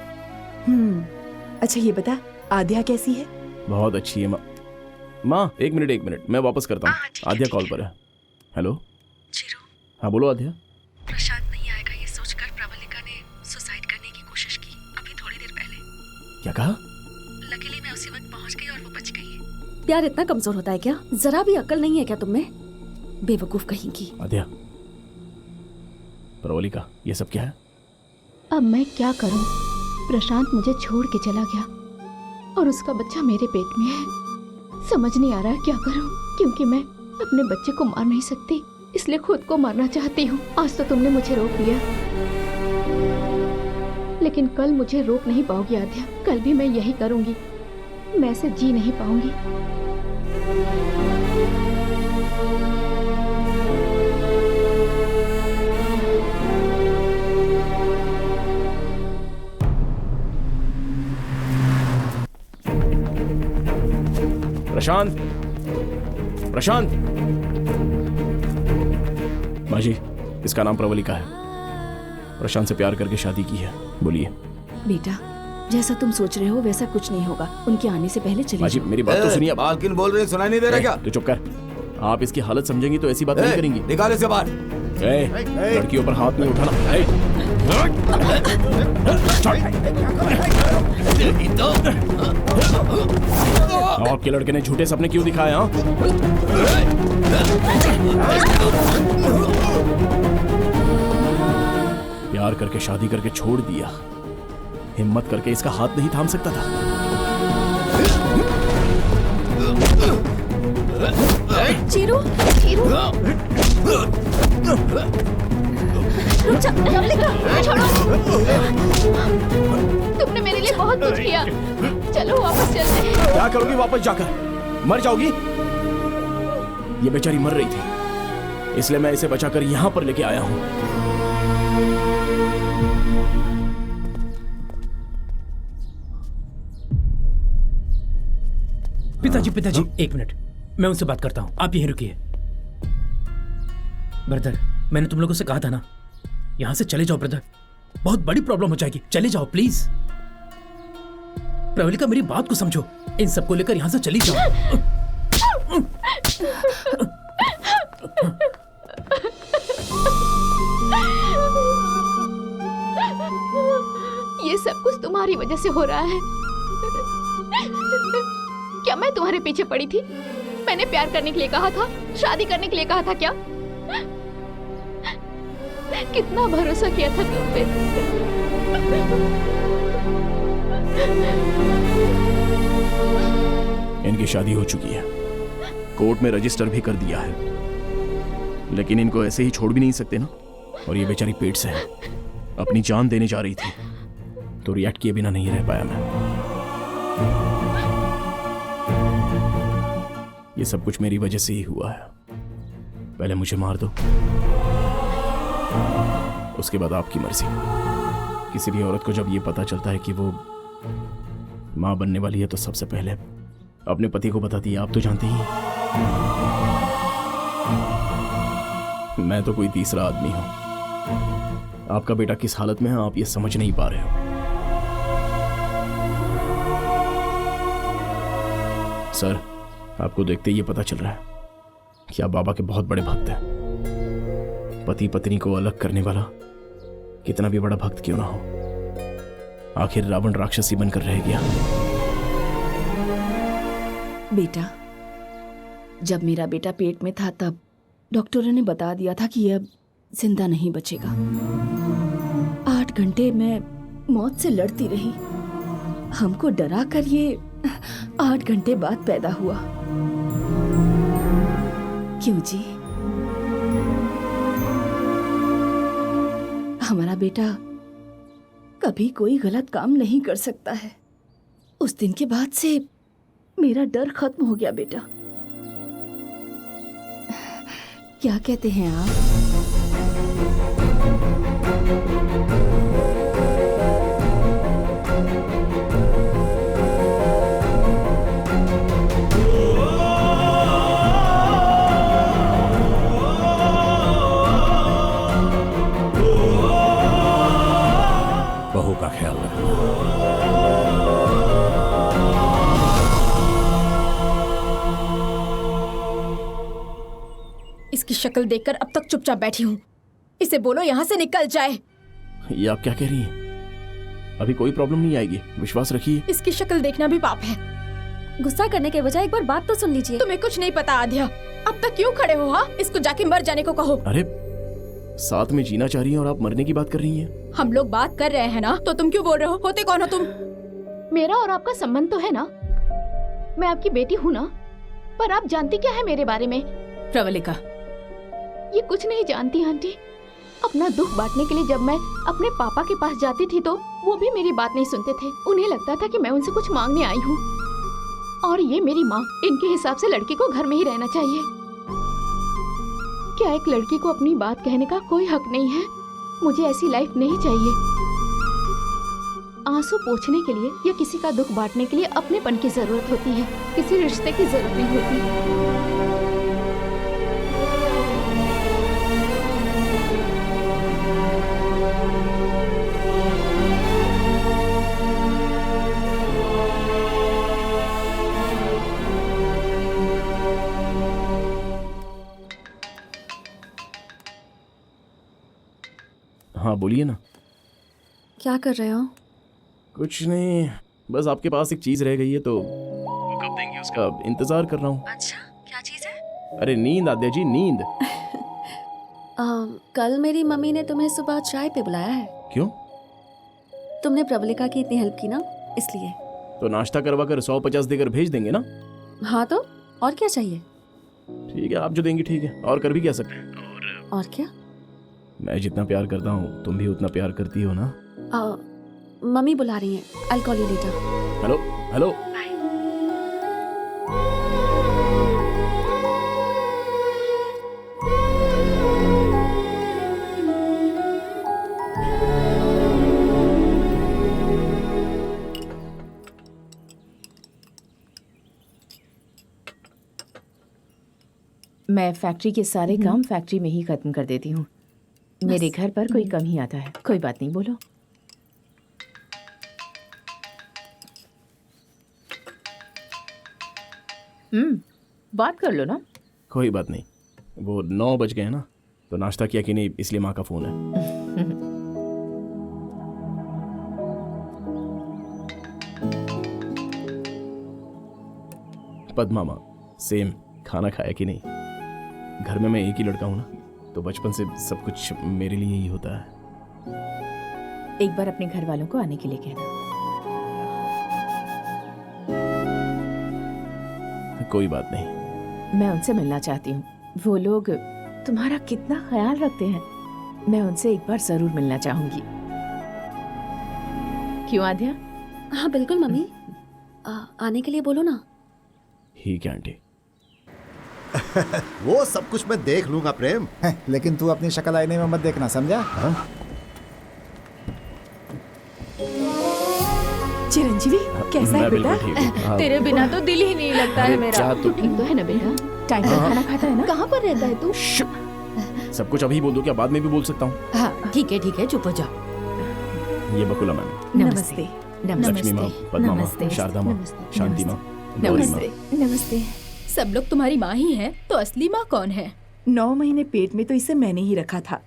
अच्छा ये बता, आद्या कैसी है? बहुत अच्छी है माँ। एक मिनट, मैं वापस करता हूँ। आद्या कॉल पर है। हेलो। हाँ बोलो आद्या। प्रशांत नहीं आएगा ये सोचकर प्रवलिका ने सुसाइड करने की कोशिश की अभी थोड़ी देर पहले। क्या कहा? लकीली मैं उसी वक्त पहुंच गई और वो बच गई। प्यार इतना कमजोर होता है क्या? जरा भी अक्ल नहीं है क्या तुम में? बेवकूफ कहीं की। आद्या, प्रवलिका, ये सब क्या है? अब मैं क्या करूं? प्रशांत मुझे छोड़ के चला गया और उसका बच्चा मेरे पेट में है। समझ नहीं आ रहा है क्या करूं, क्योंकि मैं अपने बच्चे को मार नहीं सकती, इसलिए खुद को मारना चाहती हूँ। आज तो तुमने मुझे रोक लिया, लेकिन कल मुझे रोक नहीं पाओगी आद्या। कल भी मैं यही करूंगी, मैं ऐसे जी नहीं पाऊंगी। प्रशांत। माँ जी, इसका नाम प्रवलिका है। प्रशांत से प्यार करके शादी की है। बोलिए। बेटा, जैसा तुम सोच रहे हो वैसा कुछ नहीं होगा। उनके आने से पहले चले माँ जी, मेरी बात तो सुनिए। बाल किन बोल रहे हैं, सुनाई नहीं दे रहा क्या? तो चुप कर। आप इसकी हालत समझेंगी तो ऐसी बात नहीं करेंगी। निकाल इसे बाहर। लड़कियों पर हाथ नहीं उठाना। आपके लड़के ने झूठे सपने क्यों दिखाए? हाँ, प्यार करके शादी करके छोड़ दिया, हिम्मत करके इसका हाथ नहीं थाम सकता था। चीरू, चीरू, रुक जा, प्रवलिका, छोड़ो। तुमने मेरे लिए बहुत कुछ किया। चलो वापस चलते हैं। क्या करोगी वापस जाकर? मर जाओगी? ये बेचारी मर रही थी, इसलिए मैं इसे बचाकर यहां पर लेके आया हूं। पिताजी, एक मिनट, मैं उनसे बात करता हूं, आप यहीं रुकिए। ब्रदर, मैंने तुम लोगों से कहा था ना, यहां से चले जाओ ब्रदर, बहुत बड़ी प्रॉब्लम हो जाएगी। चले जाओ प्लीज। प्रवलिका, मेरी बात को समझो, इन सबको लेकर यहां से चली जाओ। ये सब कुछ तुम्हारी वजह से हो रहा है। क्या मैं तुम्हारे पीछे पड़ी थी? मैंने प्यार करने के लिए कहा था, शादी करने के लिए कहा था क्या? कितना भरोसा किया था तुम पे। इनकी शादी हो चुकी है, कोर्ट में रजिस्टर भी कर दिया है, लेकिन इनको ऐसे ही छोड़ भी नहीं सकते ना। और ये बेचारी पेट से है, अपनी जान देने जा रही थी, तो रिएक्ट किए बिना नहीं रह पाया मैं। ये सब कुछ मेरी वजह से ही हुआ है। पहले मुझे मार दो, उसके बाद आपकी मर्जी। किसी भी औरत को जब ये पता चलता है कि वो मां बनने वाली है, तो सबसे पहले अपने पति को बताती है। आप तो जानते ही हैं, मैं तो कोई तीसरा आदमी हूं। आपका बेटा किस हालत में है आप ये समझ नहीं पा रहे हो। सर, आपको देखते ही ये पता चल रहा है कि आप बाबा के बहुत बड़े भक्त हैं। पति पत्नी को अलग करने वाला कितना भी बड़ा भक्त क्यों ना हो, आखिर रावण राक्षसी बनकर रह गया। बेटा, जब मेरा बेटा पेट में था तब डॉक्टरों ने बता दिया था कि यह अब जिंदा नहीं बचेगा। 8 घंटे मैं मौत से लड़ती रही। हमको डरा कर ये 8 घंटे बाद पैदा हुआ। क्यों जी? हमारा बेटा कभी कोई गलत काम नहीं कर सकता है। उस दिन के बाद से मेरा डर खत्म हो गया बेटा। क्या कहते हैं आप? बहू का ख्याल रखना। इसकी शक्ल देखकर अब तक चुपचाप बैठी हूँ। इसे बोलो यहाँ से निकल जाए। ये आप क्या कह रही हैं? अभी कोई प्रॉब्लम नहीं आएगी, विश्वास रखिए। इसकी शक्ल देखना भी पाप है। गुस्सा करने के बजाय एक बार बात तो सुन लीजिए। तुम्हें कुछ नहीं पता आध्या। अब तक क्यों खड़े हो? हाँ, इसको जाके मर जाने को कहो। अरे, साथ में जीना चाह रही हैं और आप मरने की बात कर रही हैं। हम लोग बात कर रहे हैं ना, तो तुम क्यों बोल रहे हो? होते कौन हो तुम? मेरा और आपका संबंध तो है ना। मैं आपकी बेटी हूँ ना, पर आप जानती क्या है मेरे बारे में? प्रवलिका, ये कुछ नहीं जानती आंटी। अपना दुख बांटने के लिए जब मैं अपने पापा के पास जाती थी तो वो भी मेरी बात नहीं सुनते थे। उन्हें लगता था कि मैं उनसे कुछ मांगने आई हूँ, और ये मेरी माँ, इनके हिसाब से लड़की को घर में ही रहना चाहिए। क्या एक लड़की को अपनी बात कहने का कोई हक नहीं है? मुझे ऐसी लाइफ नहीं चाहिए। आंसू पोंछने के लिए या किसी का दुख बांटने के लिए अपनेपन की जरूरत होती है, किसी रिश्ते की जरूरत नहीं होती। हाँ, बोलिए ना। क्या कर रहे हो? कुछ नहीं, बस आपके पास एक चीज रह गई है तो वो कब देंगे उसका इंतजार कर रहा हूँ। अच्छा, क्या चीज है? अरे नींद आद्या जी, नींद। कल मेरी मम्मी ने तुम्हें सुबह चाय पे बुलाया है। क्यों? तुमने प्रवलिका की इतनी हेल्प की ना, इसलिए। तो नाश्ता करवा कर 150 देकर भेज देंगे ना? हाँ तो और क्या चाहिए? ठीक है, आप जो देंगी ठीक है, और कर भी क्या सकते हैं। और क्या? मैं जितना प्यार करता हूँ तुम भी उतना प्यार करती हो ना? मम्मी बुला रही हैं, I'll call you later। Hello hello. मैं फैक्ट्री के सारे काम फैक्ट्री में ही खत्म कर देती हूँ। मेरे घर पर कोई कम ही आता है। कोई बात नहीं, बोलो। बात कर लो ना। कोई बात नहीं, वो 9 बज गए हैं ना, तो नाश्ता किया कि नहीं इसलिए माँ का फोन है। पद्मा माँ, सेम खाना खाया कि नहीं? घर में मैं एक ही लड़का हूँ ना, तो बचपन से सब कुछ मेरे लिए ही होता है। एक बार अपने घर वालों को आने के लिए कहना। कोई बात नहीं, मैं उनसे मिलना चाहती हूँ। वो लोग तुम्हारा कितना ख्याल रखते हैं। मैं उनसे एक बार जरूर मिलना चाहूंगी। क्यों आद्या? हाँ बिल्कुल मम्मी, आने के लिए बोलो ना। ठीक है आंटी। वो सब कुछ मैं देख लूंगा प्रेम। लेकिन तू अपनी शक्ल आईने में मत देखना, समझा? चिरंजीवी कैसा है बेटा? तेरे बिना तो दिल ही नहीं लगता है मेरा। तो ठीक तो है ना बेटा? टाइम पर खाना खाता है ना? कहाँ पर रहता है तू? सब कुछ अभी बोल दो, क्या बाद में भी बोल सकता हूँ? हाँ ठीक है, चुप हो जाओ। ये बकुला मैम, नमस्ते। लक्ष्मी माँ, पद्मा माँ, शारदा माँ, शांति माँ, गौरी माँ। नमस्ते। सब लोग तुम्हारी माँ ही हैं, तो असली माँ कौन है? 9 महीने पेट में तो इसे मैंने ही रखा था।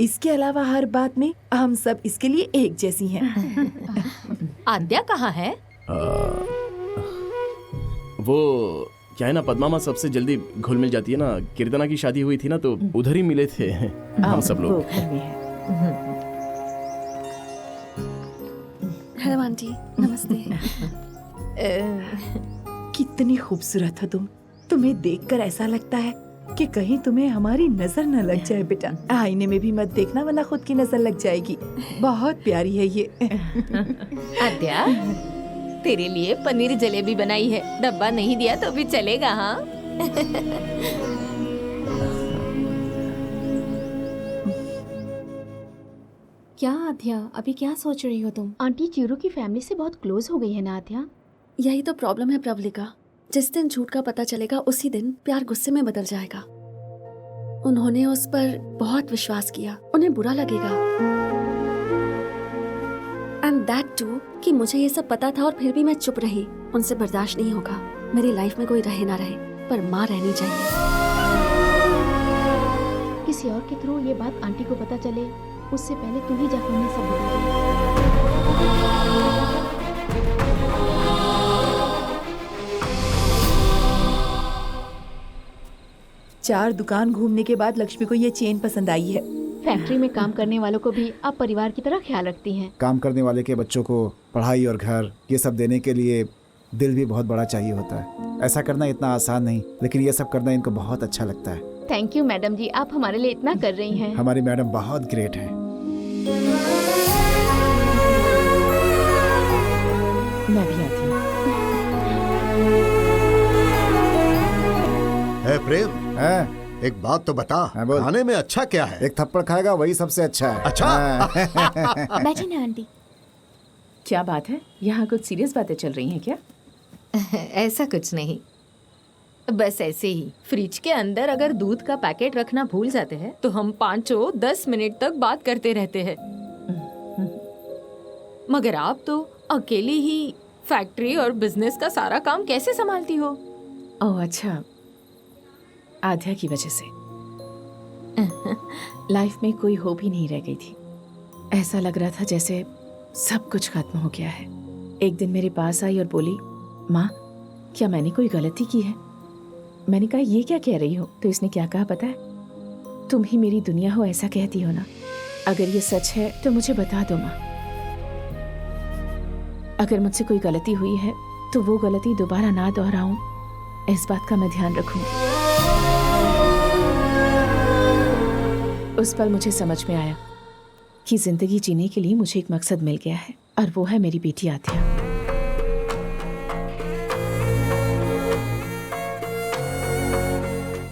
इसके अलावा हर बात में हम सब इसके लिए एक जैसी हैं। आद्या कहाँ है? वो क्या है ना, पद्मा माँ सबसे जल्दी घुल मिल जाती है ना। कीर्तना की शादी हुई थी ना, तो उधर ही मिले थे हम सब लोग। हेलो आंटी, नमस्ते। कितनी खूबसूरत हो तुम। तुम्हें देखकर ऐसा लगता है कि कहीं तुम्हें हमारी नजर न लग जाए बेटा। आईने में भी मत देखना, वरना खुद की नजर लग जाएगी। बहुत प्यारी है ये। आद्या, तेरे लिए पनीर जलेबी बनाई है। डब्बा नहीं दिया तो भी चलेगा। हाँ क्या आध्या, अभी क्या सोच रही हो तुम? आंटी चीरू की फैमिली से बहुत क्लोज हो गई है ना आध्या? यही तो प्रॉब्लम है प्रवलिका। जिस दिन झूठ का पता चलेगा उसी दिन प्यार गुस्से में बदल जाएगा। उन्होंने उस पर बहुत विश्वास किया, उन्हें बुरा लगेगा। एंड दैट टू कि मुझे ये सब पता था और फिर भी मैं चुप रही। उनसे बर्दाश्त नहीं होगा। मेरी लाइफ में कोई रहे ना रहे, पर माँ रहनी चाहिए। किसी और के थ्रू ये बात आंटी को पता चले, उससे पहले तू ही जाकर उन्हें सब बता दे। 4 दुकान घूमने के बाद लक्ष्मी को ये चेन पसंद आई है। फैक्ट्री में काम करने वालों को भी आप परिवार की तरह ख्याल रखती हैं। काम करने वाले के बच्चों को पढ़ाई और घर ये सब देने के लिए दिल भी बहुत बड़ा चाहिए होता है। ऐसा करना इतना आसान नहीं, लेकिन ये सब करना इनको बहुत अच्छा लगता है। थैंक यू मैडम जी, आप हमारे लिए इतना कर रही हैं। हमारी मैडम बहुत ग्रेट है। मैं भी आती हूँ। प्रेम, एक बात तो बता, खाने में अच्छा क्या है? एक थप्पड़ खाएगा वही सबसे अच्छा है। अच्छा। बैठे ना आंटी। क्या बात है, यहाँ कुछ सीरियस बातें चल रही हैं क्या? ऐसा कुछ नहीं, बस ऐसे ही। फ्रिज के अंदर अगर दूध का पैकेट रखना भूल जाते हैं तो हम 5-10 मिनट तक बात करते रहते हैं। मगर आप तो अकेली ही फैक्ट्री और बिजनेस का सारा काम कैसे संभालती हो? ओह अच्छा, आध्या की वजह से लाइफ में कोई होप ही नहीं रह गई थी। ऐसा लग रहा था जैसे सब कुछ खत्म हो गया है। एक दिन मेरे पास आई और बोली, माँ क्या मैंने कोई गलती की है? मैंने कहा ये क्या कह रही हो? तो इसने क्या कहा पता है? तुम ही मेरी दुनिया हो, ऐसा कहती हो ना। अगर ये सच है तो मुझे बता दो माँ। अगर मुझसे कोई गलती हुई है तो वो गलती दोबारा ना दोहराऊं, इस बात का मैं ध्यान रखूंगी। उस पल मुझे समझ में आया कि जिंदगी जीने के लिए मुझे एक मकसद मिल गया है, और वो है मेरी बेटी आध्या।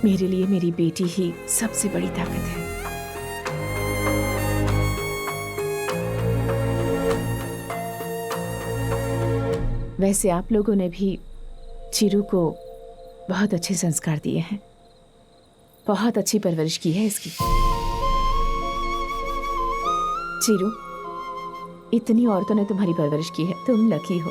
मेरे लिए मेरी बेटी ही सबसे बड़ी ताकत है। वैसे आप लोगों ने भी चिरू को बहुत अच्छे संस्कार दिए हैं, बहुत अच्छी परवरिश की है इसकी। चिरू, इतनी औरतों ने तुम्हारी परवरिश की है, तुम लकी हो।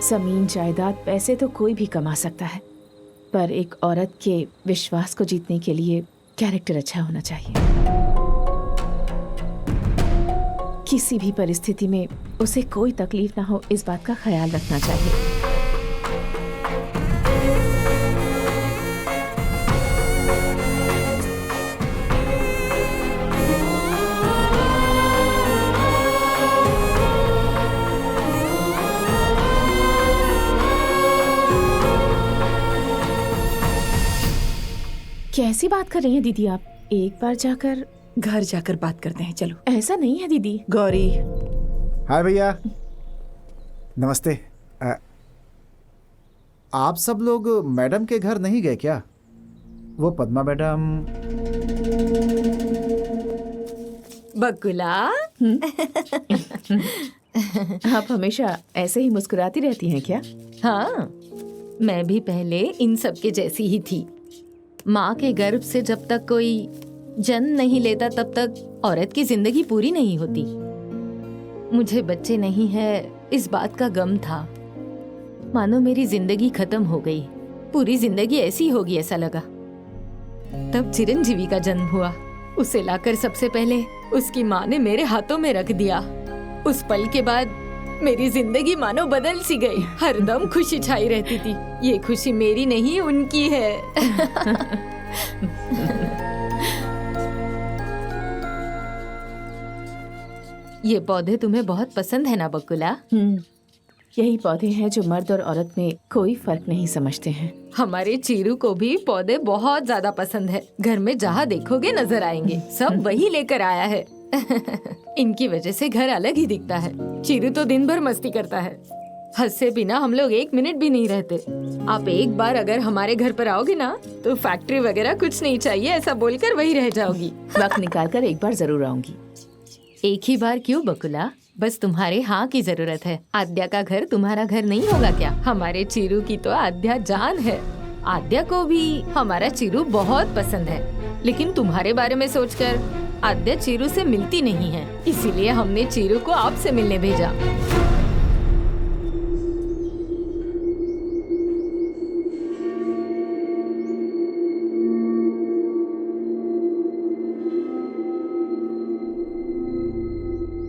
जमीन जायदाद पैसे तो कोई भी कमा सकता है, पर एक औरत के विश्वास को जीतने के लिए कैरेक्टर अच्छा होना चाहिए। किसी भी परिस्थिति में उसे कोई तकलीफ ना हो, इस बात का ख्याल रखना चाहिए। कैसी बात कर रही हैं दीदी आप? एक बार जाकर घर जाकर बात करते हैं, चलो। ऐसा नहीं है दीदी। गौरी। हाय भैया, नमस्ते। आप सब लोग मैडम के घर नहीं गए क्या? वो पद्मा मैडम। बकुला, आप हमेशा ऐसे ही मुस्कुराती रहती हैं क्या? हाँ, मैं भी पहले इन सब के जैसी ही थी। माँ के गर्भ से जब तक कोई जन्म नहीं लेता तब तक औरत की जिंदगी पूरी नहीं होती। मुझे बच्चे नहीं है इस बात का गम था। मानो मेरी जिंदगी खत्म हो गई, पूरी जिंदगी ऐसी होगी ऐसा लगा। तब चिरंजीवी का जन्म हुआ। उसे लाकर सबसे पहले उसकी माँ ने मेरे हाथों में रख दिया। उस पल के बाद मेरी जिंदगी मानो बदल सी गई। हरदम खुशी छाई रहती थी। ये खुशी मेरी नहीं उनकी है। ये पौधे तुम्हें बहुत पसंद है ना बकुला? यही पौधे हैं जो मर्द और औरत में कोई फर्क नहीं समझते हैं। हमारे चीरू को भी पौधे बहुत ज्यादा पसंद है। घर में जहाँ देखोगे नजर आएंगे, सब वही लेकर आया है। इनकी वजह से घर अलग ही दिखता है। चीरू तो दिन भर मस्ती करता है। हंसे बिना हम लोग एक मिनट भी नहीं रहते। आप एक बार अगर हमारे घर पर आओगे ना तो फैक्ट्री वगैरह कुछ नहीं चाहिए ऐसा बोलकर वही रह जाओगी। वक्त निकाल कर एक बार जरूर आऊंगी। एक ही बार क्यों बकुला? बस तुम्हारे हाँ की जरूरत है। आद्या का घर तुम्हारा घर नहीं होगा क्या? हमारे चीरू की तो आद्या जान है। आद्या को भी हमारा चीरू बहुत पसंद है, लेकिन तुम्हारे बारे में सोचकर आद्या चीरू से मिलती नहीं है। इसीलिए हमने चीरू को आपसे मिलने भेजा।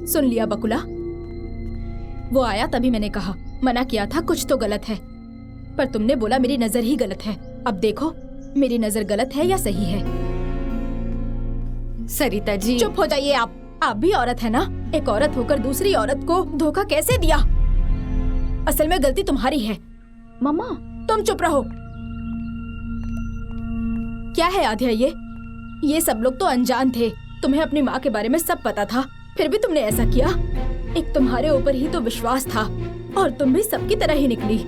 सुन लिया बकुला? वो आया तभी मैंने कहा, मना किया था कुछ तो गलत है, पर तुमने बोला मेरी नजर ही गलत है। अब देखो मेरी नजर गलत है या सही है। सरिता जी चुप हो जाइए आप भी औरत है ना। एक औरत होकर दूसरी औरत को धोखा कैसे दिया? असल में गलती तुम्हारी है। मम्मा तुम चुप रहो। क्या है आध्या ये सब लोग तो अनजान थे। तुम्हें अपनी माँ के बारे में सब पता था, फिर भी तुमने ऐसा किया। एक तुम्हारे ऊपर ही तो विश्वास था और तुम भी सबकी तरह ही निकली।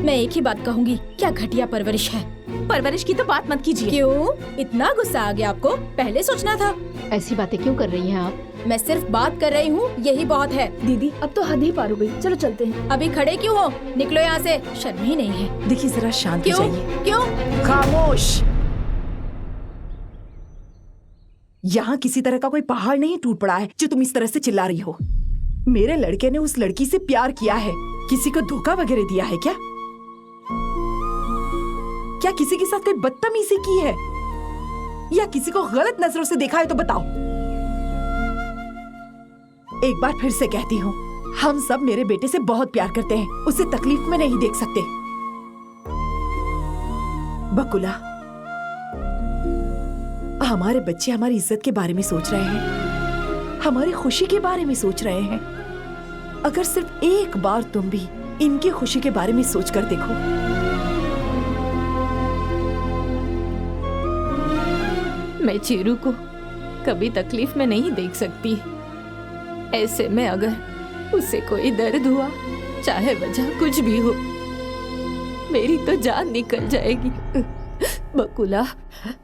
मैं एक ही बात कहूंगी, क्या घटिया परवरिश है। परवरिश की तो बात मत कीजिए। क्यों इतना गुस्सा आ गया आपको? पहले सोचना था। ऐसी बातें क्यों कर रही हैं आप? मैं सिर्फ बात कर रही हूँ, यही बहुत है। दीदी अब तो हद ही पार हो गई, चलो चलते हैं। अभी खड़े क्यों हो? निकलो यहाँ से, शर्म ही नहीं है। देखिए जरा शांत हो जाइए। क्यों? खामोश। यहाँ किसी तरह का कोई पहाड़ नहीं टूट पड़ा है जो तुम इस तरह से चिल्ला रही हो। मेरे लड़के ने उस लड़की से प्यार किया है, किसी को धोखा वगैरह दिया है क्या? क्या किसी के साथ कोई बदतमीजी की है या किसी को गलत नजरों से देखा है तो बताओ। एक बार फिर से कहती हूँ, हम सब मेरे बेटे से बहुत प्यार करते हैं, उसे तकलीफ में नहीं देख सकते। बकुला, हमारे बच्चे हमारी इज्जत के बारे में सोच रहे हैं, हमारी खुशी के बारे में सोच रहे हैं। अगर सिर्फ एक बार तुम भी इनकी खुशी के बारे में सोच कर देखो। मैं चीरू को कभी तकलीफ में नहीं देख सकती। ऐसे में अगर उसे कोई दर्द हुआ, चाहे वजह कुछ भी हो, मेरी तो जान निकल जाएगी। बकुला,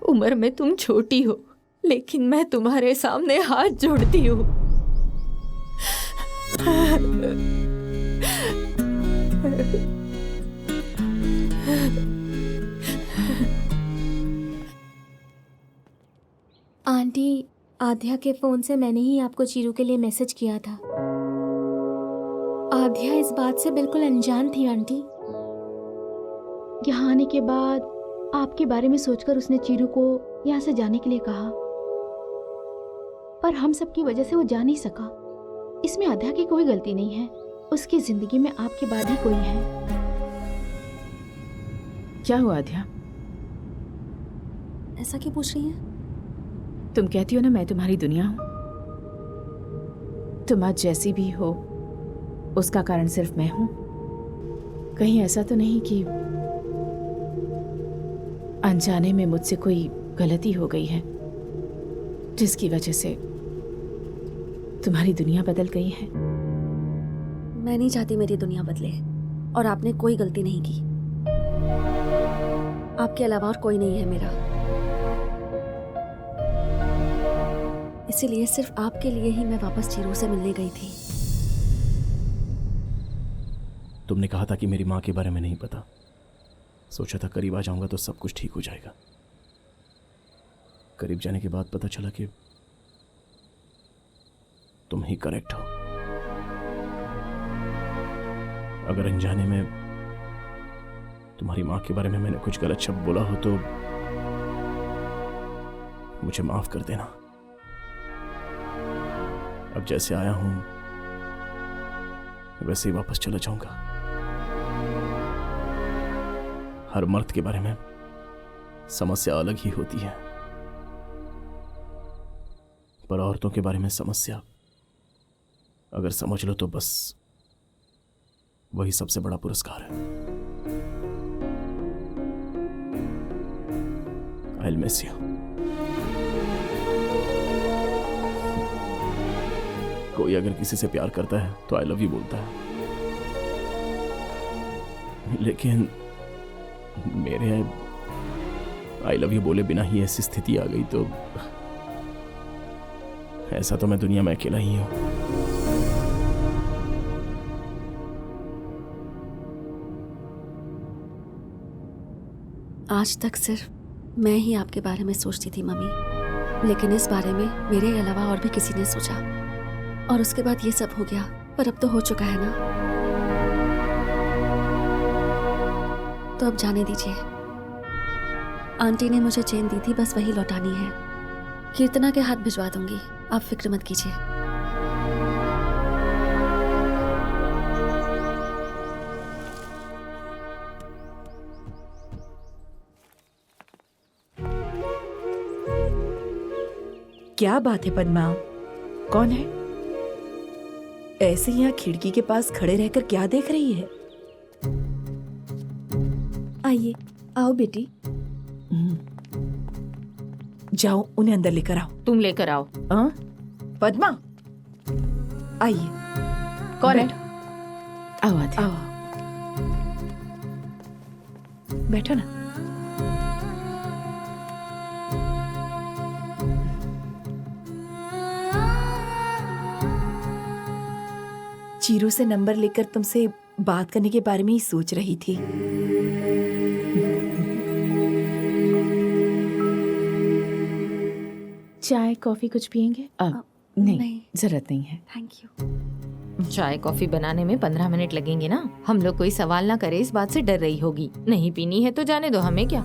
उम्र में तुम छोटी हो, लेकिन मैं तुम्हारे सामने हाथ जोड़ती हूँ। आंटी, आध्या के फोन से मैंने ही आपको चीरू के लिए मैसेज किया था। आध्या इस बात से बिल्कुल अनजान थी आंटी। यहाँ आने के बाद आपके बारे में सोचकर उसने चीरू को यहाँ से जाने के लिए कहा, पर हम सबकी वजह से वो जा नहीं सका। इसमें आध्या की कोई गलती नहीं है, उसकी जिंदगी में आपके बाद ही कोई है। क्या हुआ आध्या? ऐसा क्यों पूछ रही है? तुम कहती हो ना मैं तुम्हारी दुनिया हूं। तुम आज जैसी भी हो उसका कारण सिर्फ मैं हूं। कहीं ऐसा तो नहीं कि अनजाने में मुझसे कोई गलती हो गई है जिसकी वजह से तुम्हारी दुनिया बदल गई है? मैं नहीं चाहती मेरी दुनिया बदले, और आपने कोई गलती नहीं की। आपके अलावा और कोई नहीं है मेरा, इसीलिए सिर्फ आपके लिए ही मैं वापस चीरू से मिलने गई थी। तुमने कहा था कि मेरी माँ के बारे में नहीं पता। सोचा था करीब आ जाऊंगा तो सब कुछ ठीक हो जाएगा। करीब जाने के बाद पता चला कि तुम ही करेक्ट हो। अगर अनजाने में तुम्हारी माँ के बारे में मैंने कुछ गलत शब्द बोला हो तो मुझे माफ कर देना। अब जैसे आया हूं वैसे ही वापस चला जाऊंगा। हर मर्द के बारे में समस्या अलग ही होती है, पर औरतों के बारे में समस्या अगर समझ लो तो बस वही सबसे बड़ा पुरस्कार है। I'll miss you. कोई अगर किसी से प्यार करता है तो आई लव यू बोलता है, लेकिन मेरे आई लव यू बोले बिना ही ऐसी स्थिति आ गई तो ऐसा तो मैं दुनिया में अकेला ही हूं। आज तक सिर्फ मैं ही आपके बारे में सोचती थी मम्मी, लेकिन इस बारे में मेरे अलावा और भी किसी ने सोचा, और उसके बाद ये सब हो गया। पर अब तो हो चुका है ना, तो अब जाने दीजिए। आंटी ने मुझे चेन दी थी, बस वही लौटानी है। कीर्तना के हाथ भिजवा दूंगी, आप फिक्र मत कीजिए। क्या बात है पद्मा, कौन है? ऐसे यहाँ खिड़की के पास खड़े रहकर क्या देख रही है? आइए, आओ बेटी। जाओ उन्हें अंदर लेकर आओ। तुम लेकर आओ। पद्मा, आइए। कौन है? आओ आध्या। आओ, बैठो ना। चीरू से नंबर लेकर तुमसे बात करने के बारे में ही सोच रही थी। चाय कॉफी कुछ पियेंगे? अब नहीं, जरूरत नहीं है। Thank you. चाय कॉफी बनाने में 15 मिनट लगेंगे ना। हम लोग कोई सवाल ना करे इस बात से डर रही होगी। नहीं पीनी है तो जाने दो, हमें क्या।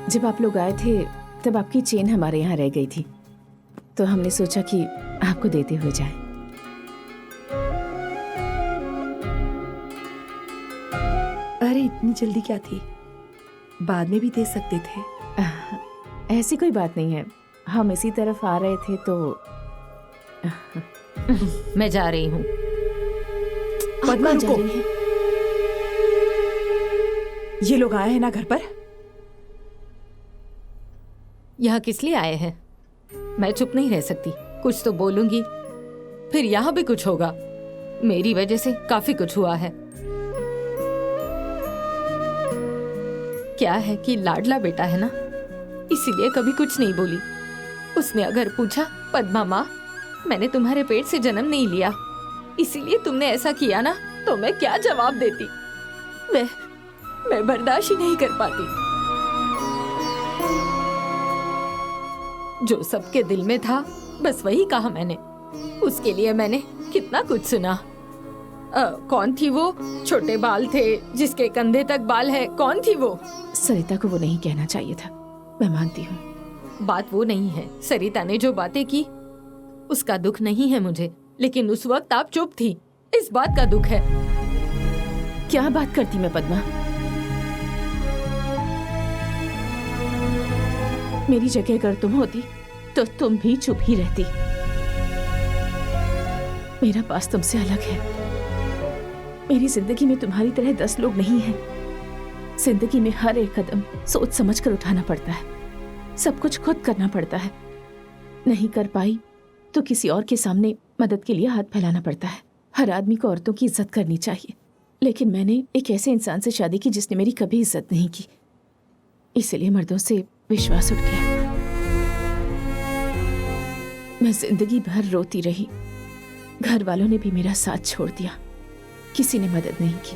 जब आप लोग आए थे तब आपकी चेन हमारे यहाँ रह गई थी, तो हमने सोचा कि आपको देते हुए जाए। अरे इतनी जल्दी क्या थी, बाद में भी दे सकते थे। ऐसी कोई बात नहीं है, हम इसी तरफ आ रहे थे तो मैं जा रही हूँ। पद्मा रुको, ये लोग आए हैं ना घर पर? यहाँ किस लिए आए हैं? मैं चुप नहीं रह सकती, कुछ तो बोलूंगी। फिर यहाँ भी कुछ होगा। मेरी वजह से काफी कुछ हुआ है। क्या है कि लाडला बेटा है ना, इसीलिए कभी कुछ नहीं बोली। उसने अगर पूछा, पद्मा माँ मैंने तुम्हारे पेट से जन्म नहीं लिया, इसीलिए तुमने ऐसा किया ना, तो मैं क्या जवाब देती? मैं बर्दाश्त ही नहीं कर पाती। जो सबके दिल में था बस वही कहा मैंने। उसके लिए मैंने कितना कुछ सुना। कौन थी वो? छोटे बाल थे जिसके कंधे तक बाल है, कौन थी वो? सरिता को वो नहीं कहना चाहिए था, मैं मानती हूँ। बात वो नहीं है। सरिता ने जो बातें की उसका दुख नहीं है मुझे, लेकिन उस वक्त आप चुप थी, इस बात का दुख है। क्या बात करती मैं पद्मा? मेरी जगह अगर तुम होती तो तुम भी चुप ही रहती। मेरा पास तुमसे अलग है। मेरी जिंदगी में तुम्हारी तरह 10 लोग नहीं हैं। जिंदगी में हर एक कदम सोच समझ कर उठाना पड़ता है, सब कुछ खुद करना पड़ता है। नहीं कर पाई तो किसी और के सामने मदद के लिए हाथ फैलाना पड़ता है। हर आदमी को औरतों की इज्जत करनी चाहिए, लेकिन मैंने एक ऐसे इंसान से शादी की जिसने मेरी कभी इज्जत नहीं की, इसलिए मर्दों से विश्वास उठ गया। मैं जिंदगी भर रोती रही। घर वालों ने भी मेरा साथ छोड़ दिया, किसी ने मदद नहीं की।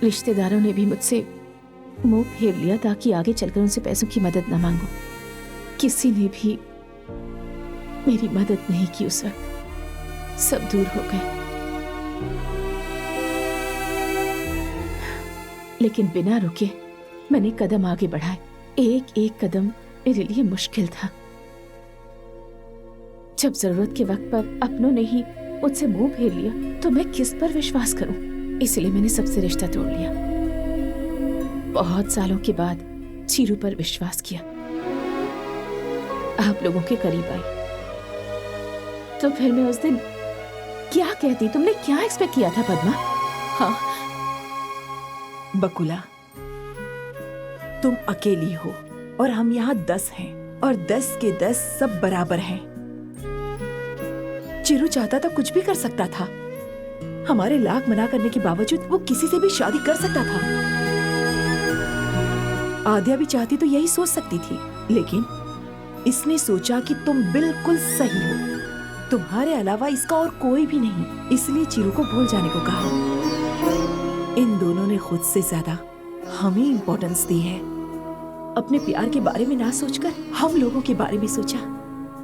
रिश्तेदारों ने भी मुझसे मुंह फेर लिया ताकि आगे चलकर उनसे पैसों की मदद न मांगूं। किसी ने भी मेरी मदद नहीं की उस वक्त, सब दूर हो गए। लेकिन बिना रुके मैंने कदम आगे बढ़ाए। एक एक कदम मेरे लिए मुश्किल था। जब जरूरत के वक्त पर अपनों ने ही मुझसे मुंह फेर लिया तो मैं किस पर विश्वास करूं? इसलिए मैंने सबसे रिश्ता तोड़ लिया। बहुत सालों के बाद चीरू पर विश्वास किया, आप लोगों के करीब आई। तो फिर मैं उस दिन क्या कहती? तुमने क्या एक्सपेक्ट किया था पद्मा? हाँ बकुला, तुम अकेली हो और हम यहाँ 10 हैं और 10 के 10 सब बराबर हैं। चिरू चाहता था कुछ भी कर सकता था। हमारे लाख मना करने के बावजूद वो किसी से भी शादी कर सकता था। आद्या भी चाहती तो यही सोच सकती थी, लेकिन इसने सोचा कि तुम बिल्कुल सही हो, तुम्हारे अलावा इसका और कोई भी नहीं, इसलिए चिरू को भूल जाने को कहा। इन दोनों ने खुद से ज्यादा हमें इंपॉर्टेंस दी है। अपने प्यार के बारे में ना सोचकर हम लोगों के बारे में सोचा।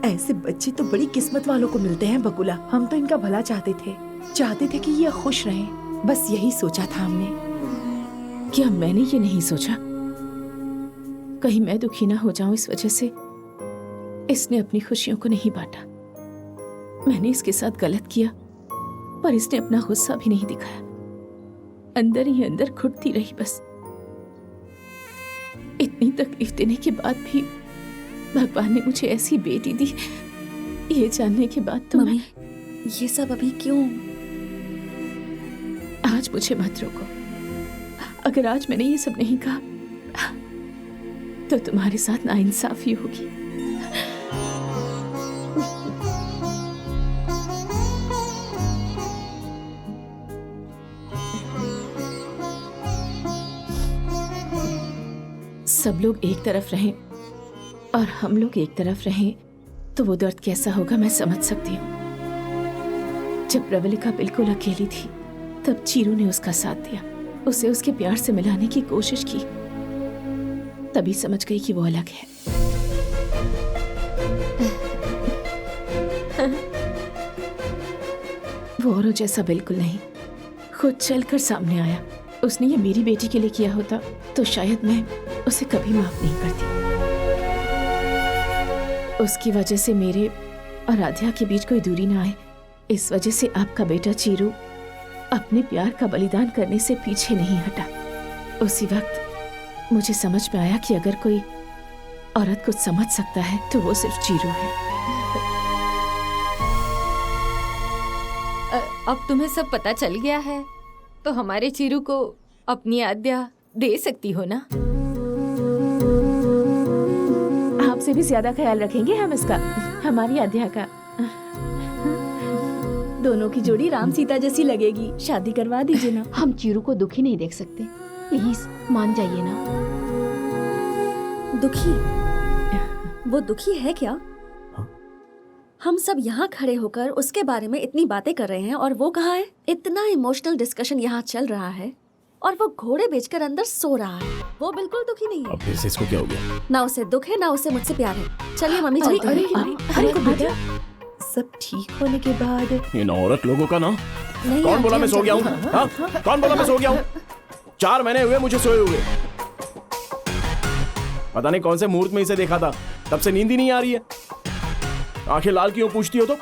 ऐसे बच्चे तो बड़ी किस्मत वालों को मिलते हैं बकुला। हम तो इनका भला चाहते थे कि ये खुश रहें, बस यही सोचा था हमने। क्या मैंने ये नहीं सोचा कहीं मैं दुखी ना हो जाऊं इस वजह से? इसने अपनी खुशियों को नहीं बांटा। मैंने इसके साथ गलत किया, पर इसने अपना गुस्सा भी नहीं दिखाया। अंदर ही अंदर घुटती रही बस। इतनी तकलीफ देने के बाद भी भगवान ने मुझे ऐसी बेटी दी, ये जानने के बाद तो मम्मी, ये सब अभी क्यों? आज मुझे मत रोको। अगर आज मैंने ये सब नहीं कहा तो तुम्हारे साथ नाइंसाफी होगी। सब लोग एक तरफ रहें और हम लोग एक तरफ रहें तो वो दर्द कैसा होगा मैं समझ सकती हूँ। जब प्रवलिका बिल्कुल अकेली थी तब चीरू ने उसका साथ दिया। उसे उसके प्यार से मिलाने की कोशिश की, तभी समझ गई कि वो अलग है। वो औरों जैसा बिल्कुल नहीं, खुद चलकर सामने आया। उसने ये मेरी बेटी के लिए किया होता तो शायद मैं उसे कभी माफ नहीं करती। उसकी वजह से मेरे और राधिया के बीच कोई दूरी ना आए, इस वजह से आपका बेटा चीरू अपने प्यार का बलिदान करने से पीछे नहीं हटा। उसी वक्त मुझे समझ में आया कि अगर कोई औरत कुछ समझ सकता है तो वो सिर्फ चीरू है। अब तुम्हें सब पता चल गया है तो हमारे चीरू को अपनी आज्ञा दे सकती हो ना? आपसे भी ज्यादा ख्याल रखेंगे हम इसका, हमारी आध्या का। दोनों की जोड़ी राम सीता जैसी लगेगी, शादी करवा दीजिए ना। हम चीरू को दुखी नहीं देख सकते, प्लीज मान जाइए ना। दुखी? वो दुखी है क्या? हम सब यहाँ खड़े होकर उसके बारे में इतनी बातें कर रहे हैं और वो कहाँ है? इतना इमोशनल डिस्कशन यहाँ चल रहा है और वो घोड़े बेचकर अंदर सो रहा है। वो बिल्कुल दुखी नहीं है। अब फिर से इसको क्या हो गया? ना उसे दुख है ना उसे मुझसे प्यार है। चलिए मम्मी चलते हैं। सब ठीक होने के बाद इन औरत लोगों का ना। नहीं, कौन बोला मैं सो गया हूँ? हाँ, कौन बोला मैं सो गया हूँ? 4 महीने हुए मुझे सोए हुए। पता नहीं कौन से मुहूर्त में इसे देखा था, तब से नींद ही नहीं आ रही है। आंखें लाल क्यों पूछती हो तो?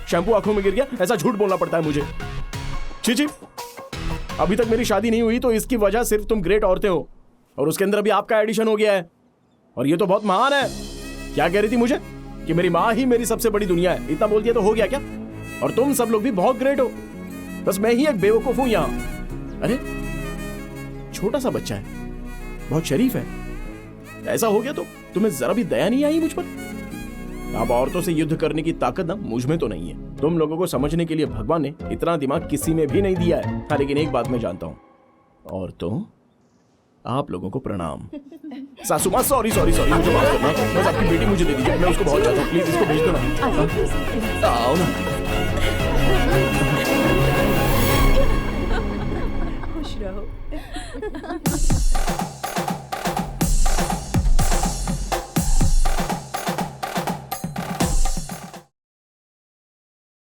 शैम्पू आंखों में गिर गया, ऐसा झूठ बोलना पड़ता है मुझे। छी, अभी तक मेरी शादी नहीं हुई तो इसकी वजह सिर्फ तुम ग्रेट औरतें हो, और उसके अंदर अभी आपका एडिशन हो गया है, और ये तो बहुत महान है। क्या कह रही थी मुझे कि मेरी माँ ही मेरी सबसे बड़ी दुनिया है? इतना बोल दिया तो हो गया क्या? और तुम सब लोग भी बहुत ग्रेट हो, बस मैं ही एक बेवकूफ हूं यहाँ। अरे छोटा सा बच्चा है, बहुत शरीफ है, ऐसा हो गया तो तुम्हें जरा भी दया नहीं आई मुझ पर? अब औरतों से युद्ध करने की ताकत ना मुझ में तो नहीं है। तुम लोगों को समझने के लिए भगवान ने इतना दिमाग किसी में भी नहीं दिया है। हाँ, लेकिन एक बात मैं जानता हूँ, औरतों आप लोगों को प्रणाम। सासू माँ सॉरी मुझे माफ करना, बस आपकी बेटी मुझे दे दीजिए, मैं उसको बहुत चाहता हूँ, प्लीज इसको भेज दो ना। आओ ना। खुश रहो।